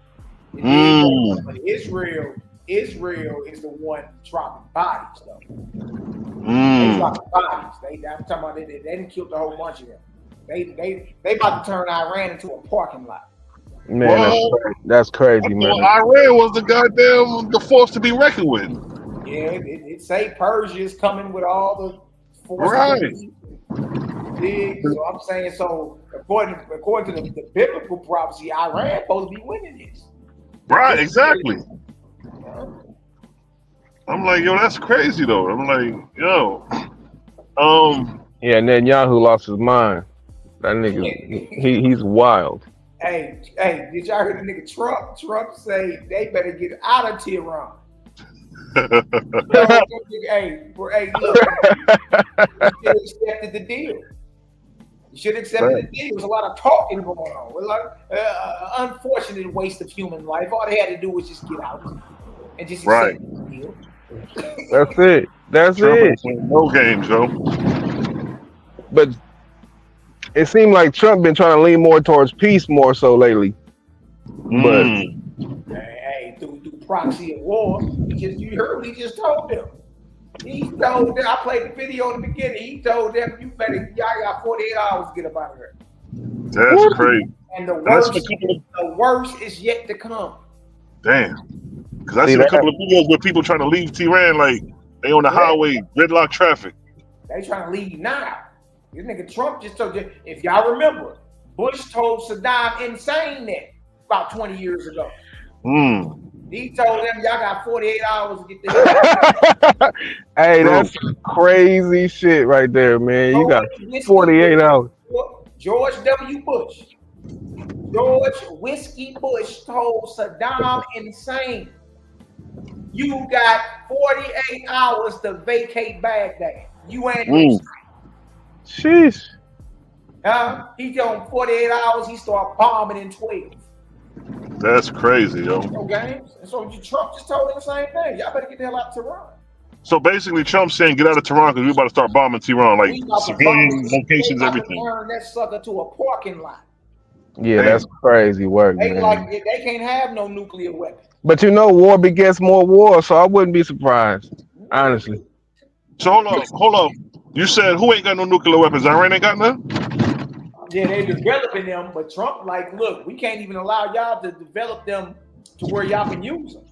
But Israel is the one dropping bodies, though. They dropping bodies. I'm talking about they didn't kill the whole bunch of them. They about to turn Iran into a parking lot. Man, that's crazy, man. Iran was the force to be reckoned with. Yeah, it say Persia is coming with all the forces. Right. So I'm saying, according to the biblical prophecy, Iran supposed to be winning this. Right, exactly. I'm like, yo, that's crazy though. I'm like, yo. Yeah, Netanyahu lost his mind. That nigga, he's wild. Hey, did y'all hear the nigga Trump? Trump say they better get out of Tehran. Hey, look, you should have accepted the deal. You should have accepted the deal. There was a lot of talking going on. A lot of, unfortunate waste of human life. All they had to do was just get out and just accept the deal. That's it. That's Trump it. ain't playing no games, though. But it seemed like Trump been trying to lean more towards peace more so lately. But Hey, through proxy of war, you heard what he just told them. He told them, I played the video in the beginning. He told them, y'all got 48 hours to get up out of here. That's crazy. And the worst is yet to come. Damn. Because I seen a couple of videos where people trying to leave Tehran, like they on the highway, gridlock traffic. They trying to leave now. This nigga Trump just told you, if y'all remember, Bush told Saddam insane that about 20 years ago. He told them, y'all got 48 hours to get the hey, that's crazy shit right there, man. You got 48 hours. George W. Bush. George Whiskey Bush told Saddam insane. You got 48 hours to vacate Baghdad. You ain't Sheesh. He told him 48 hours, he started bombing in 12. That's crazy, yo. No games. And so Trump just told him the same thing. Y'all better get the hell out of Tehran. So basically, Trump's saying get out of Tehran because we about to start bombing Tehran, like civilian locations, everything. Turn that sucker to a parking lot. Yeah, that's crazy work, They man. they can't have no nuclear weapons. But you know, war begets more war, so I wouldn't be surprised, honestly. So hold up. You said who ain't got no nuclear weapons? Iran ain't got none? Yeah, they're developing them, but Trump like, look, we can't even allow y'all to develop them to where y'all can use them.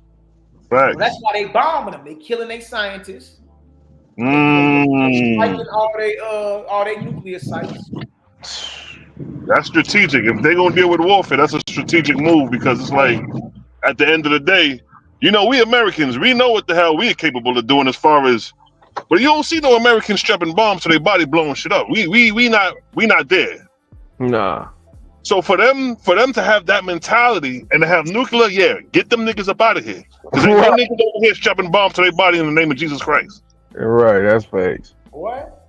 Right. So that's why they bombing them. They killing their scientists. Mm. All they nuclear sites. That's strategic. If they're gonna deal with warfare, that's a strategic move because it's like at the end of the day, you know, we Americans, we know what the hell we are capable of doing as far as, but you don't see no Americans strapping bombs to their body blowing shit up. We not there. Nah. So for them to have that mentality and to have nuclear, yeah, get them niggas up out of here. Because ain't no niggas over here strapping bombs to their body in the name of Jesus Christ. Right, that's facts. What?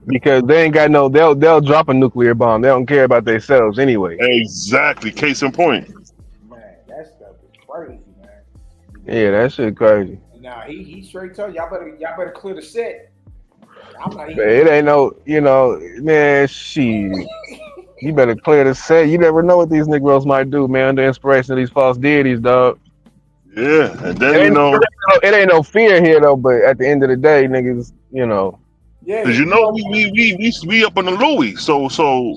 Because they ain't got no, they'll drop a nuclear bomb. They don't care about themselves anyway. Exactly. Case in point. Man, that stuff is crazy, man. Yeah, that shit crazy. Nah, he straight told y'all better clear the set. I'm not even. It ain't no, you know, man, shit. You better clear the set. You never know what these Negroes might do, man, under inspiration of these false deities, dog. Yeah, and then, you know. It ain't no fear here, though, but at the end of the day, niggas, you know. Yeah, because you know we up on the Louis, so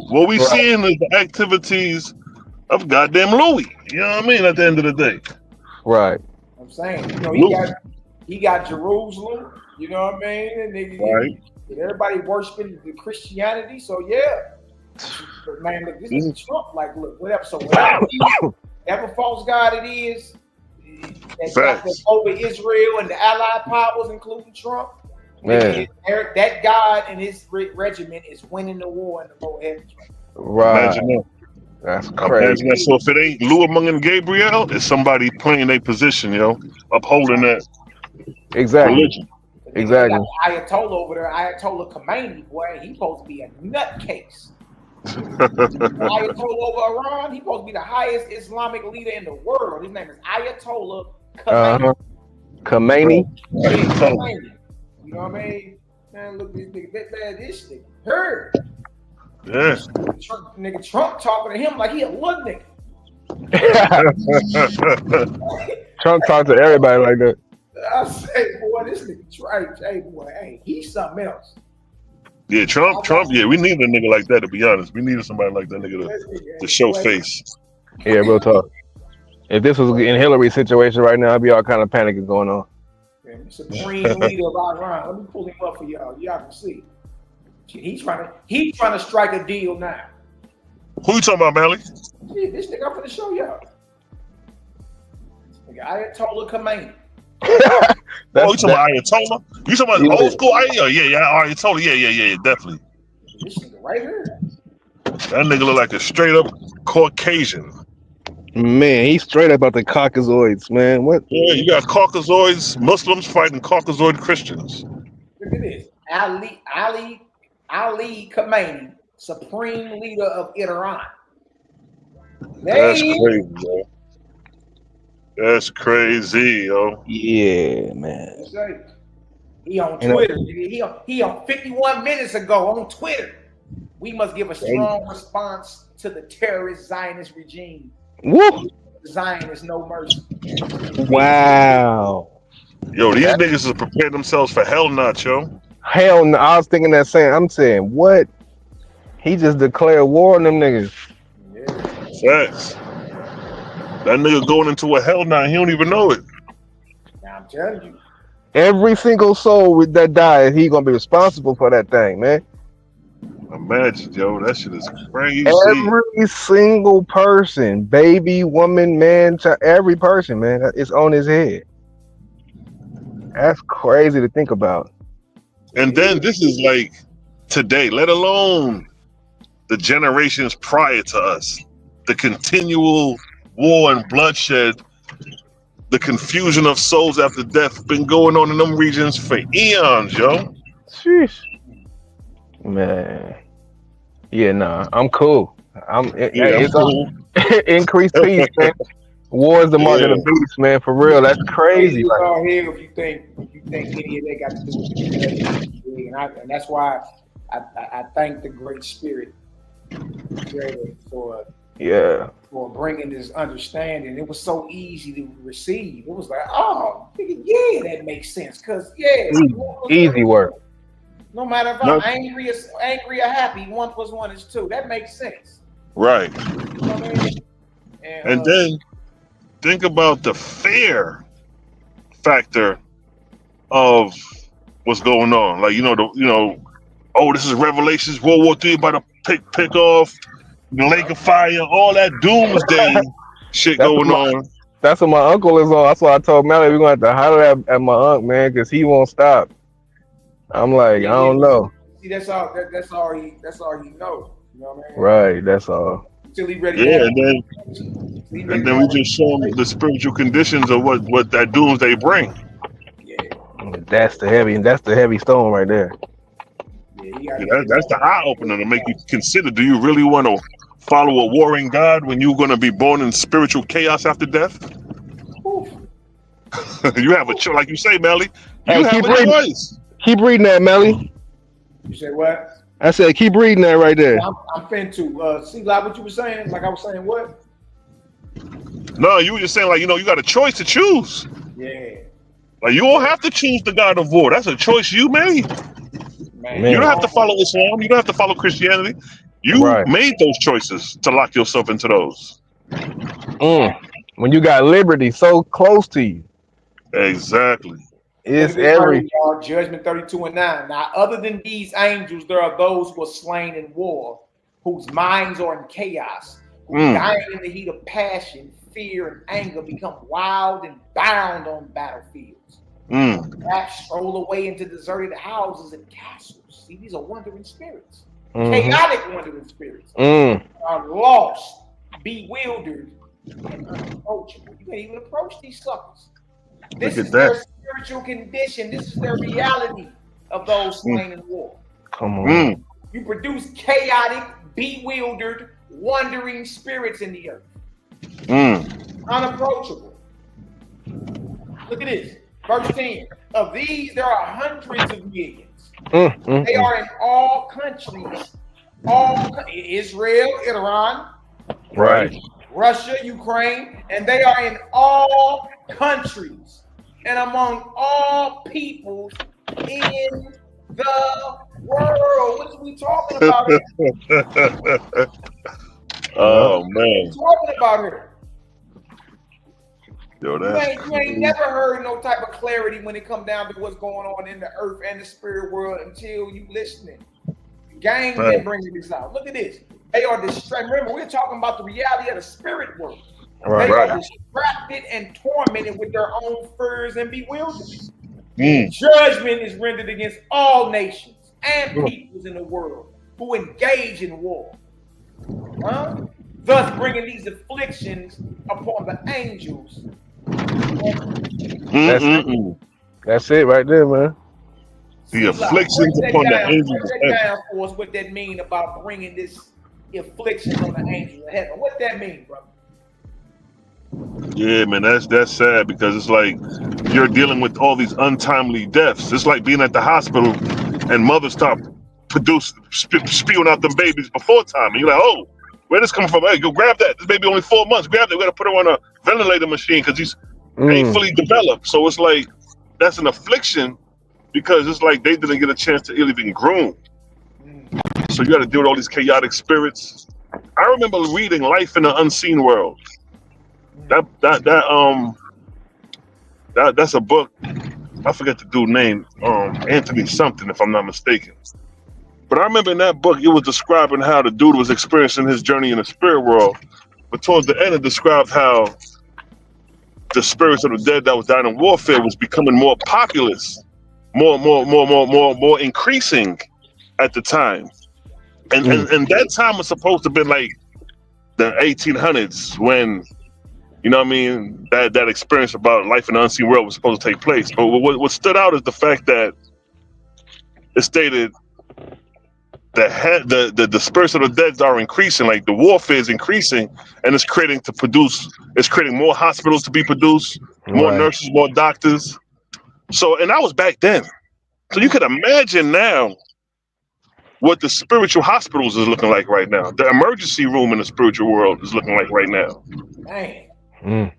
what we seeing is the activities of goddamn Louis. You know what I mean? At the end of the day, right? I'm saying, you know, he got Jerusalem. You know what I mean? And everybody worshiping the Christianity. So yeah, but man, look, this is Trump. Like, look, whatever. So whatever false god it is that's over Israel and the Allied powers, including Trump. Man. That God and his regiment is winning the war in the lower heavens. Right. Imagine that. That's crazy. Imagine that. So if it ain't Lou among and Gabriel, it's somebody playing their position, yo, upholding that religion. Exactly. Ayatollah over there, Ayatollah Khomeini, boy, he supposed to be a nutcase. Ayatollah over Iran, he supposed to be the highest Islamic leader in the world. His name is Ayatollah Khomeini. Khomeini. Khomeini. You know what I mean? Man, look, this nigga heard. Yeah. Trump talking to him like he a little nigga. Trump talk to everybody like that. I say, boy, this nigga right. Hey, boy, hey, he's something else. Yeah, Trump. Yeah, we need a nigga like that. To be honest, we needed somebody like that nigga to show face. Yeah, real talk. If this was in Hillary's situation right now, I'd be all kind of panicking going on. Supreme leader of Iran. Let me pull him up for y'all. Y'all can see. He's trying to strike a deal now. Who you talking about, Mally? Yeah, this nigga, I'm gonna show y'all. Nigga, Ayatollah Khomeini. Oh, you talking about Ayatollah? You talking about old school Ayatollah? Yeah, Ayatollah. Yeah, definitely. This nigga right here. That nigga look like a straight up Caucasian. Man, he's straight up about the Caucasoids, man. What? Yeah, you got Caucasoids, Muslims fighting Caucasoid Christians. Look at this. Ali Khomeini, supreme leader of Iran. That's crazy, yo. That's crazy, yo. Yeah, man. He on Twitter. He on 51 minutes ago on Twitter. We must give a strong response to the terrorist Zionist regime. Woo! Zionist no mercy. Wow. Yo, these niggas is preparing themselves for hell not, yo. Hell no. I was thinking that same. I'm saying, what? He just declared war on them niggas. Facts. That nigga going into a hell now. He don't even know it. Now I'm telling you. Every single soul that died, he gonna be responsible for that thing, man. Imagine, yo, that shit is crazy. Every single person, baby, woman, man, child, every person, man, it's on his head. That's crazy to think about. And then this is like today, let alone the generations prior to us. The continual war and bloodshed, the confusion of souls after death been going on in them regions for eons, yo. Sheesh. Man. Yeah, nah, I'm cool. I'm cool. Increased peace, man. War is the mark of the beast, man. For real, that's crazy. You all here if you think any of that got to do with the and that's why I thank the Great Spirit for Yeah. For bringing this understanding. It was so easy to receive. It was like, oh, yeah, that makes sense. Because, yeah. Easy work. No matter if I'm angry or happy, 1 + 1 is 2. That makes sense. Right. You know what I mean? And then think about the fear factor of what's going on. Like, oh, this is Revelations, World War III about to pick off, the lake of fire, all that doomsday shit going on. That's what my uncle is on. That's why I told Melly we're going to have to holler at my uncle, man, because he won't stop. I'm like, I don't know. See, that's all he knows. You know what I mean? Right, that's all. Until he ready. Yeah, and then we just show him the spiritual conditions of what that doomsday bring. That's the heavy stone right there. That's the eye opener to make you consider: do you really want to follow a warring God when you're going to be born in spiritual chaos after death? You have a choice, like you say, Melly. You have a choice. Keep reading that, Melly. You say what? I said keep reading that right there. I'm finna see like what you were saying. Like I was saying what? No, you were just saying, like, you got a choice to choose. Yeah. Like, you don't have to choose the God of war. That's a choice you made. Man. You don't have to follow Islam. You don't have to follow Christianity. You made those choices to lock yourself into those. When you got liberty so close to you. Exactly. It's every Judgment 32:9. Now, other than these angels, there are those who are slain in war, whose minds are in chaos, who dying in the heat of passion, fear, and anger, become wild and bound on battlefields. Perhaps stroll away into deserted houses and castles. See, these are wandering spirits, chaotic wandering spirits, are lost, bewildered, and unapproachable. You can't even approach these suckers. This is their spiritual condition. This is their reality of those slain in war. Come on. You produce chaotic, bewildered, wandering spirits in the earth. Unapproachable. Look at this. Verse 10. Of these, there are hundreds of millions. They are in all countries. Israel, Iran, Russia, Ukraine, and they are in all countries and among all peoples in the world. What are we talking about here? Oh, man. What are we talking about here? Yo, You ain't never heard no type of clarity when it comes down to what's going on in the earth and the spirit world until you listening. Gang been bringing this out. Look at this. They are distracted. Remember, we're talking about the reality of the spirit world. They are distracted and tormented with their own fears and bewilderment. Judgment is rendered against all nations and peoples in the world who engage in war. Thus bringing these afflictions upon the angels. That's it right there, man. The afflictions upon the angels. Break that down for us what that mean about bringing this affliction on the angels of heaven. What that mean, brother? Yeah, man, that's sad because it's like you're dealing with all these untimely deaths. It's like being at the hospital and mothers start spewing out them babies before time, and you're like, oh, where this coming from? Hey, go grab that. This baby only 4 months. Grab that. We gotta put her on a ventilator machine because he's ain't fully developed. So it's like that's an affliction because it's like they didn't get a chance to even groom. So you got to deal with all these chaotic spirits. I remember reading Life in the Unseen World. That's a book. I forget the dude's name. Anthony something, if I'm not mistaken. But I remember in that book, it was describing how the dude was experiencing his journey in the spirit world. But towards the end, it described how the spirits of the dead that was dying in warfare was becoming more populous, more increasing at the time. And that time was supposed to be like the 1800s when, you know what I mean, that experience about life in the unseen world was supposed to take place. But what stood out is the fact that it stated the spirits of the dead are increasing, like the warfare is increasing, and it's creating more hospitals to be produced, more nurses, more doctors. So, and that was back then. So you could imagine now what the spiritual hospitals is looking like right now. The emergency room in the spiritual world is looking like right now. Man.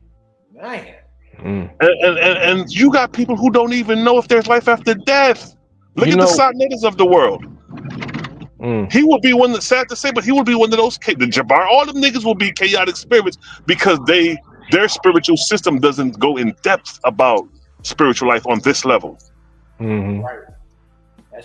Man. And you got people who don't even know if there's life after death. Look at the Satnatas of the world. He will be one that's sad to say, but he will be one of those. The Jabbar, all them niggas will be chaotic spirits because their spiritual system doesn't go in depth about spiritual life on this level. Right.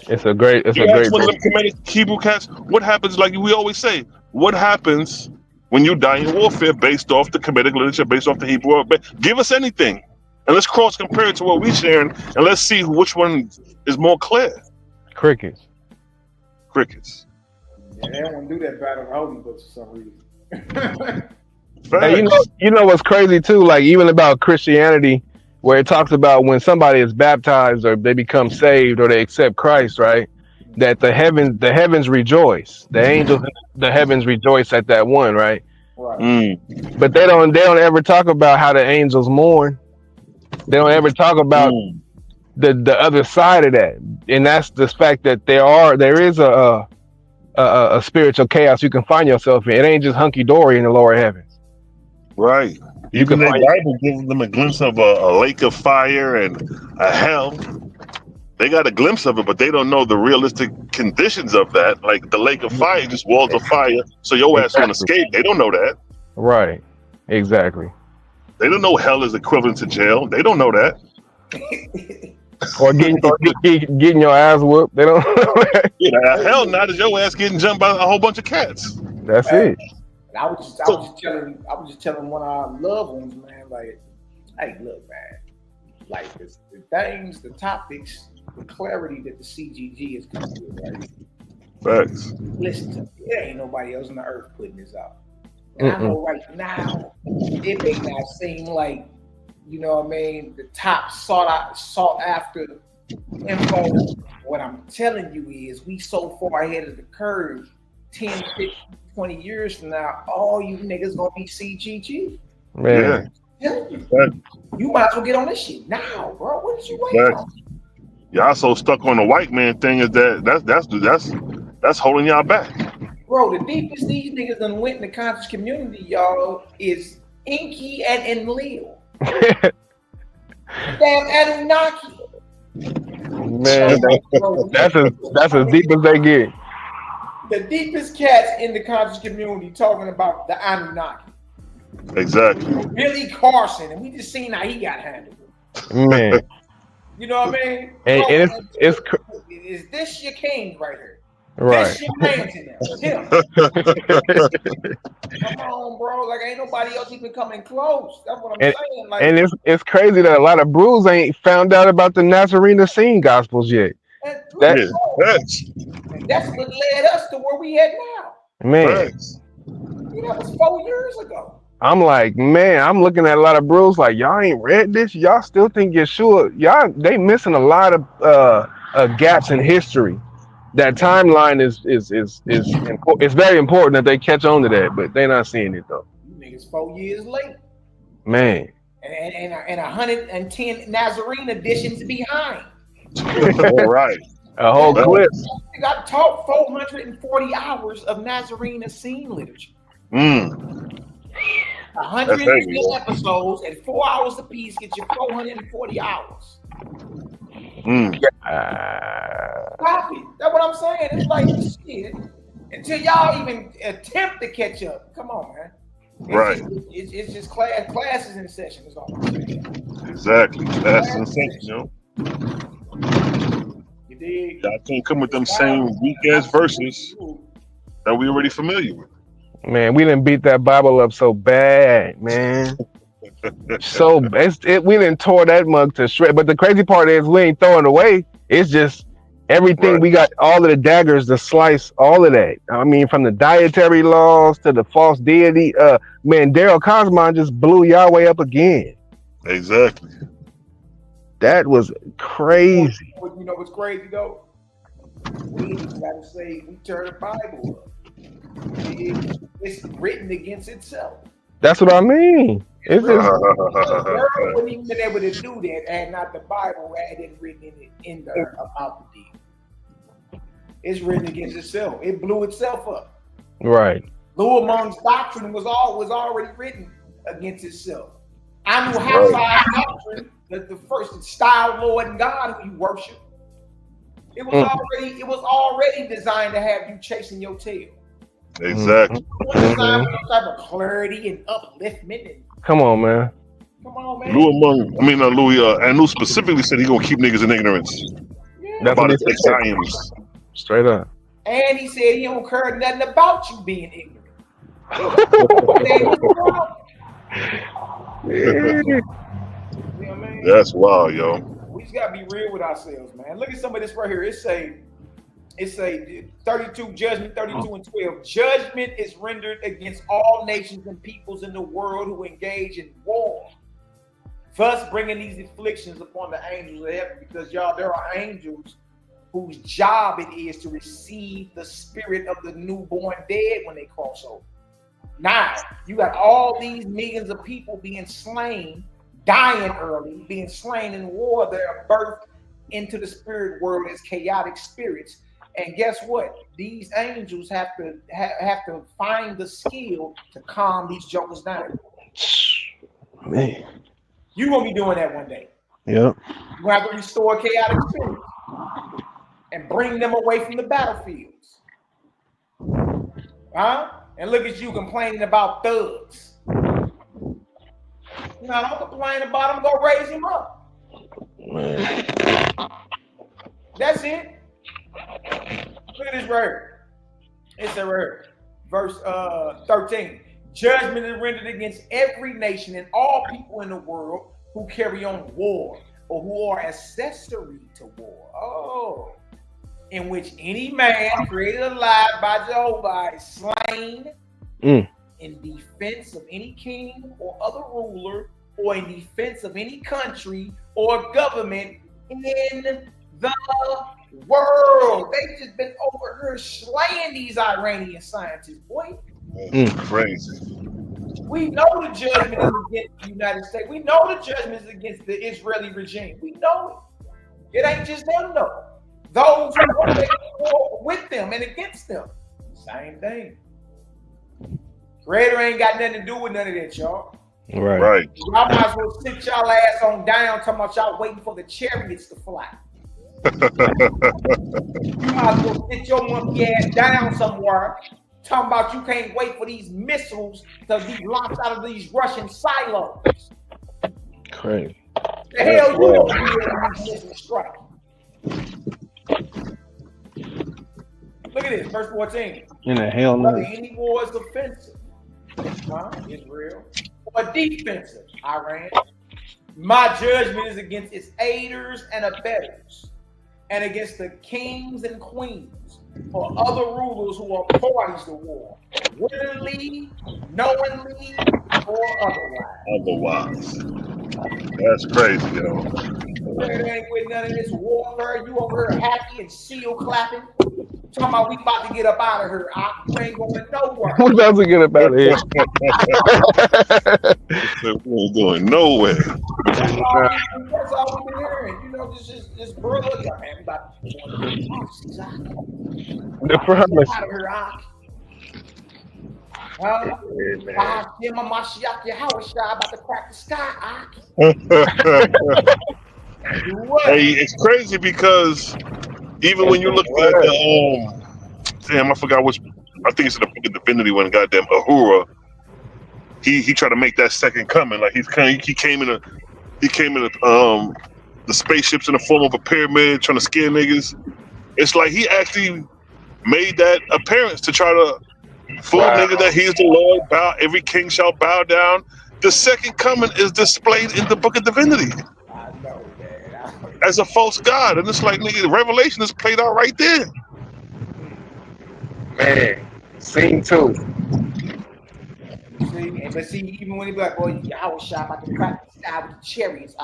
It's a great one of them Kemetic Hebrew cats. What happens, like we always say, what happens when you die in warfare based off the Kemetic literature, based off the Hebrew? Give us anything, and let's cross compare it to what we're sharing, and let's see which one is more clear. Crickets. Yeah, they don't want to do that battle of the holy books for some reason. Hey, you know what's crazy too? Like even about Christianity, where it talks about when somebody is baptized or they become saved or they accept Christ, right? That the heavens rejoice. The angels, the heavens rejoice at that one, right? Right. But they don't ever talk about how the angels mourn. They don't ever talk about the other side of that, and that's the fact that there is a spiritual chaos you can find yourself in. It ain't just hunky dory in the lower heavens. Right. Even the Bible gives them a glimpse of a lake of fire and a hell. They got a glimpse of it, but they don't know the realistic conditions of that. Like the lake of fire, just walls of fire, so your ass won't escape. They don't know that. Right. Exactly. They don't know hell is equivalent to jail. They don't know that. Or getting your ass whooped. They don't know that. Yeah, hell not is your ass getting jumped by a whole bunch of cats. That's it. And I was just telling one of our loved ones, man, like, hey, look, man, like the things, the topics, the clarity that the CGG is coming with, right? Facts. Listen to me, there ain't nobody else on the earth putting this out. And I know right now, it may not seem like, you know what I mean, the top sought after info. What I'm telling you is we so far ahead of the curve, 10, 15, 20 years from now, all you niggas gonna be CGG. Man. Yeah. You might as well get on this shit now, bro. What did you wait on? Y'all so stuck on the white man thing is that's holding y'all back. Bro, the deepest these niggas done went in the conscious community, y'all, is Inky and Leo. Damn Anunnaki. Man, that's as deep as they get. The deepest cats in the conscious community talking about the Anunnaki. Exactly. Billy Carson, and we just seen how he got handled. Man. You know what I mean? And Bro, is this your king right here? Right. This your man to them. Him. Come on, bro. Like ain't nobody else even coming close. That's what I'm saying. Like, and it's crazy that a lot of brews ain't found out about the Nazarene Scene Gospels yet. that's what led us to where we at now. Man. That was 4 years ago. I'm like, man, I'm looking at a lot of brews like y'all ain't read this. Y'all still think Yeshua. They missing a lot of gaps in history. That timeline is it's very important that they catch on to that, but they're not seeing it though. You niggas 4 years late. Man. And 110 Nazarene editions behind. Right. A whole clip. You got taught 440 hours of Nazarene Scene literature. 110 episodes at 4 hours apiece get you 440 hours. Copy. That's what I'm saying. It's like shit. Until y'all even attempt to catch up. Come on, man. It's just classes in session. Is all I'm saying. Exactly. Classes in session, yo. You dig? Y'all can't come with them same weak ass verses that we already familiar with. Man, we didn't beat that Bible up so bad, man. We didn't tore that mug to shred. But the crazy part is we ain't throwing it away. It's just everything. We got all of the daggers to slice all of that. I mean, from the dietary laws to the false deity. Man, Daryl Cosmon just blew Yahweh up again. Exactly. That was crazy. You know what's crazy though? We gotta say we turn the Bible up. It's written against itself. That's what I mean. It's just the wouldn't even been able to do that had not the Bible had it written in there about the deal. It's written against itself. It blew itself up. Right. Lou Among's doctrine was already written against itself. I knew Hassai's doctrine, the first style Lord and God who you worship. It was already designed to have you chasing your tail. Exactly. It was designed for some type of clarity and upliftment. Come on, man. Come on, man. Anu specifically said he gonna keep niggas in ignorance about his Zions. Straight up. And he said he don't care nothing about you being ignorant. That's wild, yo. We just gotta be real with ourselves, man. Look at some of this right here. It say 32 judgment, 32 and 12. Judgment is rendered against all nations and peoples in the world who engage in war, thus bringing these afflictions upon the angels of heaven. Because y'all, there are angels whose job it is to receive the spirit of the newborn dead when they cross over. Now, you got all these millions of people being slain, dying early, being slain in war. They're birthed into the spirit world as chaotic spirits. And guess what? These angels have to find the skill to calm these jokers down. Man. You're going to be doing that one day. Yep. You're going to have to restore chaotic spirits and bring them away from the battlefields. Huh? And look at you complaining about thugs. No, don't complain about them. Go raise him up. Man. That's it. Look at this right. It's a right. Verse 13. Judgment is rendered against every nation and all people in the world who carry on war or who are accessory to war. Oh. In which any man created alive by Jehovah is slain in defense of any king or other ruler or in defense of any country or government in the world. They just been over here slaying these Iranian scientists, boy. Crazy. We know the judgment is against the United States. We know the judgment is against the Israeli regime. We know it. It ain't just them, though. Those who are making war with them and against them. Same thing. Creator ain't got nothing to do with none of that, y'all. Right. Y'all might as well sit y'all ass on down talking about y'all waiting for the chariots to fly. You might as well sit your monkey ass down somewhere talking about you can't wait for these missiles to be launched out of these Russian silos. Crazy. The hell you don't hear these missiles strike. Look at this, verse 14. In the hell no. Whether any war is offensive, Israel, or defensive, Iran, my judgment is against its aiders and abettors, and against the kings and queens, or other rulers who are parties to war, willingly, knowingly, or otherwise. That's crazy, yo. It ain't with none of this warfare. You over here happy and seal clapping. Talking about we about to get up out of here. We ain't going nowhere. We're about to get up out of here. We ain't going nowhere. That's all we've been hearing. You know, this brother, man, we about to go The promise. out of here, about to crack the sky, Hey, it's crazy because even when you look at the I forgot which, I think it's in the Book of Divinity when goddamn Ahura, he tried to make that second coming. Like he came in the spaceships in the form of a pyramid trying to scare niggas. It's like he actually made that appearance to try to fool niggas that he is the Lord. Bow, every king shall bow down. The second coming is displayed in the Book of Divinity as a false god, and it's like, nigga, the Revelation is played out right there. Man, scene 2. See, even when he be like, boy, I was shot about to crack the sky with the chariots.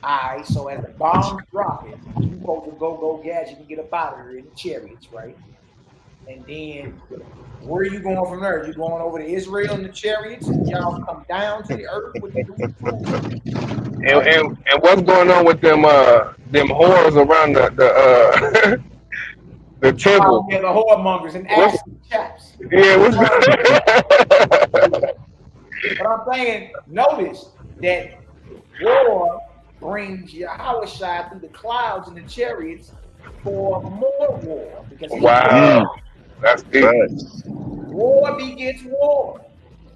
Alright, so as the bombs dropping, you supposed to go gadget and get up out of here in the chariots, right? And then where are you going from there? You going over to Israel in the chariots and y'all come down to the earth with the and what's going on with them whores around The temple. Yeah, the whoremongers and acid chaps. Yeah, what's But I'm saying, notice that war brings Yahushua through the clouds and the chariots for more war. Because wow. That's deep. War begets war.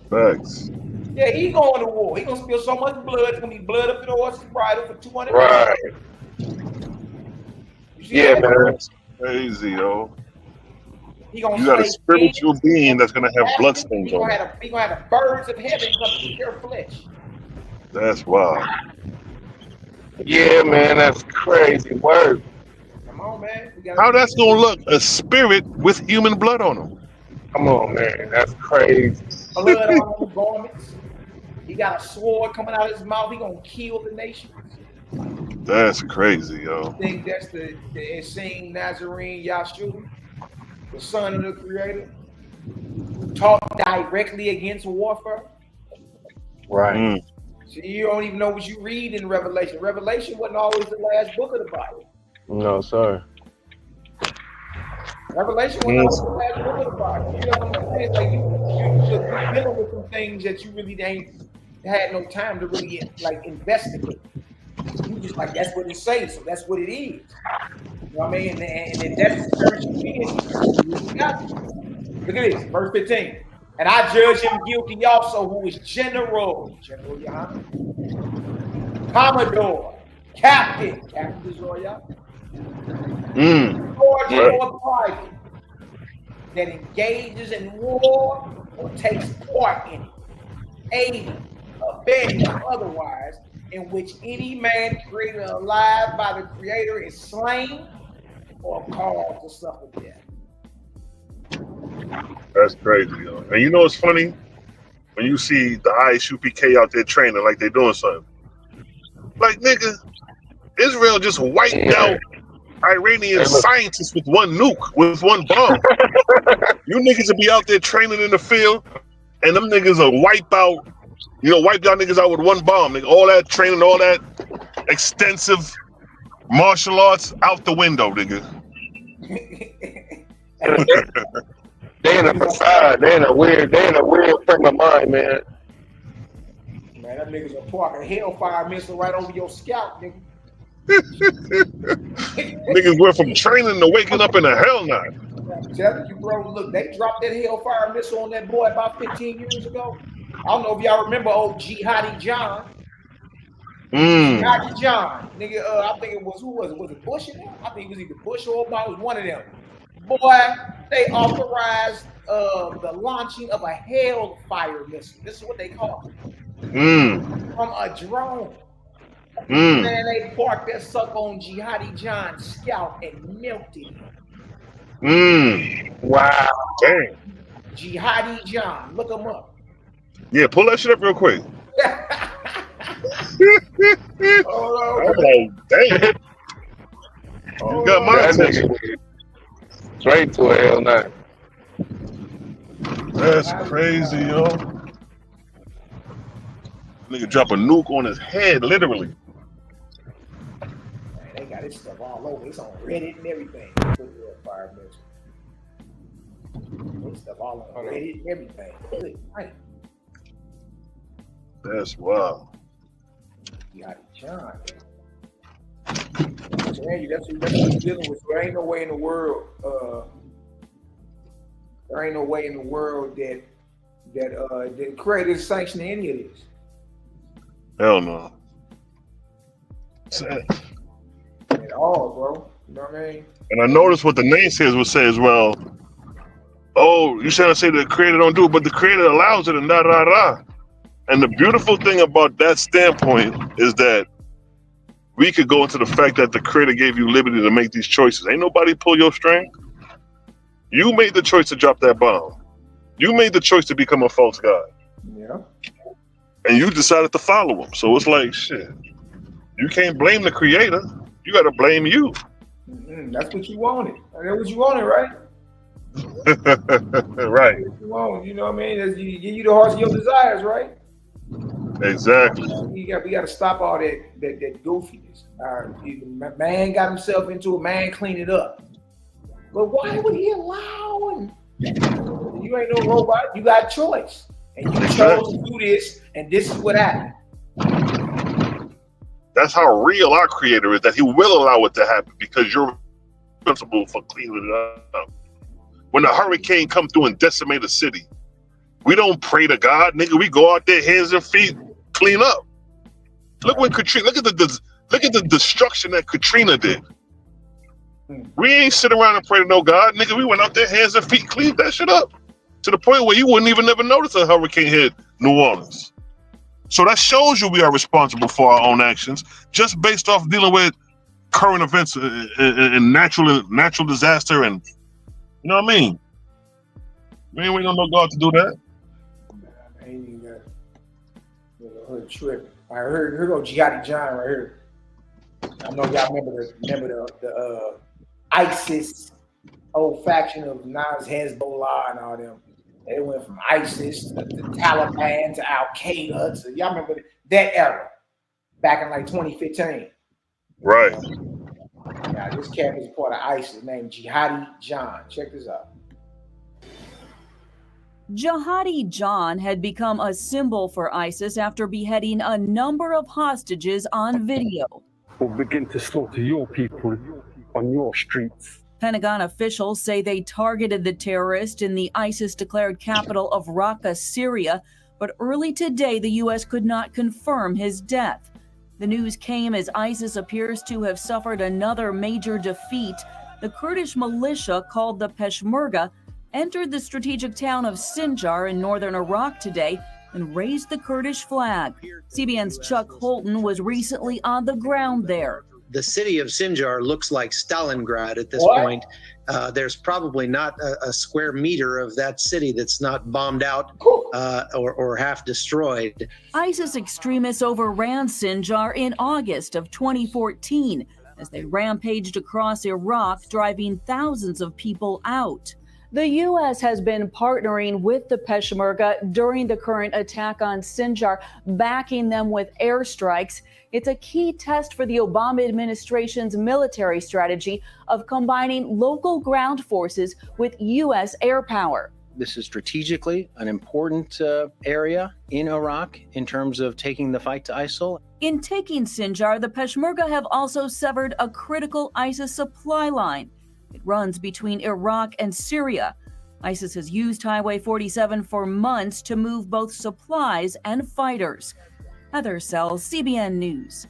Facts. Yeah, he going to war. He gonna spill so much blood. It's gonna be blood up in the horse's bridle for 200 Right. Yeah, man. That's crazy, yo. He gonna you got a slay spiritual being that's gonna have bloodstains He on gonna it. have the birds of heaven come eat their flesh. That's wild. Yeah, man, that's crazy work. Come on, man. How that's gonna look? A spirit with human blood on him. Come on, man. That's crazy. Blood on the garments. He got a sword coming out of his mouth. He gonna kill the nation. That's crazy, yo. I think that's the insane Nazarene Yahshua, the son of the Creator, who taught directly against warfare. Right. See, you don't even know what you read in Revelation. Revelation wasn't always the last book of the Bible. No, sir. Revelation wasn't always the last book of the Bible. You know what I'm saying? Like you're dealing with some things that you really had no time to really investigate. You just like, that's what it says, so that's what it is. You know what I mean? And if that's the spiritual being, you got it. Look at this, verse 15. And I judge him guilty also, who is General Yohanan, Commodore, Captain Zoya, or private, that engages in war or takes part in it, aiding, abetting, or otherwise, in which any man created alive by the Creator is slain or caused to suffer death. That's crazy, yo. And you know what's funny? When you see the ISUPK out there training like they doing something. Like, nigga, Israel just wiped out Iranian scientists with one nuke, with one bomb. You niggas will be out there training in the field, and them niggas will wipe out niggas out with one bomb. Nigga, all that training, all that extensive martial arts out the window, nigga. They in a facade. They in a weird frame of mind, man. Man, that niggas will park a hellfire missile right over your scalp, nigga. Niggas went from training to waking up in a hell knot. I'm telling you, bro. Look, they dropped that hellfire missile on that boy about 15 years ago. I don't know if y'all remember old Jihadi John. Jihadi John, nigga. I think it was Was it Bush in there? I think it was either Bush or Obama. It was one of them. Boy, they authorized the launching of a hellfire missile. This is what they call it. From a drone. Man, they parked that sucker on Jihadi John's scalp and melted him. Wow. Dang. Jihadi John, look him up. Yeah, pull that shit up real quick. I'm like, dang. You got my attention. Straight to a hell knot. That's crazy, yo. Nigga drop a nuke on his head, literally. Man, they got this stuff all over. It's on Reddit and everything. Fire missile. This stuff all on Reddit and everything. Good night. That's wild. You got it, John. That's what you're dealing with. There ain't no way in the world. There ain't no way in the world that the Creator is sanctioning any of this. Hell no. At all, bro. You know what I mean? And I noticed what the naysayers would say as well. Oh, you trying to say the Creator don't do it, but the Creator allows it and da da da. And the beautiful thing about that standpoint is that we could go into the fact that the Creator gave you liberty to make these choices. Ain't nobody pull your string. You made the choice to drop that bomb. You made the choice to become a false god. Yeah. And you decided to follow him. So it's like, shit. You can't blame the Creator. You got to blame you. That's what you wanted. That's what you wanted, right? Right. That's what you want. You know what I mean? That's, you give you the hearts of your desires, right? Exactly. We got to stop all that goofiness. Man got himself into it. Man, clean it up. But why would he allow him? You ain't no robot. You got a choice. And you chose to do this, and this is what happened. That's how real our creator is, that he will allow it to happen because you're responsible for cleaning it up. When a hurricane come through and decimate a city, we don't pray to God, nigga. We go out there, hands and feet, clean up. Look when Katrina, look at the destruction that Katrina did. We ain't sit around and pray to no God, nigga. We went out there, hands and feet, cleaned that shit up to the point where you wouldn't even never notice a hurricane hit New Orleans. So that shows you we are responsible for our own actions, just based off dealing with current events and natural disaster, and you know what I mean. We ain't waiting on no God to do that. I ain't even got a trip. I heard here go Jihadi John right here. I know y'all remember the ISIS old faction of Nas Hezbollah and all them. They went from ISIS to the Taliban to Al Qaeda. So y'all remember that era back in like 2015. Right. Now this cat is part of ISIS named Jihadi John. Check this out. Jihadi John had become a symbol for ISIS after beheading a number of hostages on video. We'll begin to slaughter your people on your streets. Pentagon officials say they targeted the terrorist in the ISIS-declared capital of Raqqa, Syria, but early today the U.S. could not confirm his death. The news came as ISIS appears to have suffered another major defeat. The Kurdish militia called the Peshmerga entered the strategic town of Sinjar in northern Iraq today and raised the Kurdish flag. CBN's Chuck Holton was recently on the ground there. The city of Sinjar looks like Stalingrad at this point. There's probably not a square meter of that city that's not bombed out or half destroyed. ISIS extremists overran Sinjar in August of 2014 as they rampaged across Iraq, driving thousands of people out. The U.S. has been partnering with the Peshmerga during the current attack on Sinjar, backing them with airstrikes. It's a key test for the Obama administration's military strategy of combining local ground forces with U.S. air power. This is strategically an important area in Iraq in terms of taking the fight to ISIL. In taking Sinjar, the Peshmerga have also severed a critical ISIS supply line. It runs between Iraq and Syria. ISIS has used Highway 47 for months to move both supplies and fighters. Heather Sells, CBN News.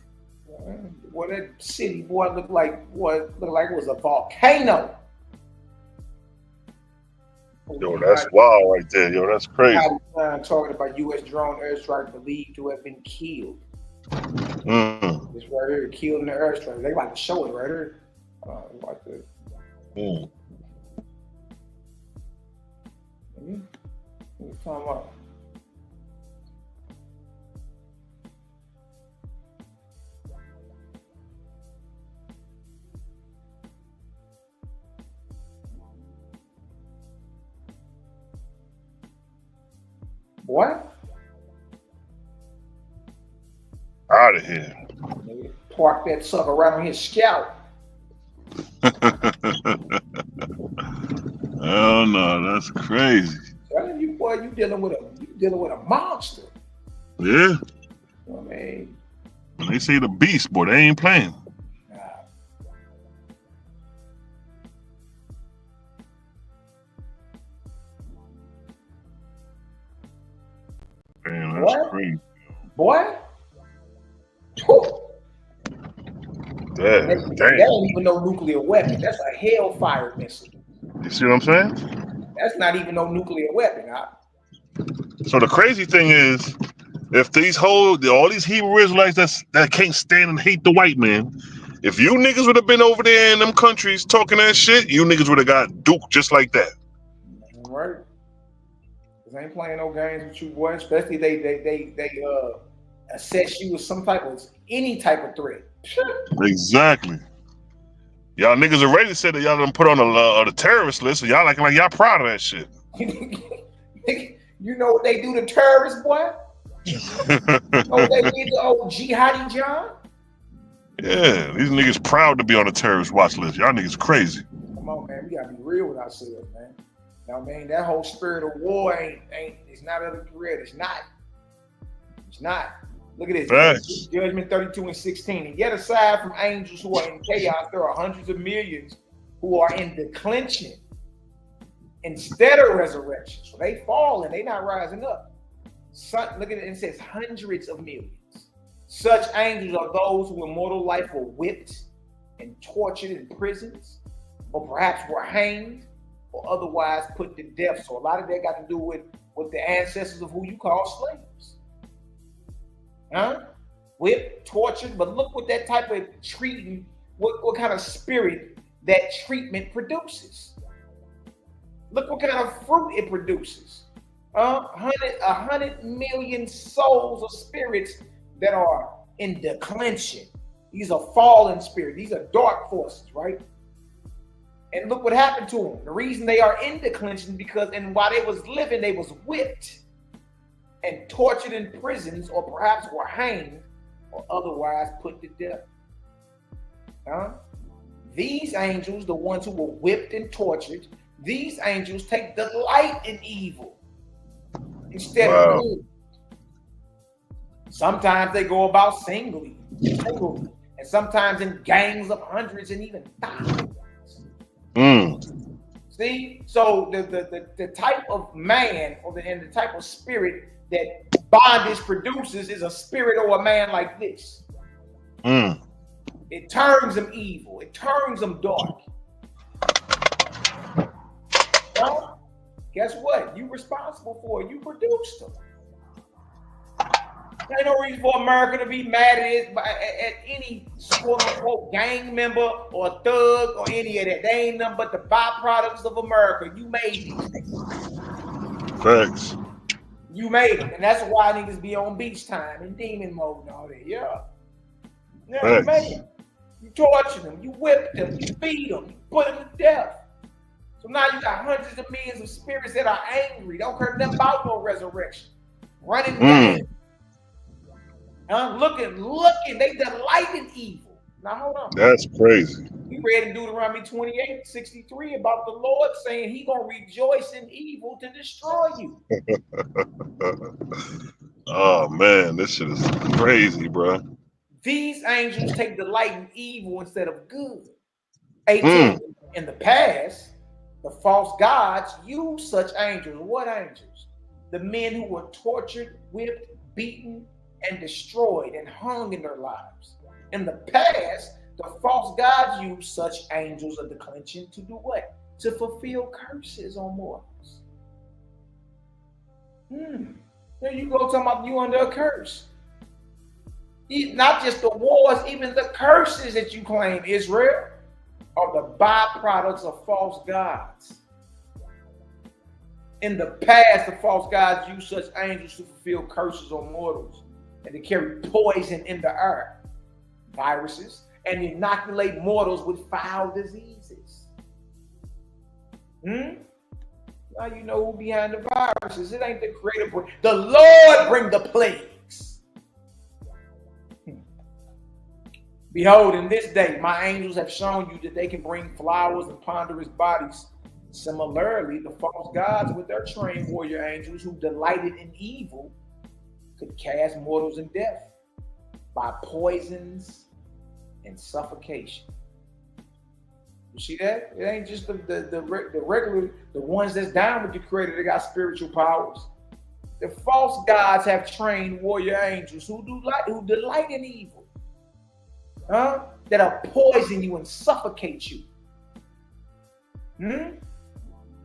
What that city boy looked like it was a volcano. Yo, that's wild right there. Yo, that's crazy. Talking about U.S. drone airstrike believed to have been killed. This right here, killed in the airstrike. They about to show it right here. Like this. What you talking about? What? Out of here. Park that sucker right on his scalp. Oh no, that's crazy. Telling you, boy, you dealing with a monster. Yeah. You know what I mean? When they say the beast, boy, they ain't playing. Man, that's What? crazy. Boy. Damn. That ain't even no nuclear weapon. That's a hellfire missile. You see what I'm saying? That's not even no nuclear weapon. So the crazy thing is, if all these Hebrew Israelites that can't stand and hate the white man, if you niggas would have been over there in them countries talking that shit, you niggas would have got duped just like that. All right. Cause I ain't playing no games with you, boy. Especially they assess you as any type of threat. Exactly. Y'all niggas already said that y'all done put on the terrorist list, so y'all acting like y'all proud of that shit. You know what they do to terrorists, boy? Oh, they did the old Jihadi John? Yeah, these niggas proud to be on the terrorist watch list. Y'all niggas crazy. Come on, man. We gotta be real with ourselves, man. You know what I mean? That whole spirit of war it's not of the Creator. It's not. It's not. Look at this. Right. Judgment 32:16. And yet aside from angels who are in chaos, there are hundreds of millions who are in declension instead of resurrection. So they fall and they're not rising up. Look at it, it says hundreds of millions. Such angels are those who in mortal life were whipped and tortured in prisons, or perhaps were hanged or otherwise put to death. So a lot of that got to do with the ancestors of who you call slaves. Huh? Whipped, tortured, but look what that type of treatment, what kind of spirit that treatment produces. Look what kind of fruit it produces. 100 million souls of spirits that are in declension. These are fallen spirits. These are dark forces, right? And look what happened to them. The reason they are in declension because while they was living, they was whipped and tortured in prisons, or perhaps were hanged or otherwise put to death. These angels, the ones who were whipped and tortured, these angels take delight in evil instead of good. Sometimes they go about singly, and sometimes in gangs of hundreds and even thousands. See, so the type of man and the type of spirit that bondage produces is a spirit or a man like this. It turns them evil. It turns them dark. Well, guess what? You responsible for it. You produced them. There ain't no reason for America to be mad at any quote-unquote gang member or thug or any of that. They ain't nothing but the byproducts of America. You made these things. Thanks. You made them. And that's why niggas be on beach time and demon mode and all that. Yeah. You made them. You tortured them. You whipped them. You beat them. You put them to death. So now you got hundreds of millions of spirits that are angry. Don't care nothing about no resurrection. Running down. Looking, they delight in evil. Now hold on. That's crazy. We read in Deuteronomy 28:63 about the Lord saying he gonna rejoice in evil to destroy you. Oh man, this shit is crazy, bro. These angels take delight in evil instead of good. 18. In the past, the false gods used such angels. What angels? The men who were tortured, whipped, beaten, and destroyed and hung in their lives. In the past, the false gods used such angels of declension to do what? To fulfill curses on mortals. There you go, talking about you under a curse. Not just the wars, even the curses that you claim, Israel, are the byproducts of false gods. In the past, the false gods used such angels to fulfill curses on mortals and to carry poison in the air, viruses, and inoculate mortals with foul diseases. Now you know who behind the viruses. It ain't the creator. The Lord bring the plagues. Behold, in this day, my angels have shown you that they can bring flowers and ponderous bodies. Similarly, the false gods with their trained warrior angels who delighted in evil could cast mortals in death by poisons and suffocation. You see that? It ain't just the regular, the ones that's down with the creator that got spiritual powers. The false gods have trained warrior angels who delight in evil. That'll poison you and suffocate you. Man,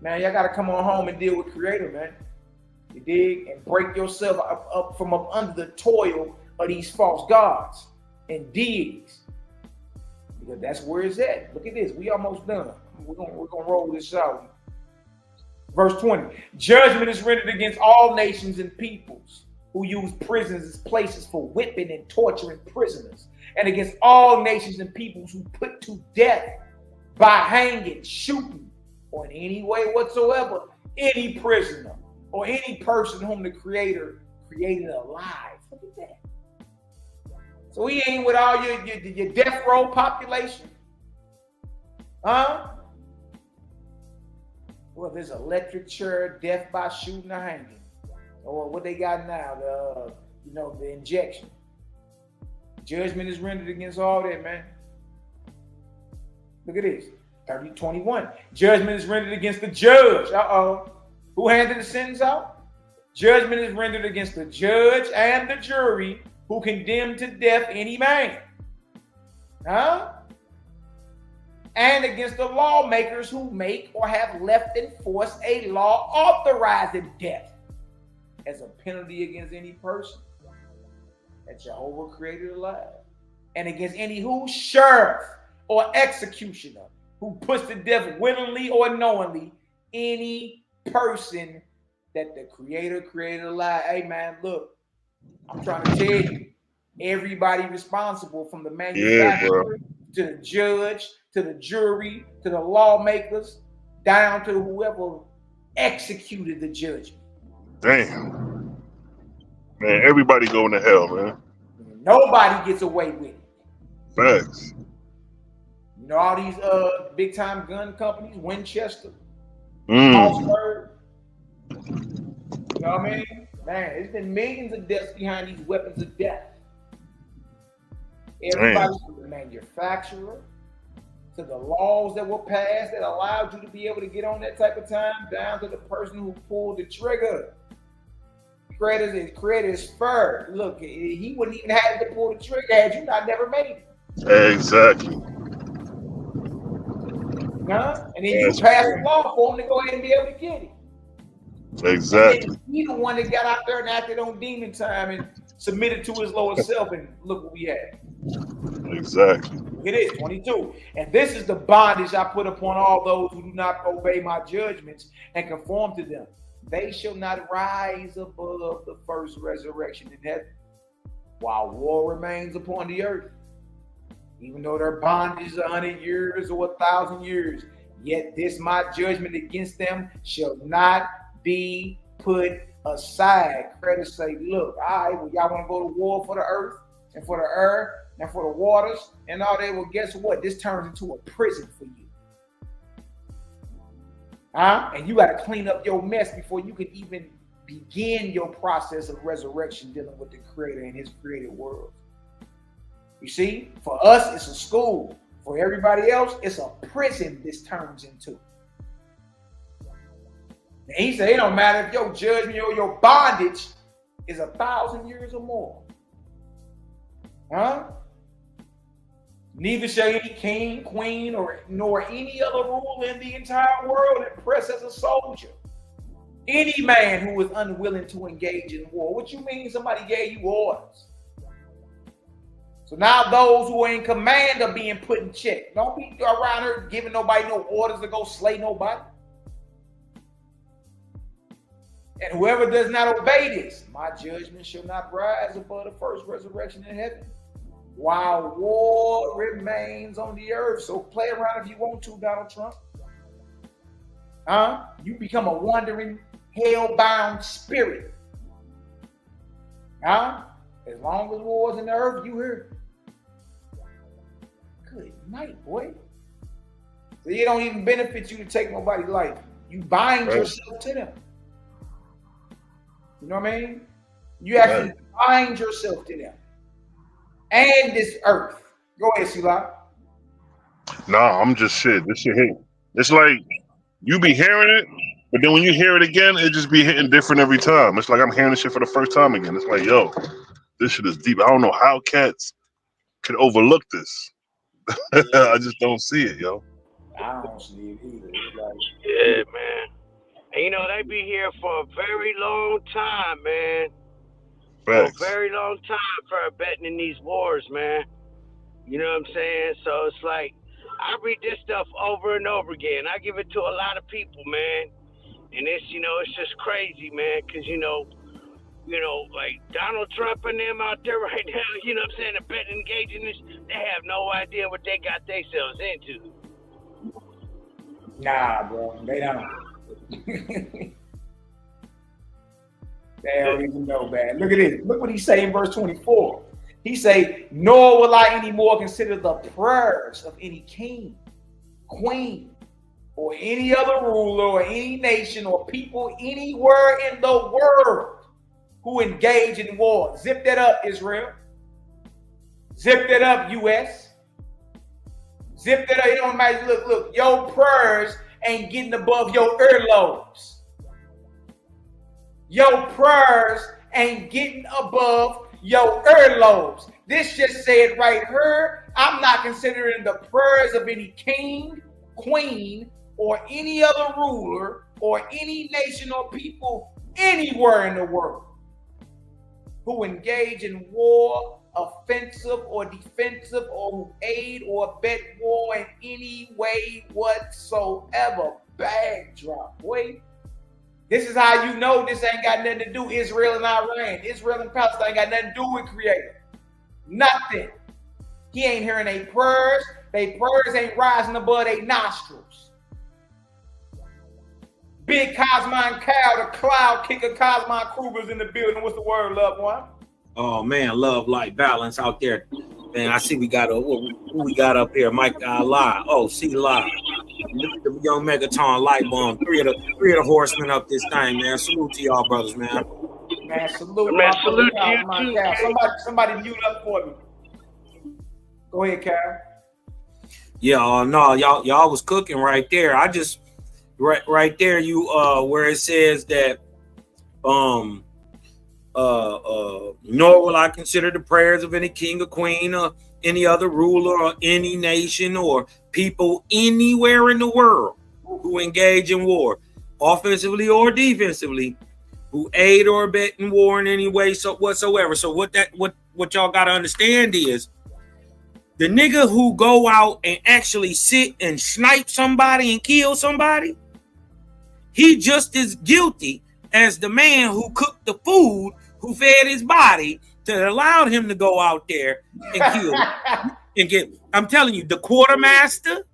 y'all gotta come on home and deal with creator, man. You dig? And break yourself up from up under the toil of these false gods and deities. Because that's where it's at. Look at this. We almost done. We're gonna roll this out. Verse 20. Judgment is rendered against all nations and peoples who use prisons as places for whipping and torturing prisoners, and against all nations and peoples who put to death by hanging, shooting, or in any way whatsoever any prisoner or any person whom the Creator created alive. Look at that. So he ain't with all your death row population. Well, there's electric chair, death by shooting or hanging, or what they got now, the injection. Judgment is rendered against all that, man. Look at this, 30-21. Judgment is rendered against the judge. Who handed the sentence out? Judgment is rendered against the judge and the jury who condemned to death any man. And against the lawmakers who make or have left in force a law authorizing death as a penalty against any person that Jehovah created alive, and against any who sheriff or executioner who puts to death willingly or knowingly any person that the Creator created alive. Hey man, look, I'm trying to tell you, everybody responsible, from the manufacturer to the judge, to the jury, to the lawmakers, down to whoever executed the judgment. Damn. Man, everybody going to hell, man. Nobody gets away with it. Facts. You know, all these big time gun companies, Winchester, Mossberg. You know what I mean? Man, there's been millions of deaths behind these weapons of death. Everybody from the manufacturer to the laws that were passed that allowed you to be able to get on that type of time, down to the person who pulled the trigger. Creator is fair. Look, he wouldn't even have to pull the trigger had you not never made it. Exactly. And then you pass a law for him to go ahead and be able to get it. Exactly. He's the one that got out there and acted on demon time and submitted to his lower self, and look what we had. Exactly. It is 22. And this is the bondage I put upon all those who do not obey my judgments and conform to them. They shall not rise above the first resurrection in heaven, while war remains upon the earth. Even though their bondage is 100 years or 1,000 years, yet this my judgment against them shall not be put aside. Creditors say, look, all right, well, y'all want to go to war for the earth and for the earth and for the waters and all that. Well, guess what? This turns into a prison for you. And you got to clean up your mess before you can even begin your process of resurrection dealing with the Creator and his created world. You see, for us, it's a school. For everybody else, it's a prison this turns into. And he said, it don't matter if your judgment or your bondage is 1,000 years or more. Neither shall any king, queen, nor any other ruler in the entire world impress as a soldier any man who is unwilling to engage in war. What you mean somebody gave you orders? So now those who are in command are being put in check. Don't be around here giving nobody no orders to go slay nobody. And whoever does not obey this, my judgment shall not rise above the first resurrection in heaven, while war remains on the earth. So play around if you want to, Donald Trump. You become a wandering, hell-bound spirit. As long as war's in the earth, you hear. Good night, boy. So it don't even benefit you to take nobody's life. You bind yourself to them. You know what I mean? You actually bind yourself to them. And this earth. Go ahead, Sila. Nah, I'm just shit. This shit hit. It's like you be hearing it, but then when you hear it again, it just be hitting different every time. It's like I'm hearing this shit for the first time again. It's like, yo, this shit is deep. I don't know how cats could overlook this. I just don't see it, yo. I don't see it either. Yeah, man. And you know, they be here for a very long time, man. Facts. For a very long time for betting in these wars, man. You know what I'm saying? So it's like, I read this stuff over and over again. I give it to a lot of people, man. And it's, you know, it's just crazy, man. Because, you know, like Donald Trump and them out there right now, you know what I'm saying, the betting engaging this, they have no idea what they got themselves into. Nah, bro, they don't. They don't even know, man. Look at this. Look what he say in verse 24. He say, nor will I anymore consider the prayers of any king, queen, or any other ruler or any nation or people anywhere in the world who engage in war. Zip that up, Israel. Zip that up, U.S. Zip that up. It don't matter. Look, your prayers ain't getting above your earlobes. Your prayers ain't getting above your earlobes. This just said right here, I'm not considering the prayers of any king, queen, or any other ruler, or any nation or people anywhere in the world who engage in war, offensive or defensive, or who aid or abet war in any way whatsoever. Bag drop, boy. This is how you know this ain't got nothing to do Israel and Iran. Israel and Palestine ain't got nothing to do with Creator. Nothing. He ain't hearing their prayers. Their prayers ain't rising above their nostrils. Big Cosmine Cow, the cloud kicker Cosmine Kruger's in the building. What's the word, loved one? Oh man, love, light, balance out there. Man, I see we got who we got up here. Mike Live. Oh, see live. Look at the young Megaton light bomb. Three of the horsemen up this thing, man. Salute to y'all, brothers, man. Man, salute. Man, salute to you too. Somebody mute up for me. Go ahead, Cal. Yeah, no, y'all was cooking right there. I just right there, you where it says that nor will I consider the prayers of any king or queen or any other ruler or any nation or people anywhere in the world who engage in war, offensively or defensively, who aid or abet in war in any way whatsoever. So what y'all got to understand is the nigga who go out and actually sit and snipe somebody and kill somebody, he just as guilty as the man who cooked the food, who fed his body, that allowed him to go out there and kill and get. I'm telling you, the quartermaster,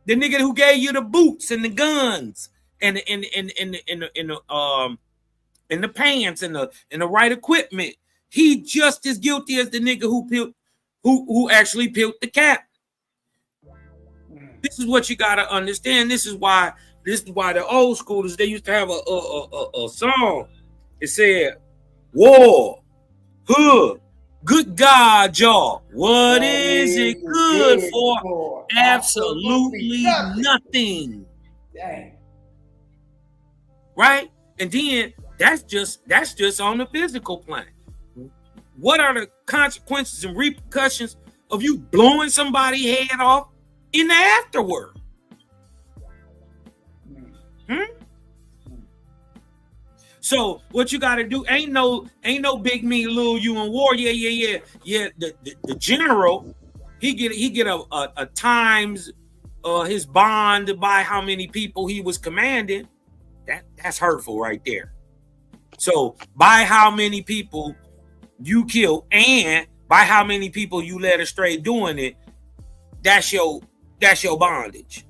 the nigga who gave you the boots and the guns and the pants and the right equipment, he just as guilty as the nigga who actually peeled the cap. This is what you gotta understand. This is why the old schoolers, they used to have a song. It said, "War, hood, good God, y'all. What is it good for? Absolutely nothing." Dang. Right? And then that's just on the physical plane. What are the consequences and repercussions of you blowing somebody's head off in the afterward? So what you got to do ain't no big me little you in war. Yeah. The general, he get a times his bond by how many people he was commanding. That's hurtful right there. So by how many people you kill and by how many people you led astray doing it, that's your bondage.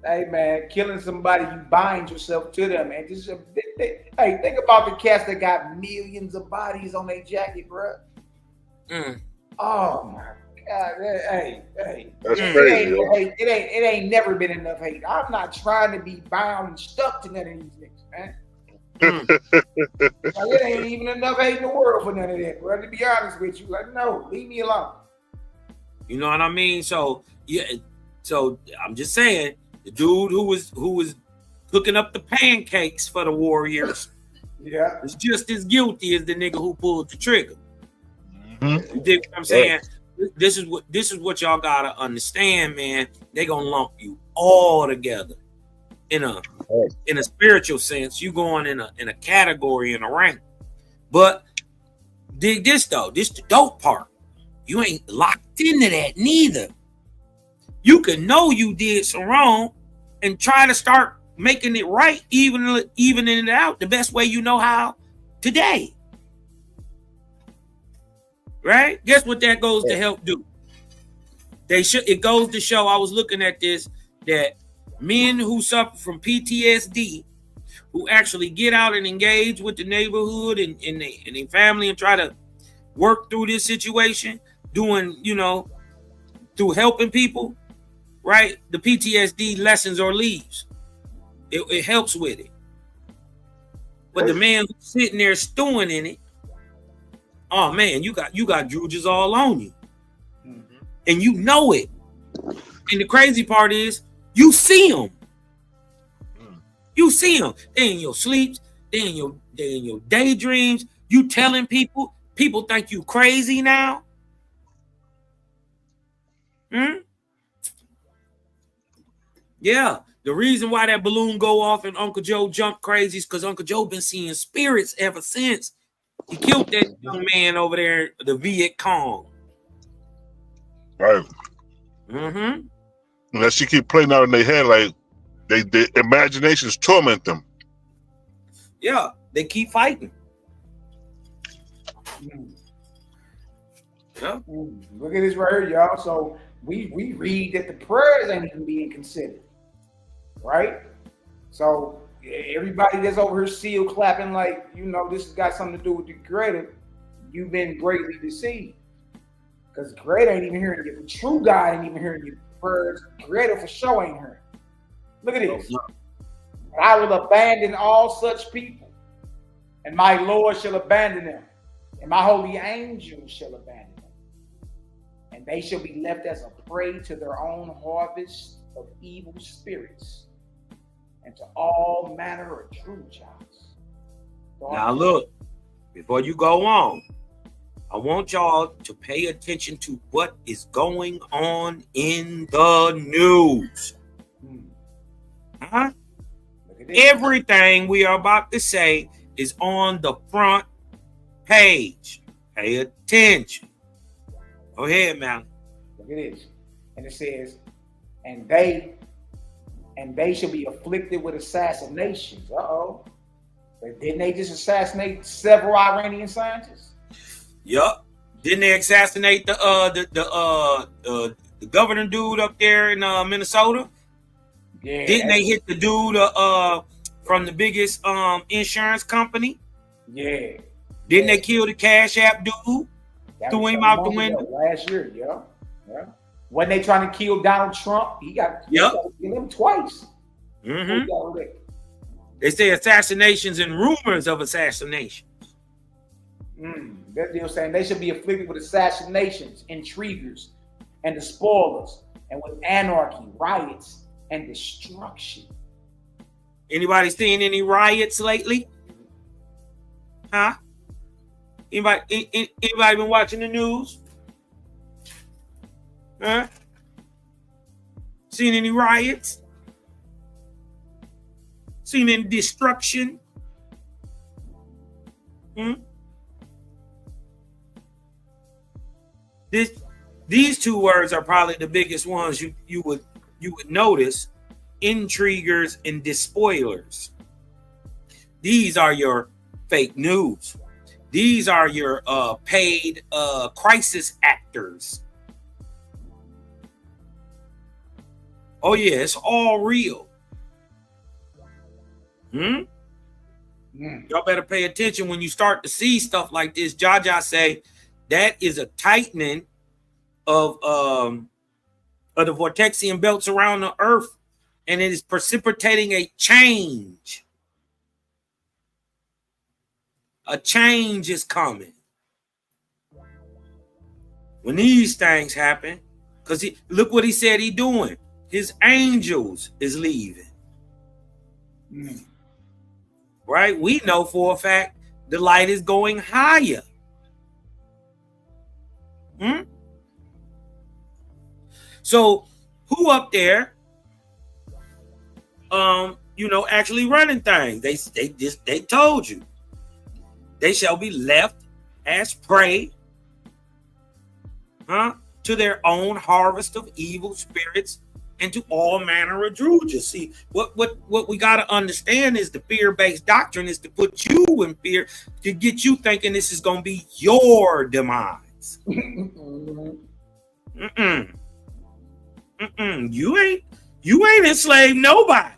Hey man, killing somebody, you bind yourself to them, man. Hey, think about the cats that got millions of bodies on their jacket, bro. Oh my God! Hey, that's crazy. It ain't never been enough hate. I'm not trying to be bound and stuck to none of these niggas, man. Like, it ain't even enough hate in the world for none of that, bro. To be honest with you, like, no, leave me alone. You know what I mean? So yeah. So I'm just saying, the dude who was cooking up the pancakes for the Warriors, yeah, is just as guilty as the nigga who pulled the trigger. You dig what I'm saying? This is what y'all gotta understand, man. They gonna lump you all together in a spiritual sense. You going in a category, in a rank. But dig this though. This the dope part. You ain't locked into that neither. You can know you did some wrong and try to start making it right, evening it out the best way you know how today. Right? Guess what that goes to help do? It goes to show, I was looking at this, that men who suffer from PTSD, who actually get out and engage with the neighborhood and their family and try to work through this situation, doing, through helping people, right? The PTSD lessens or leaves. It helps with it. But the man who's sitting there stewing in it, oh man, you got drooges all on you. And you know it. And the crazy part is you see them. You see them. They in your sleeps, they in your daydreams. You telling people think you crazy now. Yeah. The reason why that balloon go off and Uncle Joe jumped crazy is because Uncle Joe been seeing spirits ever since. He killed that young man over there, the Viet Cong. Right. Unless she keep playing out in their head, like the imaginations torment them. Yeah, they keep fighting. Yeah. Look at this right here, y'all. So we read that the prayers ain't even being considered, right? So everybody that's over here still clapping like, you know, this has got something to do with the Creator, you've been greatly deceived. Because the Creator ain't even hearing you. The true God ain't even hearing your prayers. The Creator for sure ain't hearing. Look at this. And I will abandon all such people, and my Lord shall abandon them, and my holy angels shall abandon them. And they shall be left as a prey to their own harvest of evil spirits and to all manner of true jobs. Now look, before you go on, I want y'all to pay attention to what is going on in the news. Everything we are about to say is on the front page. Pay attention. Go ahead, man. Look at this. And it says, and they shall be afflicted with assassinations. But didn't they just assassinate several Iranian scientists? Yup. Didn't they assassinate the governor dude up there in Minnesota? Yeah. Didn't they hit the dude from the biggest insurance company? Yeah. Didn't they kill the Cash App dude? Threw him out the window last year. Yeah. When they trying to kill Donald Trump, he got killed him twice. They say assassinations and rumors of assassinations. They're saying they should be afflicted with assassinations, intriguers, and the spoilers, and with anarchy, riots, and destruction. Anybody seen any riots lately? Huh? Anybody been watching the news? Huh? Seen any riots? Seen any destruction? These two words are probably the biggest ones you would notice: intriguers and despoilers. These are your fake news. These are your paid crisis actors. Oh yeah, it's all real. Y'all better pay attention when you start to see stuff like this. Jaja say that is a tightening of the vortexian belts around the earth, and it is precipitating a change. A change is coming. When these things happen, because look what he said he doing. His angels is leaving. Right? We know for a fact the light is going higher. So who up there actually running things? They told you. They shall be left as prey to their own harvest of evil spirits and to all manner of drudges. See, what we got to understand is the fear-based doctrine is to put you in fear, to get you thinking this is going to be your demise. You ain't enslaved nobody.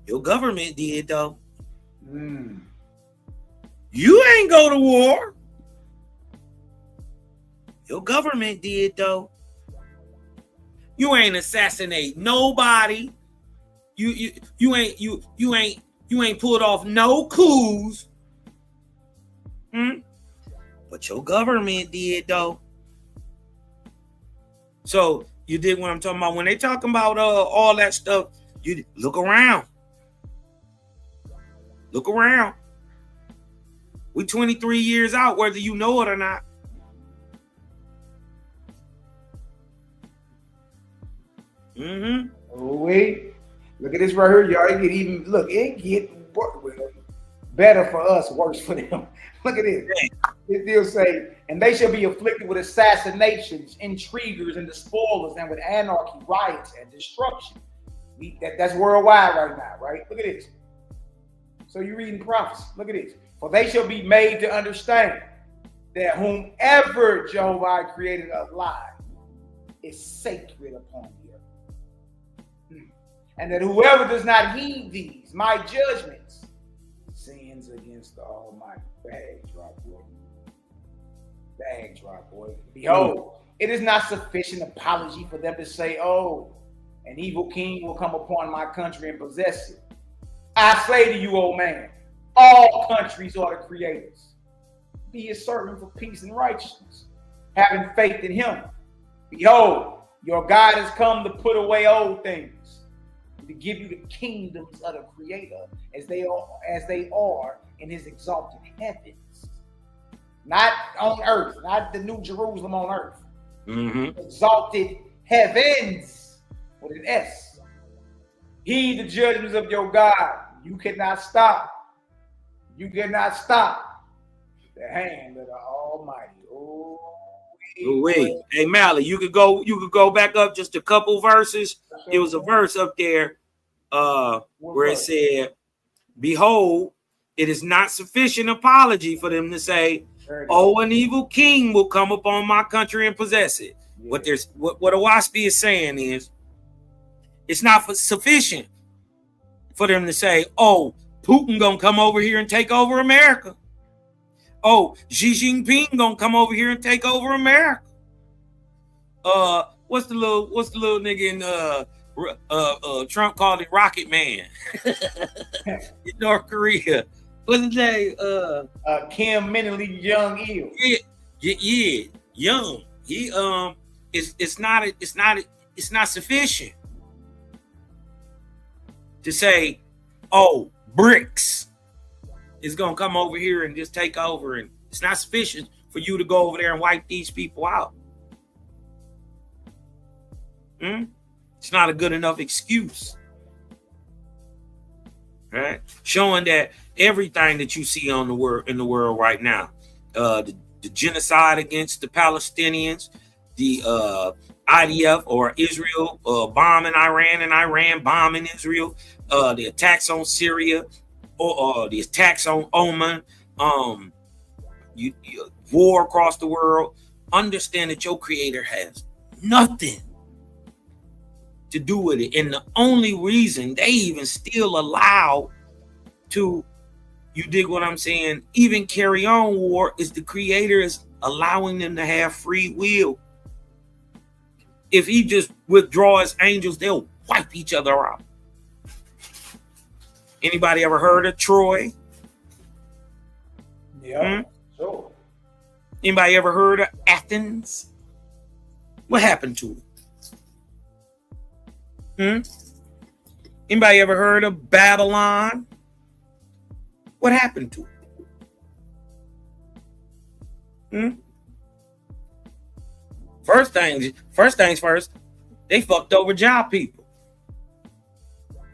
Your government did, though. You ain't go to war. Your government did, though. You ain't assassinate nobody. You ain't pulled off no coups. But your government did, though. So you dig what I'm talking about? When they talking about all that stuff, you look around. Look around. We 23 years out, whether you know it or not. Wait, look at this right here, y'all. It get better for us, worse for them. Look at this. It still say, and they shall be afflicted with assassinations, intriguers, and despoilers, and with anarchy, riots, and destruction. That's worldwide right now, right? Look at this. So you're reading prophecy. Look at this. For they shall be made to understand that whomever Jehovah created alive is sacred upon the earth. And that whoever does not heed these, my judgments, sins against the Almighty. Bag drop, boy. Bag drop, boy. Behold, it is not sufficient apology for them to say, oh, an evil king will come upon my country and possess it. I say to you, old man, all countries are the creators. Be a servant for peace and righteousness, having faith in him. Behold, your God has come to put away old things, to give you the kingdoms of the Creator as they are in his exalted heavens. Not on earth, not the New Jerusalem on earth. Exalted heavens with an S. Heed the judgments of your God. You cannot stop. You cannot stop the hand of the Almighty. Wait, hey Mally, you could go back up just a couple verses. It was a verse up there where it said, behold, it is not sufficient apology for them to say, oh, an evil king will come upon my country and possess it. What Owaspy is saying is, it's not sufficient for them to say, oh, Putin gonna come over here and take over America. Oh, Xi Jinping gonna come over here and take over America. What's the little nigga in Trump called it Rocket Man in North Korea? What's his name? Kim Mentally Young Il. Yeah, Young. He it's not sufficient to say, oh, BRICS is gonna come over here and just take over, and it's not sufficient for you to go over there and wipe these people out. It's not a good enough excuse, right? Showing that everything that you see in the world right now, the genocide against the Palestinians, the IDF or Israel bombing Iran and Iran bombing Israel, the attacks on Syria, or the attacks on Oman, war across the world. Understand that your creator has nothing to do with it. And the only reason they even still allow to, you dig what I'm saying, even carry on war is the creator is allowing them to have free will. If he just withdraw his angels, they'll wipe each other out. Anybody ever heard of Troy? Yeah, sure. Anybody ever heard of Athens? What happened to it? Anybody ever heard of Babylon? What happened to it? First things first, they fucked over job people.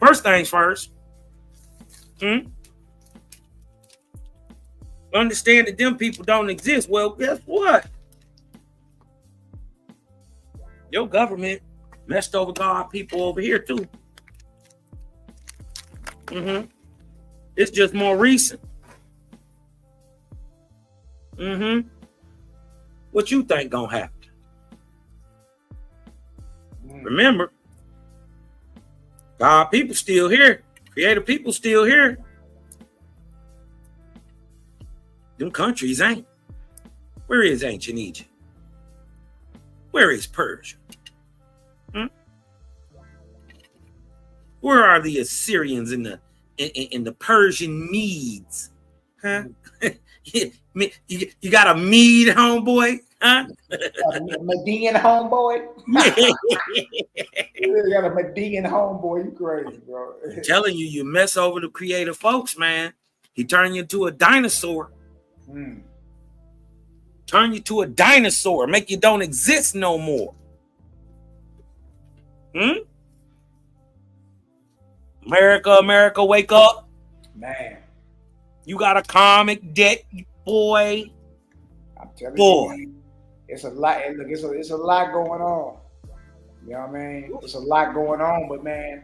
First things first. Understand that them people don't exist. Well, guess what? Your government messed over God people over here too. It's just more recent. What you think gonna happen? Remember, God people still here. Creator people still here. Them countries ain't. Where is ancient Egypt? Where is Persia? Where are the Assyrians and the Persian Medes? Huh? You got a Mede homeboy? Huh? A Median homeboy? You got a Median homeboy. You crazy, bro. I'm telling you, you mess over the creative folks, man. He turn you into a dinosaur. Turn you to a dinosaur. Make you don't exist no more. America, wake up. Man. You got a comic debt, boy. I'm telling you, it's a lot. Look, it's a lot going on. You know what I mean? It's a lot going on, but man,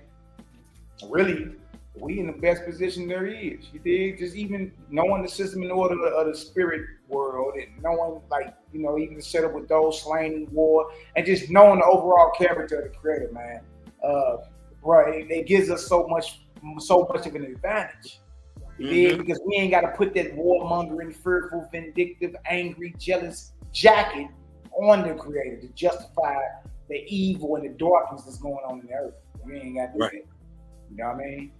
really, we in the best position there is. You dig? Just even knowing the system in order of the spirit world, and knowing, like, you know, even the setup with those slain in war, and just knowing the overall character of the creator, man. Bro, it gives us so much of an advantage. You dig? Because we ain't got to put that warmongering, fearful, vindictive, angry, jealous jacket on the creator to justify the evil and the darkness that's going on in the earth. We ain't got to do that. You know what I mean?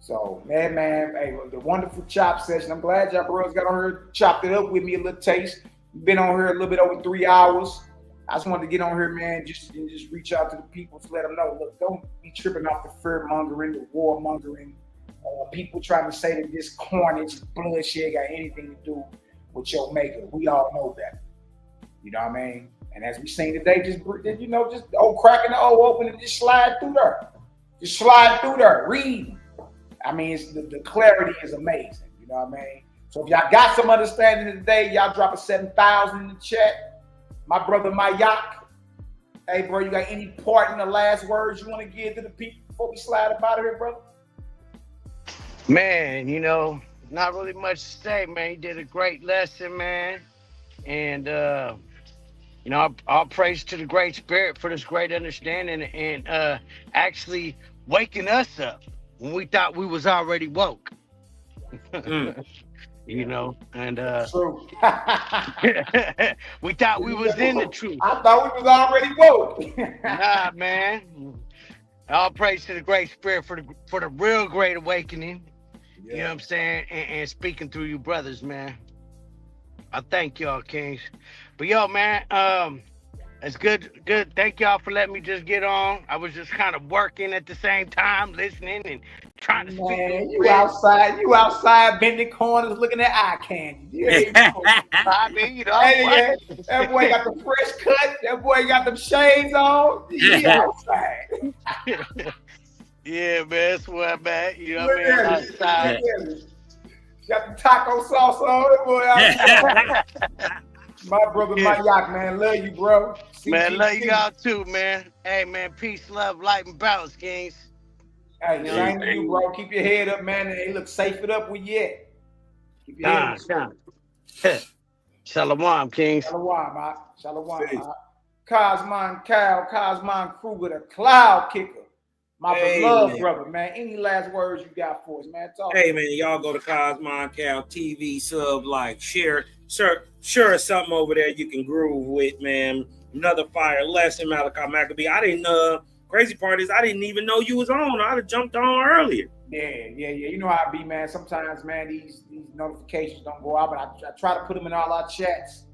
So, man, hey, the wonderful chop session. I'm glad y'all bros got on here, chopped it up with me a little taste. Been on here a little bit over 3 hours. I just wanted to get on here, man, just reach out to the people to let them know, look, don't be tripping off the fear mongering, the war mongering. People trying to say that this carnage, bloodshed got anything to do with your maker. We all know that. You know what I mean? And as we seen today, just cracking the O open and just slide through there. Just slide through there. Read. I mean, it's the clarity is amazing. You know what I mean? So if y'all got some understanding today, y'all drop a 7,000 in the chat. My brother Mayak. Hey, bro, you got any part in the last words you want to give to the people before we slide up out of here, brother? Man, you know, not really much to say, man. You did a great lesson, man. And, you know, all praise to the Great Spirit for this great understanding and actually waking us up when we thought we was already woke. You know, and true. we thought we was in the truth. I thought we was already woke. Nah, man. All praise to the Great Spirit for the real great awakening. You know what I'm saying? And speaking through you brothers, man. I thank y'all, Kings. But yo, man, it's good. Thank y'all for letting me just get on. I was just kind of working at the same time, listening and trying to speak. Man, you outside bending corners looking at eye candy. I mean, you know, hey, that boy got the fresh cut. That boy got them shades on. He outside. Yeah, man, that's where I'm at. You know what I mean? Outside. Got the taco sauce on it, boy. Outside. My brother, Mayak, man, love you, bro. Man, love y'all too, man. Hey, man, peace, love, light, and balance, Kings. Hey, same to you, bro. Keep your head up, man. And hey, look, safe it up with you at. Keep your head up. Shalom, Kings. Shalom, man. Shalom. Cosmon Cal, Cosmon Kruger, the cloud kicker. My beloved brother, man. Any last words you got for us, man? Hey, man, y'all go to Cosmon Cal TV, sub, like, share. Sure, something over there you can groove with, man. Another fire lesson, Malaki Macabee. I didn't crazy part is I didn't even know you was on. I'd have jumped on earlier. Yeah. You know how I be, man. Sometimes, man, these notifications don't go out, but I try to put them in all our chats.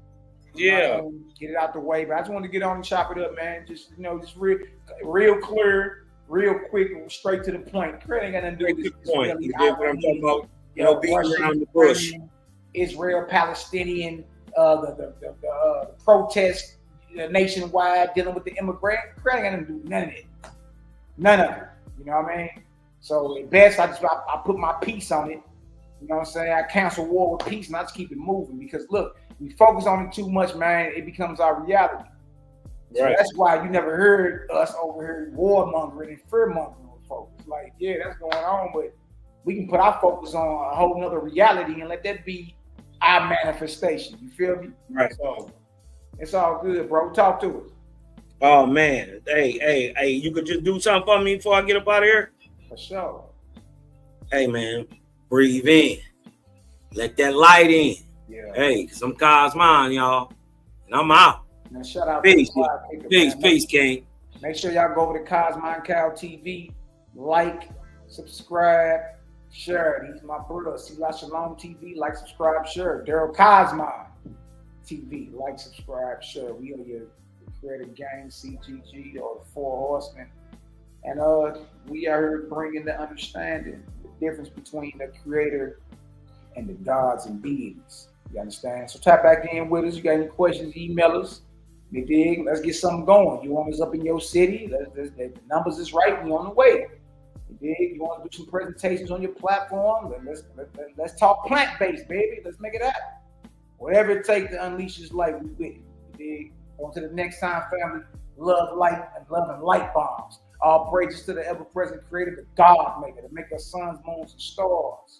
Yeah. Get it out the way. But I just wanted to get on and chop it up, man. Just real clear, real quick, straight to the point. Craig ain't got nothing to do with this. Point. You get what I'm talking about? You know, being around the bush. Israel, Palestinian, the protests nationwide dealing with the immigrant. Craig ain't gonna do none of it. None of it. You know what I mean? So at best, I put my piece on it. You know what I'm saying? I cancel war with peace and I just keep it moving because look, we focus on it too much, man. It becomes our reality. So that's why you never heard us over here warmongering and fear-mongering with folks. Like, yeah, that's going on, but we can put our focus on a whole nother reality and let that be our manifestation. You feel me? Right. So it's all good, bro. Talk to us. Oh, man. Hey, you could just do something for me before I get up out of here? For sure. Hey, man, breathe in. Let that light in. Yeah. Hey, because I'm Cosmon, y'all. And I'm out. And shout out Peace, to the Fly Kicker, peace, King. Make sure y'all go over to Cosmine Cow TV, like, subscribe, share. He's my brother. See La Shalom TV, like, subscribe, share. Daryl Cosmine TV, like, subscribe, share. We are your creative gang, CGG, or the Four Horsemen. And we are here bringing the understanding, the difference between the creator and the gods and deities. You understand? So tap back in with us. You got any questions, email us. You dig? Let's get something going. You want us up in your city? The numbers is right. We on the way. You dig? You want to do some presentations on your platform? Let's talk plant-based, baby. Let's make it happen. Whatever it takes to unleash his life, we with it. You dig? On to the next time, family. Love, light, and love and light bombs. All praises to the ever-present creator, the God maker, to make us suns, moons, and stars,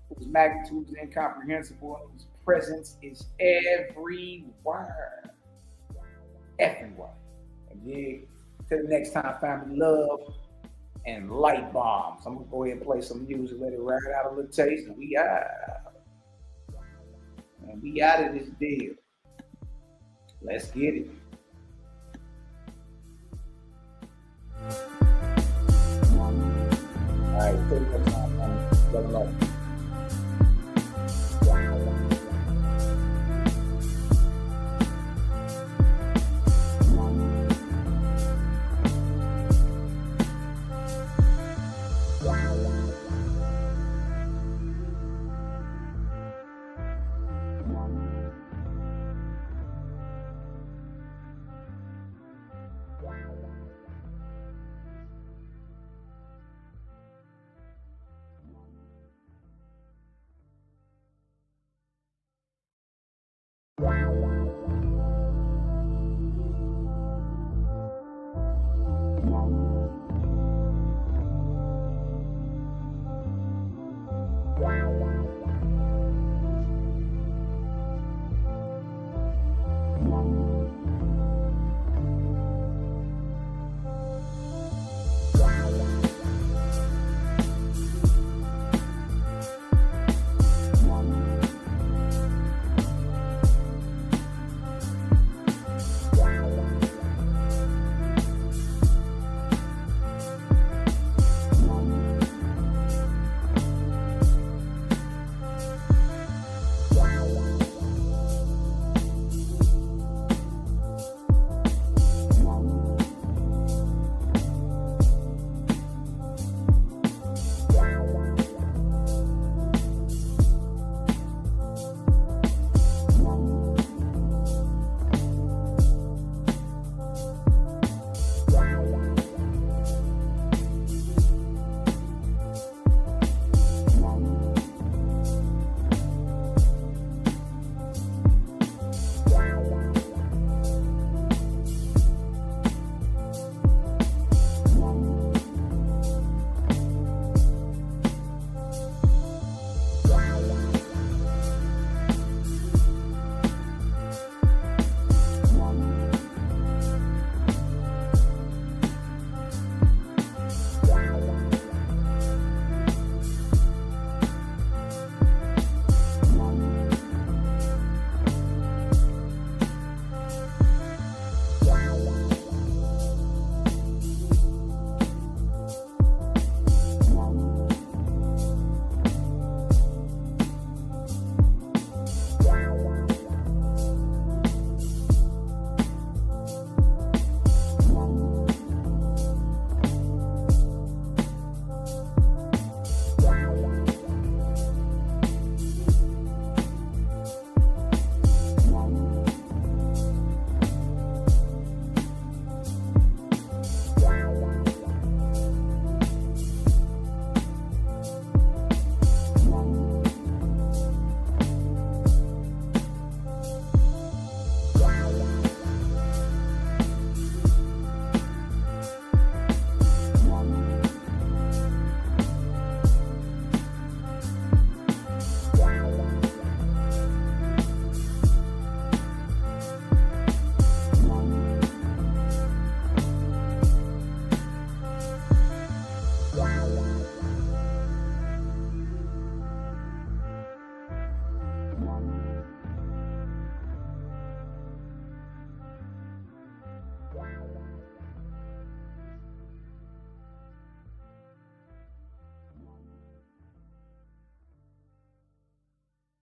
whose magnitude is incomprehensible and whose presence is everywhere. Everywhere. And yeah, till the next time, family, love and light bombs. I'm gonna go ahead and play some music, let it ride out a little taste, and we out. And we out of this deal. Let's get it. All right, till next time, family. Love and light.